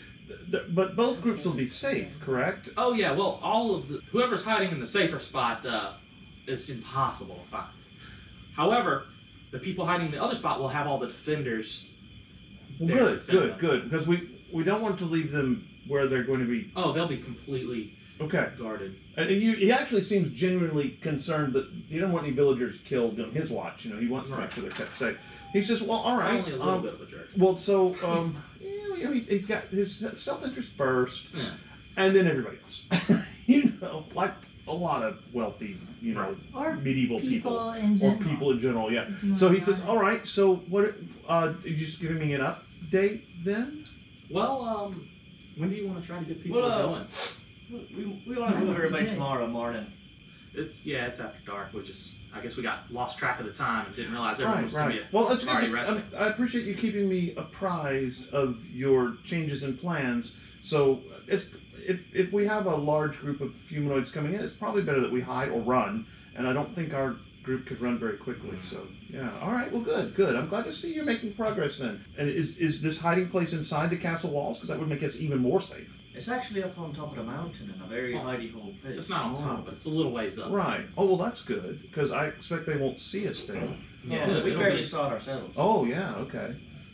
but both groups will be safe, correct? Oh yeah. Well, all of whoever's hiding in the safer spot, it's impossible to find. However, the people hiding in the other spot will have all the defenders. Well, there to defend them. good, because we don't want to leave them where they're going to be. Oh, they'll be completely Okay. guarded. And he actually seems genuinely concerned that he doesn't want any villagers killed on his watch. He wants to make Right. sure they're kept safe. He says, well, all right. Only a little bit of a jerk. Well, so he's got his self-interest first, Yeah. and then everybody else. Like a lot of wealthy, Right. Or medieval people, in or general. people in general. Yeah. if you So wanna he be says, honest. all right. So what? Are you just giving me an update then? Well, when do you want to try to get people Well, going? We want to move everybody Good. tomorrow morning. It's after dark. I guess we got lost track of the time and didn't realize everyone Right, was gonna right. Well, it's already good. resting. I appreciate you keeping me apprised of your changes in plans. So, if we have a large group of humanoids coming in, it's probably better that we hide or run. And I don't think our group could run very quickly. So, yeah. All right. Well, good. I'm glad to see you're making progress then. And is this hiding place inside the castle walls? Because that would make us even more safe. It's actually up on top of the mountain in a very hidey hole place. It's not on top, but it's a little ways up. Right. Oh well, that's good because I expect they won't see us there. Yeah, No, we it'll barely be- saw it ourselves. Oh yeah, okay.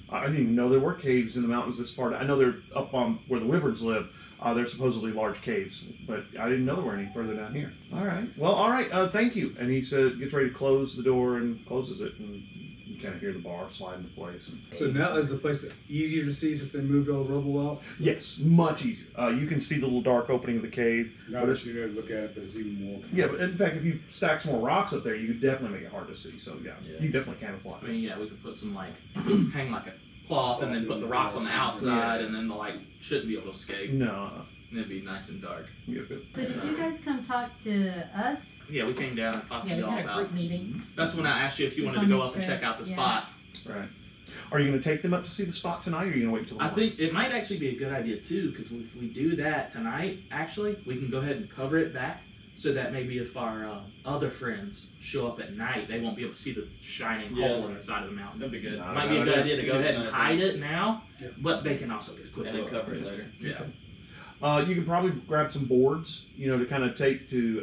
I didn't even know there were caves in the mountains this far. I know they're up on where the wyverns live. They're supposedly large caves, but I didn't know there were any further down here. All right. Well, all right. Thank you. And he said, gets ready to close the door and closes it, and you kind of hear the bar slide into place. So now is the place easier to see since they moved all the rubble out? Yes, much easier. You can see the little dark opening of the cave. Now that you know to look at it, but it's even more. Yeah, but in fact, if you stack some more rocks up there, you could definitely make it hard to see. So yeah, Yeah. you definitely camouflage. I mean, yeah, we could put some hang like a cloth and then put the rocks on the outside, and then the light shouldn't be able to escape. No, And it'd be nice and dark. you're good. So did you guys come talk to us? Yeah, we came down and talked Yeah, to we y'all had a about. group meeting. That's when I asked you if you Just wanted to go wanna up and make check sure. out the Yeah. spot. Right. Are you going to take them up to see the spot tonight, or are you going to wait till I tomorrow? think it might actually be a good idea too, because if we do that tonight, actually, we can go ahead and cover it back, so that maybe if our other friends show up at night, they won't be able to see the shining hole in the side of the mountain. That'd be good. Nah. Might be a good idea to go Good ahead and idea. hide it now, Yeah. but they can also get a quick And then look. cover it later. Yeah. You can probably grab some boards, to kind of take to,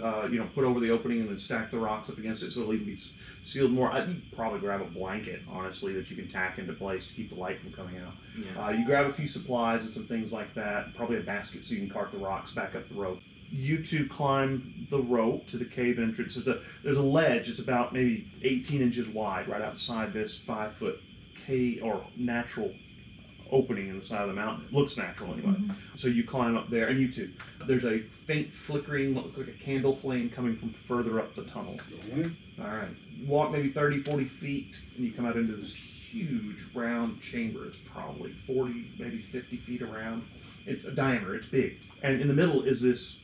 put over the opening and then stack the rocks up against it so it'll even be sealed more. You can probably grab a blanket, honestly, that you can tack into place to keep the light from coming out. Yeah. You grab a few supplies and some things like that, probably a basket so you can cart the rocks back up the rope. You two climb the rope to the cave entrance. There's a ledge. It's about maybe 18 inches wide right outside this 5-foot cave or natural opening in the side of the mountain. It looks natural anyway. So you climb up there, and you two. There's a faint flickering, what looks like a candle flame coming from further up the tunnel. All right. You walk maybe 30, 40 feet, and you come out into this huge round chamber. It's probably 40, maybe 50 feet around. It's a diameter. It's big. And in the middle is this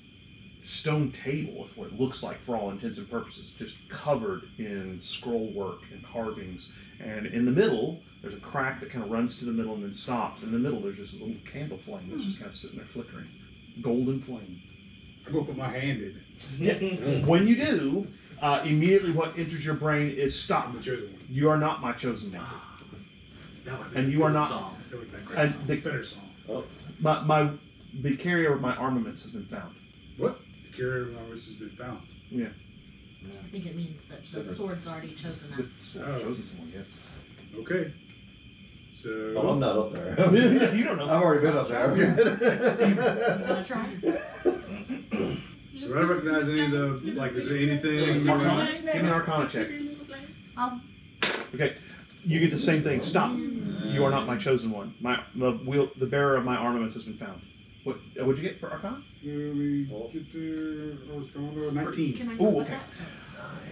stone table, is what it looks like for all intents and purposes, just covered in scroll work and carvings. And in the middle, there's a crack that kind of runs to the middle and then stops. In the middle, there's just a little candle flame that's just kind of sitting there flickering. Golden flame. I'm gonna put my hand in it. Yeah. When you do, immediately what enters your brain is stop. I'm the chosen one. You are not my chosen one. That would be And a you are good not- song. That would be a great And song. the- Better song. The carrier of my armaments has been found. What? The carrier of my race has been found. Yeah. I think it means that the Different. sword's already chosen them. Chosen someone, yes. Okay. So. Oh, I'm not up there. You don't know. I've already been up there. I'm good. You wanna try? So I don't recognize any of the, like, is there anything? Arcana? Give me an Arcana check. I'll Okay, you get the same thing. Stop. You are not my chosen one. The bearer of my armaments has been found. What'd you get for Arcana? Let me get there. I was going to 19. Can I Ooh, look okay. at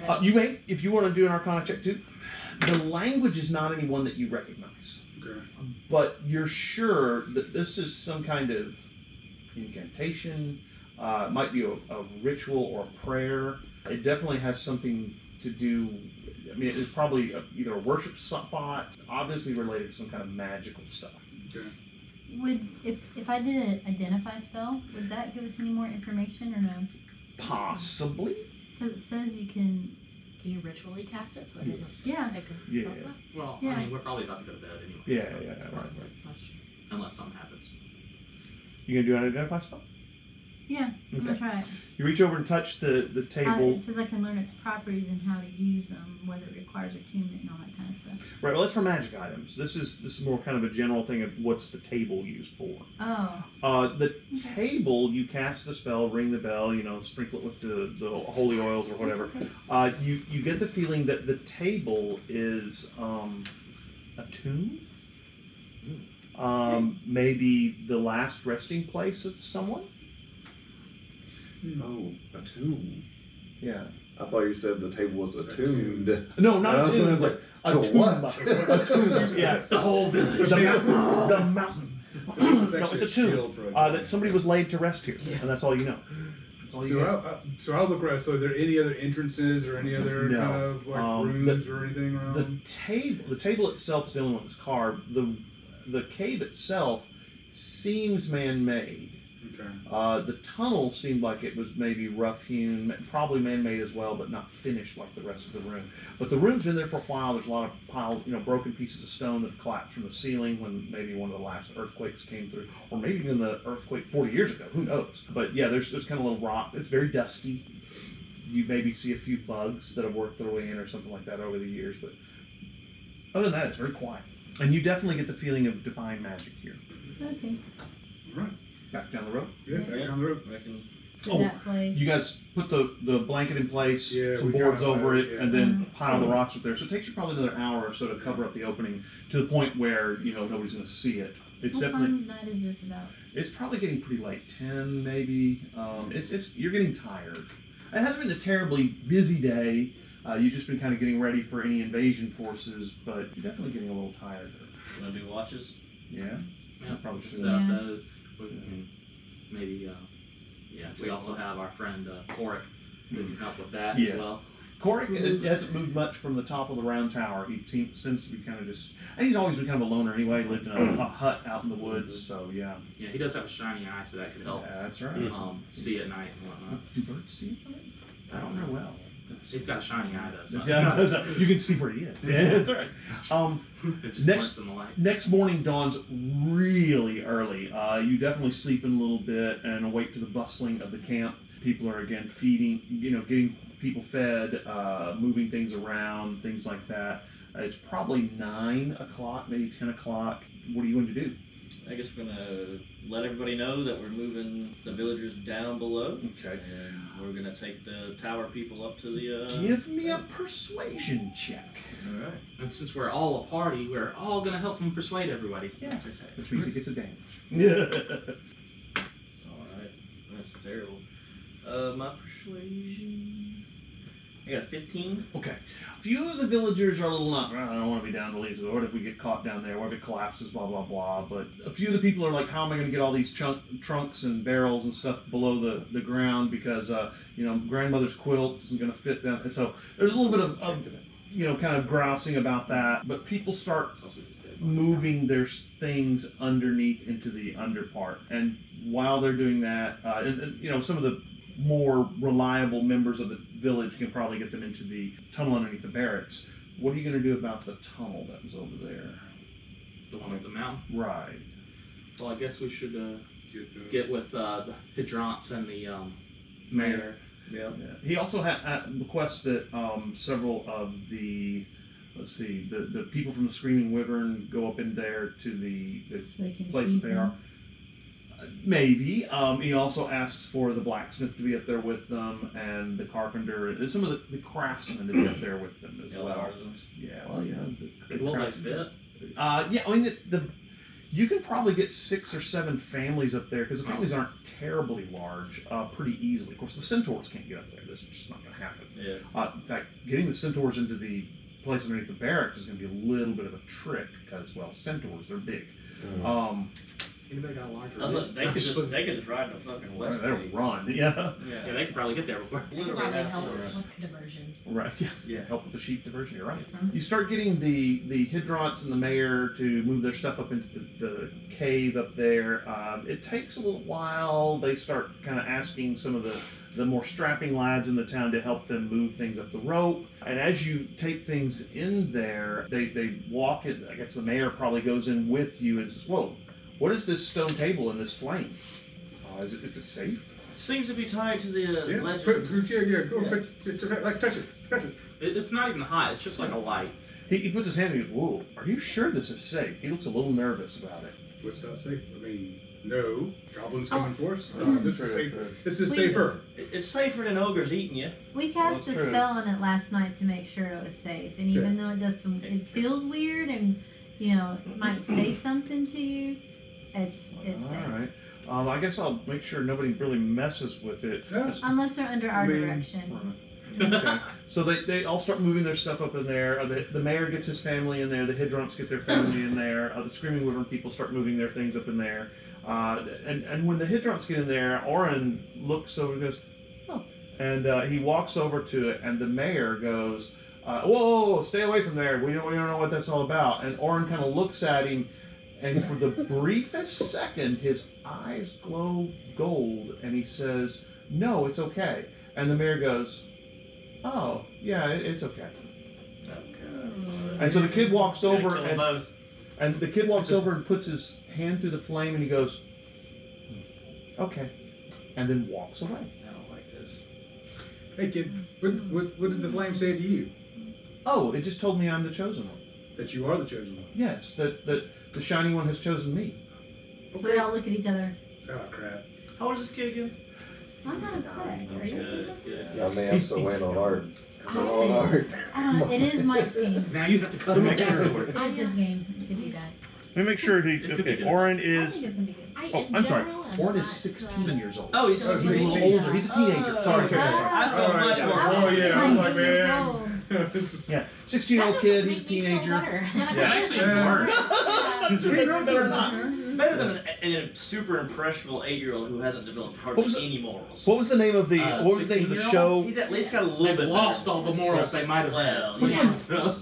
that? You may, if you want to do an Arcana check too. The language is not anyone that you recognize, Okay. but you're sure that this is some kind of incantation. It might be a ritual or a prayer. It definitely has something to do. I mean, it's probably either a worship spot, obviously related to some kind of magical stuff. Okay. would if I did an identify spell, would that give us any more information or no? Possibly. Because it says you can. Can you ritually cast it so it doesn't Yeah. take a Yeah. spell slot? Well, Yeah. I mean, we're probably about to go to bed anyway. Yeah, right. That's true. Unless something happens. You gonna do an identify spell? Yeah. I'm gonna Okay. try it. You reach over and touch the table. It says I can learn its properties and how to use them, whether it requires attunement and all that kind of stuff. Right. Well, that's for magic items. This is more kind of a general thing of what's the table used for. Oh. The table, you cast the spell, ring the bell, sprinkle it with the holy oils or whatever. Okay. You get the feeling that the table is a tomb. Maybe the last resting place of someone. Oh, a tomb. Yeah. I thought you said the table was attuned. No, not I a was tomb. like, a to tomb. what? A tomb. Yeah. The whole village. The mountain. The mountain. It's No, actually it's a tomb. shield for a That giant. somebody was laid to rest here, Yeah. and that's all you know. That's all you So know. I'll look around. So are there any other entrances or any other No. kind of like Um, rooms or anything around? The table itself is the only one that's carved. The cave itself seems man-made. Okay. The tunnel seemed like it was maybe rough-hewn, probably man-made as well, but not finished like the rest of the room. But the room's been there for a while. There's a lot of piles, broken pieces of stone that have collapsed from the ceiling when maybe one of the last earthquakes came through, or maybe even the earthquake 40 years ago. Who knows? But yeah, there's kind of little rock. It's very dusty. You maybe see a few bugs that have worked their way in or something like that over the years, but other than that, it's very quiet. And you definitely get the feeling of divine magic here. Okay. All right. Back down the road. Yeah, back down the road. To Oh, that place. You guys put the blanket in place, Yeah, some we boards kinda over like it, it, yeah. and then pile the rocks up there. So it takes you probably another hour or so to cover up the opening to the point where nobody's going to see it. It's What definitely time of night is this about? it's probably getting pretty late, 10 maybe. It's you're getting tired. It hasn't been a terribly busy day. You've just been kind of getting ready for any invasion forces, but you're definitely getting a little tired. You want to do watches? Yeah. Yeah, Probably we should. set up Yeah. those. We can maybe, we also have our friend Coric who can help with that Yeah. as well. Coric hasn't moved much from the top of the round tower. He seems to be kind of just, and he's always been kind of a loner anyway. Lived in a hut out in the woods, so yeah. Yeah, he does have a shiny eye, so that could help Yeah, that's right. see at night and whatnot. Do birds see? I don't know well. He's got a shiny eye though. So Yeah, you can see where he is. Yeah, that's right. it just Next- works in the light. Next morning dawns really early. You definitely sleep in a little bit and awake to the bustling of the camp. People are again feeding, getting people fed, moving things around, things like that. It's probably 9 o'clock, maybe 10 o'clock. What are you going to do? I guess we're gonna let everybody know that we're moving the villagers down below, Okay. and we're gonna take the tower people up to the. Give me a persuasion check. All right. And since we're all a party, we're all gonna help him persuade everybody. Yes. Which means he gets advantage. All right. That's terrible. My persuasion. I got a 15. Okay. A few of the villagers are a little not, I don't want to be down the leads. What if we get caught down there? What if it collapses? Blah, blah, blah. But a few of the people are like, how am I going to get all these trunks and barrels and stuff below the ground? Because, grandmother's quilt isn't going to fit down. And so there's a little bit of kind of grousing about that. But people start moving their things underneath into the under part. And while they're doing that, some of the more reliable members of the village can probably get them into the tunnel underneath the barracks. What are you going to do about the tunnel that was over there? The one up the mountain. Right. Well, I guess we should Get the. get with the Hydrants and the mayor Yeah. Yeah. He also requests that several of the, the people from the Screaming Wyvern go up in there to the So they can place feed that they are. Maybe. He also asks for the blacksmith to be up there with them, and the carpenter, and some of the craftsmen to be up there with them as well. Artisans. Yeah, well, yeah. The Will they craftsmen. fit? Yeah, I mean, you can probably get 6 or 7 families up there, because the families aren't terribly large, pretty easily. Of course, the centaurs can't get up there. That's just not going to happen. Yeah. In fact, getting the centaurs into the place underneath the barracks is going to be a little bit of a trick, because, well, centaurs, they're big. Anybody got a larger? I was listening, they could just ride the fucking west They'll gate. run, yeah. Yeah, they could probably get there before. It could probably help with diversion. Right, yeah. Yeah. Help with the sheep diversion, you're right. Mhm. You start getting the Hydronts and the mayor to move their stuff up into the cave up there. It takes a little while. They start kind of asking some of the more strapping lads in the town to help them move things up the rope. And as you take things in there, they walk it. I guess the mayor probably goes in with you and says, "Whoa, what is this stone table and this flame? Is it safe?" Seems to be tied to the Yeah, legend. Touch it. It's not even hot. It's just like a light. He puts his hand and goes, "Whoa, are you sure this is safe?" He looks a little nervous about it. What's not safe? I mean, no. Goblins coming for us. Oh, This is safe. true. This is Wait. safer. It's safer than ogres eating you. We cast Well, a true. spell on it last night to make sure it was safe, and even though it does it feels weird, and it might say something to you, it's safe. All right. I guess I'll make sure nobody really messes with it. Yeah. Unless they're under our I mean- direction. Okay. So they all start moving their stuff up in there. The mayor gets his family in there. The Hydronts get their family in there. The Screaming Wyvern people start moving their things up in there. And when the Hydronts get in there, Orin looks over and goes, "Oh," and he walks over to it, and the mayor goes, "Whoa, stay away from there. We don't know what that's all about." And Orin kind of looks at him, and for the briefest second, his eyes glow gold, and he says, "No, it's okay." And the mayor goes, "Oh, yeah, it's okay." And so the kid walks over Kill them both. and the kid walks over and puts his hand through the flame and he goes, "Okay," and then walks away. I don't like this. Hey kid, what did the flame say to you? Oh, it just told me I'm the chosen one. That you are the chosen one. Yes, that the shiny one has chosen me. So we all look at each other. Oh crap. How old is this kid again? I'm not upset. Are you upset? Good. I mean, I'm still waiting on art. Come I on, see. art. I don't know. It is Mike's game. Now you have to cut him with that sword. It's his game. It could be bad. Let me make sure he. It could be good. Orin I is. think it's gonna be good. Oh, I'm sorry. Orin is 16 years old. Oh, he's a little 16. older. He's a teenager. Sorry. Okay. I felt Alright, much yeah. more. Oh, yeah, I was like, 19 years man. old. This is. Yeah, 16-year-old kid. He's a teenager. That actually is Yeah. worse. Better not. Better than a super impressionable 8-year-old who hasn't developed What hardly was it? any morals. What was the name of the? What was the name of the 16-year-old? show? He's at least got a little They've bit. lost better. all the morals they might have Well, had. What's yeah.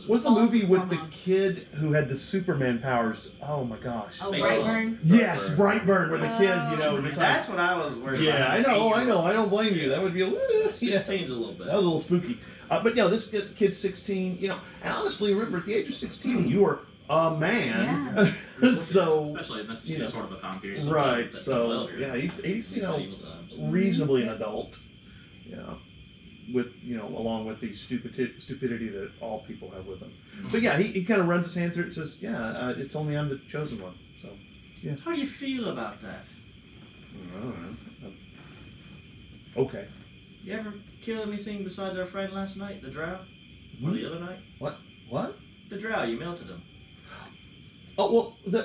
What's the movie with the False kid who had the Superman powers? Oh my gosh. Oh, Baseball. Brightburn. Yes, Brightburn, where the kid, decides. That's what I was worried Yeah, about. I know. I don't blame you. That would be a little. Yeah, 16's a little bit. that was a little spooky. But this kid's 16. And honestly, remember at the age of 16, you are a man. So Especially in this you know. sort of a time period. right. That's So well, yeah, he's Medieval times. reasonably an adult. Yeah. With along with the stupidity that all people have with them. So yeah, he kind of runs his hand through it and says, "Yeah, it told me I'm the chosen one." So How do you feel about that? I don't know. Okay. You ever kill anything besides our friend last night, the drow? Or the other night? What? The drow, you melted him. Oh well,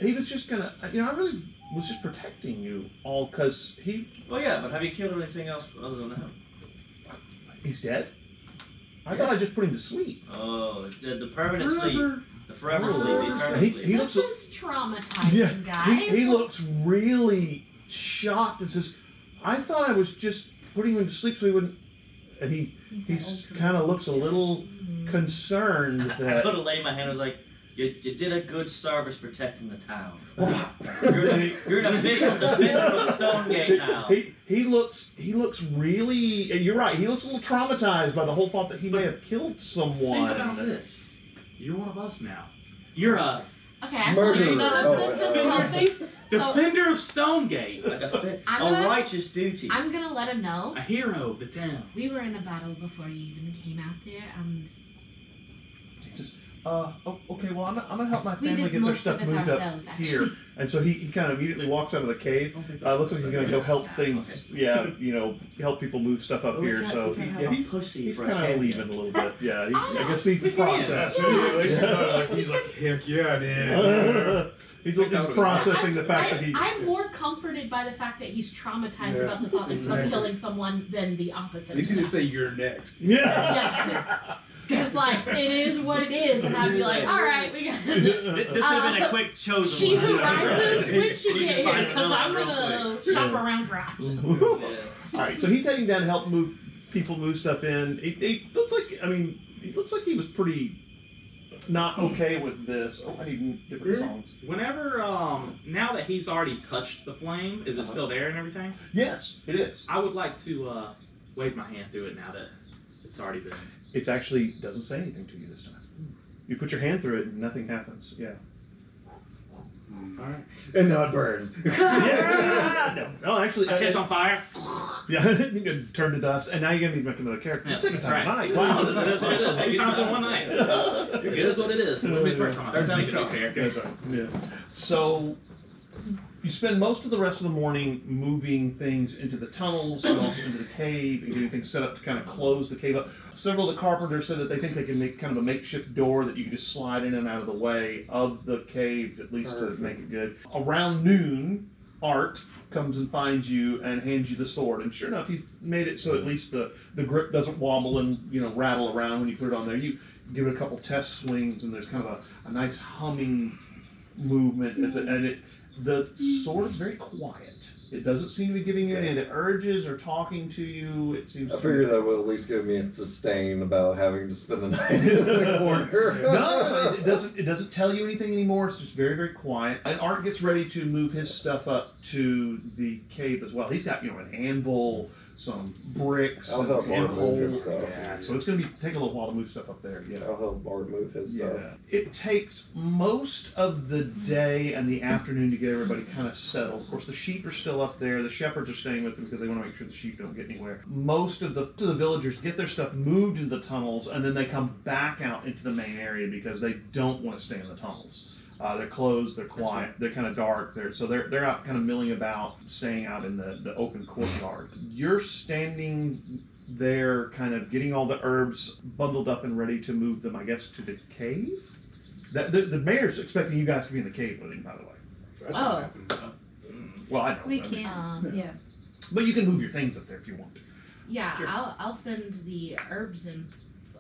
he was just gonna. I really was just protecting you all because Well, yeah, but have you killed anything else other than him? he's dead. I thought I just put him to sleep. Oh, the permanent sleep. The forever sleep, the Oh. eternal He sleep. looks. This is traumatizing, guys. He looks really shocked and says, "I thought I was just putting him to sleep so he wouldn't." And he kind of looks a little concerned I that. could have laid my hand and was like, you did a good service protecting the town. Well, You're an official defender of Stonegate now. He looks really. You're right. He looks a little traumatized by the whole thought that he may have killed someone. Think about this. You're one of us now. You're a Okay, I'm Murderer. sorry. None of this is Oh, healthy. Defender of Stonegate. I'm gonna- righteous duty. I'm gonna let him know. A hero of the town. We were in a battle before you even came out there, and Jesus. Okay, well, I'm gonna help my we family did get their most stuff of it moved ourselves, up actually. here. And so he kind of immediately walks out of the cave. Looks like he's gonna go help things, help people move stuff up here. So he's kind of leaving a little bit. Yeah, I guess needs to process. He's like, heck yeah, dude. He's processing the fact that he. I'm more comforted by the fact that he's traumatized about the thought of killing someone than the opposite. At least he didn't say you're next. Yeah. It's like, it is what it is, and I'd be like, all right, we got This would have been a quick chosen she one. who rises, when she You get can find here, because I'm another gonna real shop around for options. All right, so he's heading down to help people move stuff in. He looks like he was pretty not okay with this. Oh, I need different songs. Whenever, now that he's already touched the flame, is it still there and everything? Yes, it is. I would like to wave my hand through it now that it's already been. It actually doesn't say anything to you this time. You put your hand through it and nothing happens. Yeah. All right. And now it burns. No, actually. I catch on fire. Yeah, you can turn to dust, and now you're gonna need to make another character. Yeah, Second that's time right. tonight. Wow, that's what it is. 3 times in one night. It is what it is. It wouldn't be the first time I Third time make a new charm. character. That's right. Yeah. So you spend most of the rest of the morning moving things into the tunnels and also into the cave and getting things set up to kind of close the cave up. Several of the carpenters said that they think they can make kind of a makeshift door that you can just slide in and out of the way of the cave, at least to make it good. Around noon, Art comes and finds you and hands you the sword. And sure enough, he's made it so at least the grip doesn't wobble and rattle around when you put it on there. You give it a couple test swings and there's kind of a nice humming movement and the sword is very quiet. It doesn't seem to be giving you any of the urges or talking to you. It seems. I figure that will at least give me a disdain about having to spend the night in the corner. No, it doesn't. It doesn't tell you anything anymore. It's just very, very quiet. And Art gets ready to move his stuff up to the cave as well. He's got an anvil, some bricks, I'll help and Art move his coal. stuff. Yeah, so it's going to take a little while to move stuff up there. Yeah. I'll help Art move his stuff. Yeah. It takes most of the day and the afternoon to get everybody kind of settled. Of course, the sheep are still up there. The shepherds are staying with them because they want to make sure the sheep don't get anywhere. Most of the villagers get their stuff moved into the tunnels, and then they come back out into the main area because they don't want to stay in the tunnels. They're closed, they're quiet, they're kind of dark. They're out kind of milling about, staying out in the open courtyard. You're standing there kind of getting all the herbs bundled up and ready to move them, I guess, to the cave? The mayor's expecting you guys to be in the cave with him, by the way. That's Oh. what happened. Well, I know. We I mean, can't. Yeah. but you can move your things up there if you want to. Yeah, Sure. I'll send the herbs and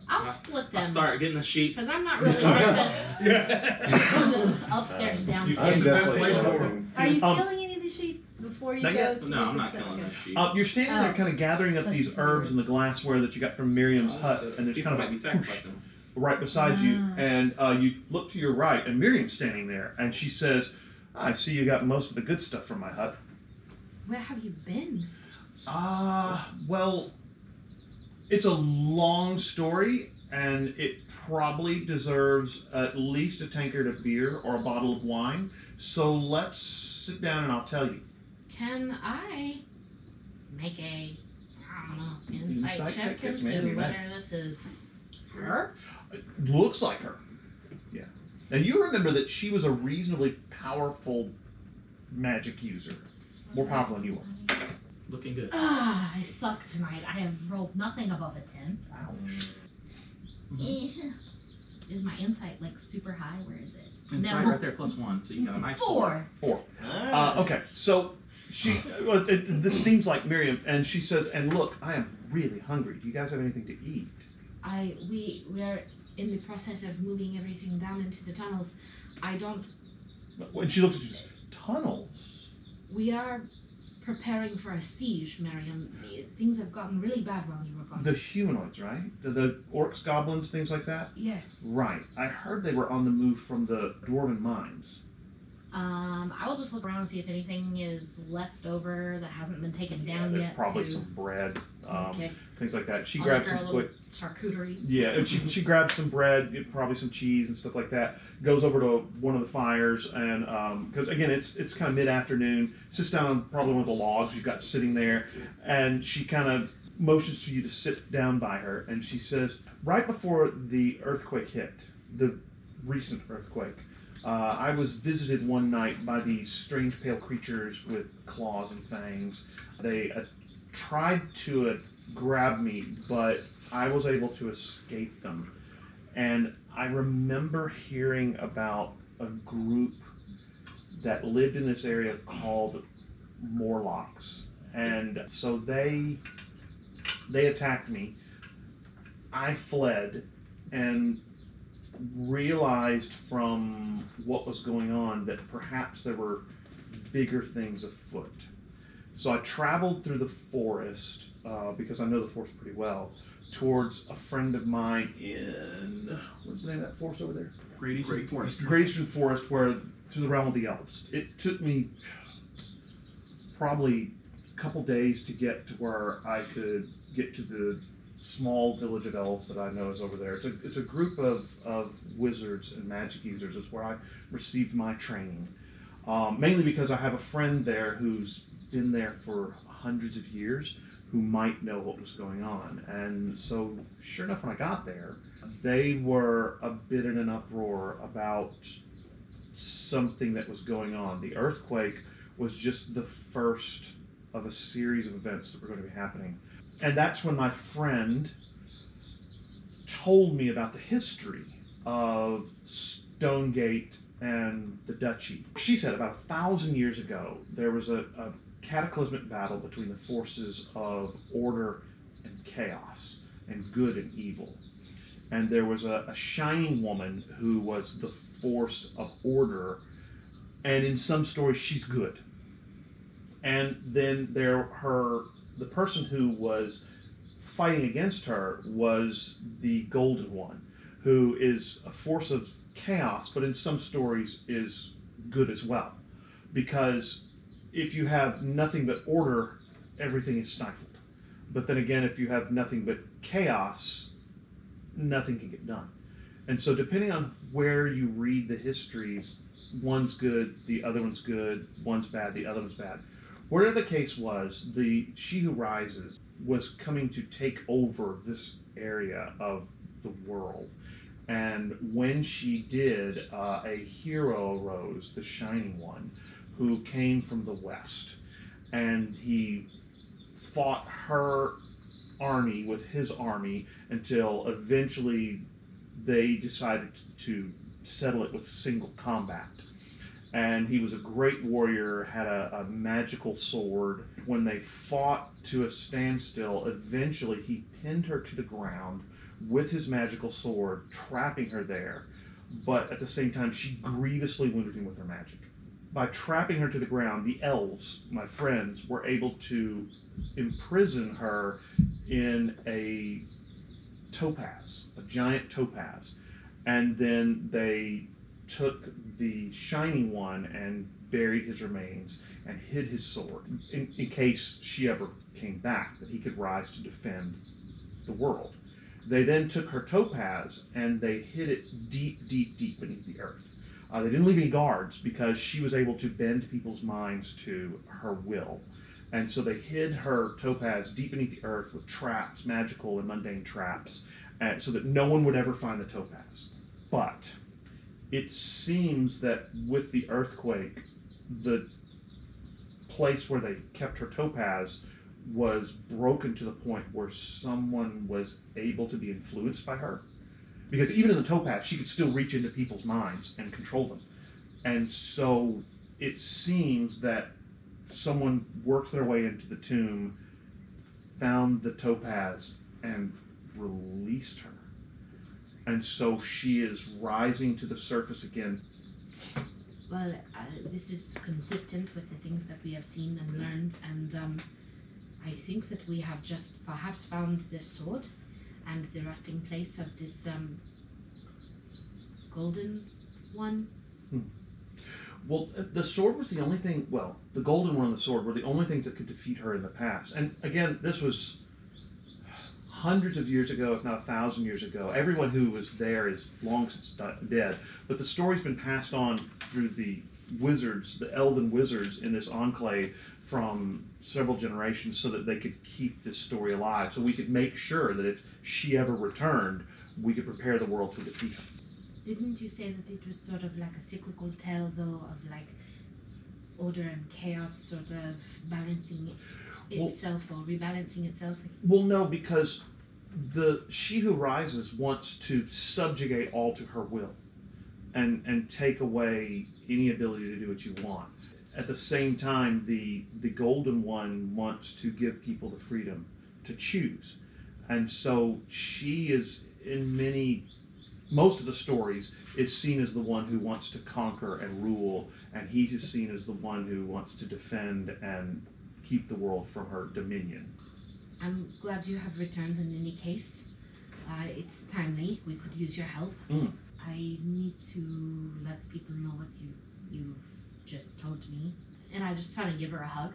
I'll split them. I'll start getting the sheep. Because I'm not really with this Yeah. upstairs, I'm downstairs. definitely Best place helping. Are you Um, killing any of the sheep before you not go yet. to No, I'm the not stuff? killing those sheep. You're standing there Oh. kind of gathering up these herbs and the glassware that you got from Miriam's hut, and there's People kind of might be a push sacrificing. right beside you, Ah. and you look to your right, and Miriam's standing there, and she says, I see you got most of the good stuff from my hut. Where have you been? Well, it's a long story, and it probably deserves at least a tankard of beer or a bottle of wine. So let's sit down and I'll tell you. Can I make a, I don't know, Insight insight check, check yes, into ma'am, you may. whether this is her? It looks like her. Yeah. And you remember that she was a reasonably powerful magic user. More powerful than you are. Looking good. I suck tonight. I have rolled nothing above a 10. Ouch. Is my insight like super high? Where is it? Inside No. right there, +1, so you got a nice 4. Okay, so this seems like Miriam, and she says, and look, I am really hungry. Do you guys have anything to eat? We are in the process of moving everything down into the tunnels. I don't. When she looks at you, she says, tunnels? We are preparing for a siege, Miriam. Things have gotten really bad while you were gone. The humanoids, right? The orcs, goblins, things like that? Yes. Right. I heard they were on the move from the dwarven mines. I will just look around and see if anything is left over that hasn't been taken down There's yet. probably to- some bread, Okay. things like that. She I'll grabs make her some a quick charcuterie. Yeah, and she grabs some bread, probably some cheese and stuff like that. Goes over to one of the fires, and because again it's kind of mid-afternoon, sits down on probably one of the logs you've got sitting there, and she kind of motions to you to sit down by her, and she says, right before the earthquake hit, the recent earthquake, I was visited one night by these strange pale creatures with claws and fangs. They tried to grab me, but I was able to escape them. And I remember hearing about a group that lived in this area called Morlocks. And so they attacked me. I fled and realized from what was going on that perhaps there were bigger things afoot. So I traveled through the forest, because I know the forest pretty well, towards a friend of mine in, what's the name of that forest over there? Great Forest. Great Eastern Forest, where to the realm of the elves. It took me probably a couple days to get to where I could get to the small village of elves that I know is over there. It's a group of wizards and magic users. It's where I received my training. Mainly because I have a friend there who's been there for hundreds of years, who might know what was going on. And so, sure enough, when I got there, they were a bit in an uproar about something that was going on. The earthquake was just the first of a series of events that were going to be happening. And that's when my friend told me about the history of Stonegate and the duchy. She said about 1,000 years ago, there was a cataclysmic battle between the forces of order and chaos, and good and evil. And there was a shining woman who was the force of order, and in some stories she's good. And then the person who was fighting against her was the golden one, who is a force of chaos, but in some stories is good as well. Because if you have nothing but order, everything is stifled. But then again, if you have nothing but chaos, nothing can get done. And so depending on where you read the histories, one's good, the other one's good, one's bad, the other one's bad. Whatever the case was, She Who Rises was coming to take over this area of the world. And when she did, a hero arose, the Shining One, who came from the west. And he fought her army with his army until eventually they decided to settle it with single combat. And he was a great warrior, had a magical sword. When they fought to a standstill, eventually he pinned her to the ground with his magical sword, trapping her there. But at the same time, she grievously wounded him with her magic. By trapping her to the ground, the elves, my friends, were able to imprison her in a topaz, a giant topaz. And then they took the Shining One and buried his remains and hid his sword in case she ever came back, that he could rise to defend the world. They then took her topaz and they hid it deep, deep, deep beneath the earth. They didn't leave any guards because she was able to bend people's minds to her will. And so they hid her topaz deep beneath the earth with traps, magical and mundane traps, so that no one would ever find the topaz. But it seems that with the earthquake, the place where they kept her topaz was broken to the point where someone was able to be influenced by her. Because even in the topaz, she could still reach into people's minds and control them. And so it seems that someone worked their way into the tomb, found the topaz, and released her. And so she is rising to the surface again. Well, this is consistent with the things that we have seen and learned, and I think that we have just perhaps found this sword and the resting place of this golden one. Well, the sword was the only thing, the golden one and the sword were the only things that could defeat her in the past. And again, this was hundreds of years ago, if not 1,000 years ago. Everyone who was there is long since dead. But the story's been passed on through the wizards, the elven wizards in this enclave from several generations so that they could keep this story alive. So we could make sure that if she ever returned, we could prepare the world to defeat her. Didn't you say that it was sort of like a cyclical tale, though, of like order and chaos sort of balancing itself or rebalancing itself? Well, no, because she who rises wants to subjugate all to her will and take away any ability to do what you want. At the same time, the golden one wants to give people the freedom to choose. And so she is, in most of the stories, is seen as the one who wants to conquer and rule, and he is seen as the one who wants to defend and keep the world from her dominion. I'm glad you have returned in any case. It's timely. We could use your help. I need to let people know what you just told me. And I just kind of give her a hug.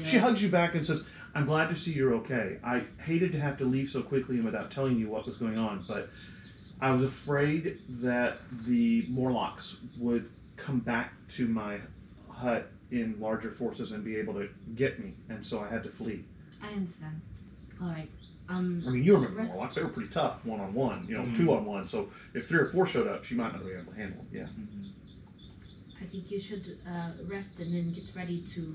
She hugs you back and says, I'm glad to see you're okay. I hated to have to leave so quickly and without telling you what was going on, but I was afraid that the Morlocks would come back to my hut in larger forces and be able to get me, and so I had to flee. I understand. All right. I mean, you remember the Morlocks, they were pretty tough one-on-one, 2-on-1, so if 3 or 4 showed up, she might not be able to handle them, I think you should rest and then get ready to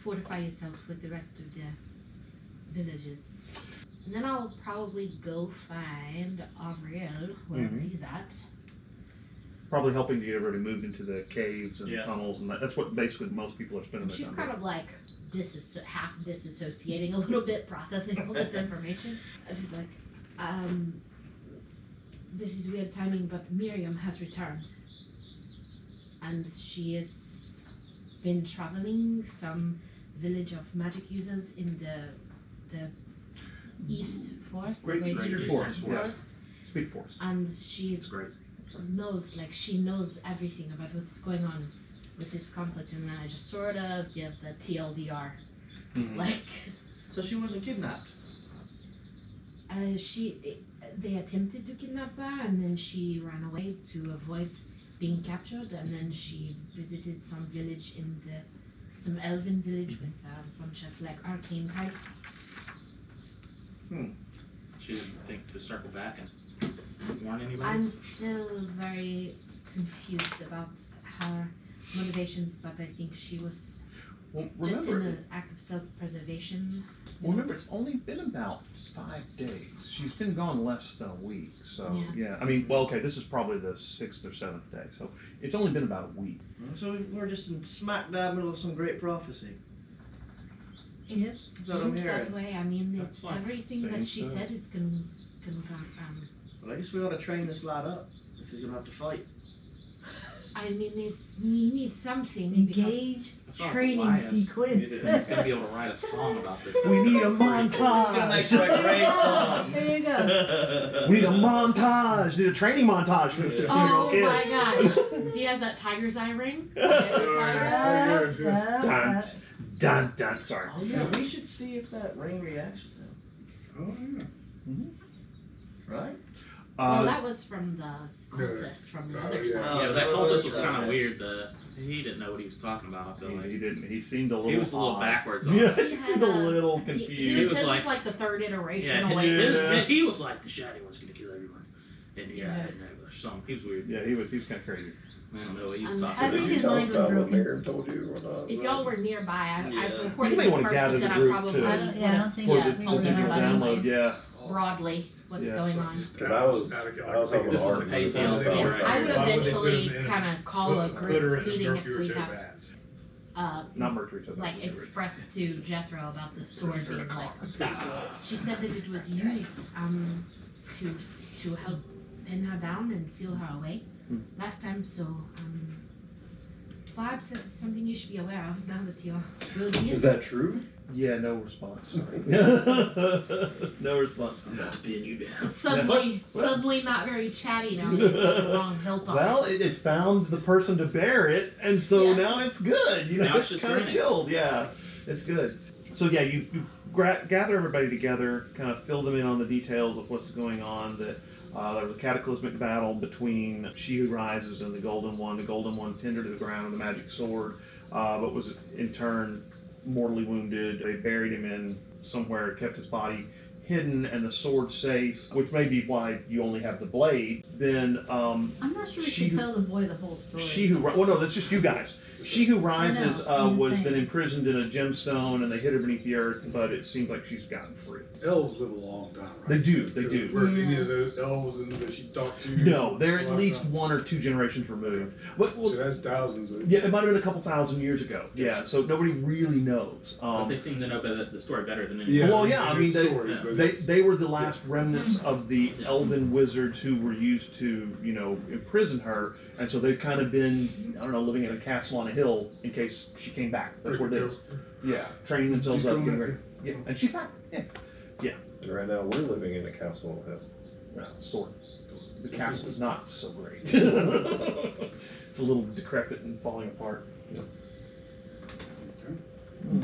fortify yourself with the rest of the villages. And then I'll probably go find Avriel, wherever he's at. Probably helping to get everybody moved into the caves and Yeah. tunnels, and that's what basically most people are spending their She's time kind of like half disassociating a little bit, processing all this information. And she's like, this is weird timing, but Miriam has returned. And she has been traveling some village of magic users in the East Forest, the Great Eastern Forest, yes. Speak for us. And she great. she knows everything about what's going on with this conflict, and then I just sort of give the TLDR. Like, So she wasn't kidnapped? they attempted to kidnap her, and then she ran away to avoid being captured, and then she visited some village some elven village with a bunch of like arcane types. She didn't think to circle back and warn anybody? I'm still very confused about her motivations, but I think she was Well, just in remember, an act of self-preservation. remember, it's only been about 5 days. She's been gone less than a week, so Yeah. I mean, well, okay, this is probably the 6th or 7th day, so it's only been about a week. So we're just in smack dab middle of some great prophecy. It Is that what I'm seems that hearing? way. I mean, That's like everything that saying she so. said is gonna Well, I guess we ought to train this lad up if he's gonna have to fight. I mean, we need something. because- Engage I feel like training Elias sequence. He's gonna be able to write a song about this. We need a He's gonna make montage! for a great song. There you go. We need a montage! Need a training montage for the 16-year-old Oh kid. my gosh! He has that tiger's eye ring. Dun, dun, dun. Sorry. Oh yeah, we should see if that ring reacts with him. Oh, yeah. Right? Well, that was from the cultist from the other yeah. side. Yeah, but that Oh, cultist that's was right. kind of weird. He didn't know what he was talking about. I feel like He didn't. He seemed a little. he was a little odd. backwards. On Yeah, it. he seemed a little He confused. was was like- like the third iteration Yeah, away. he was like the shiny one's gonna kill everyone, and or something. He was weird. Yeah, he was kind of crazy. I don't know what he was I talking think Did about. you his tell us mind was about what broken. Miriam told you or not? If y'all were nearby, I've Yeah. reported You may it wanna first, gather but the then I group probably too. I don't think For yeah, the told digital everybody download, yeah. broadly w's Yeah, going so on. just Because I was having This a is hard the pay time. deal. Yeah, Right. I would Why would they put eventually him in kind of call a put her group in meeting if Mercury we Tip have Baths. Not murder each other. like expressed to Jethro about the sword being like she said that it was used to help pin her down and seal her away last time, so Bob said it's something you should be aware of now that you're building Is it. that true? Yeah, no response. No response. I'm about to pin you down. It's suddenly not very chatty now. She put the wrong hilt on Well, it. it found the person to bear it, and so Yeah. now it's good. Now it's It's just kind of running. chilled. Yeah, it's good. So yeah, you gather everybody together, kind of fill them in on the details of what's going on. That there was a cataclysmic battle between She Who Rises and the Golden One. The Golden One pinned her to the ground with a magic sword, but was in turn mortally wounded. They buried him in somewhere, kept his body hidden and the sword safe, which may be why you only have the blade. Then I'm not sure we should tell the boy the whole story. Well, no, that's just you guys. She Who Rises I'm was saying. then imprisoned in a gemstone, and they hid her beneath the earth. But it seems like she's gotten free. Elves live a long time, right? They do. Were any of the elves that she talked to? No, they're a at long least time? 1 or 2 generations removed. But So that's thousands of. yeah, it might have been a couple thousand years ago. Yeah, so nobody really knows. But they seem to know the story better than anyone. Yeah, Well, yeah, I mean, stories, but they were the last remnants of the elven wizards who were used to, imprison her, and so they've kind of been, I don't know, living in a castle on a hill in case she came back. That's what it is. Yeah, training themselves She's up, come getting back, ready. Yeah, and she's back. Yeah, And right now we're living in a castle on a hill. well, sort of. The castle is not so great. It's a little decrepit and falling apart. It's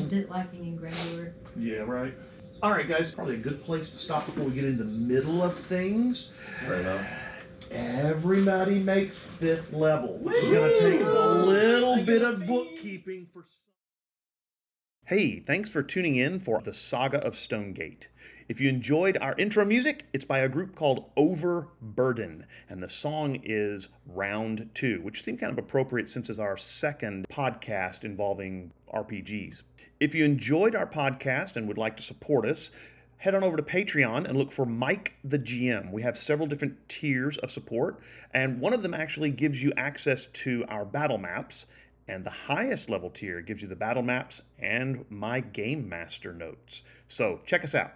a bit lacking in grandeur. Yeah, right. All right, guys, probably a good place to stop before we get into the middle of things. Fair enough. Everybody makes 5th level, which is going to take a little bit of bookkeeping for. Hey, thanks for tuning in for the Saga of Stonegate. If you enjoyed our intro music, it's by a group called Overburden, and the song is Round 2, which seemed kind of appropriate since it's our second podcast involving RPGs. If you enjoyed our podcast and would like to support us, head on over to Patreon and look for Mike the GM. We have several different tiers of support, and one of them actually gives you access to our battle maps, and the highest level tier gives you the battle maps and my Game Master notes. So check us out.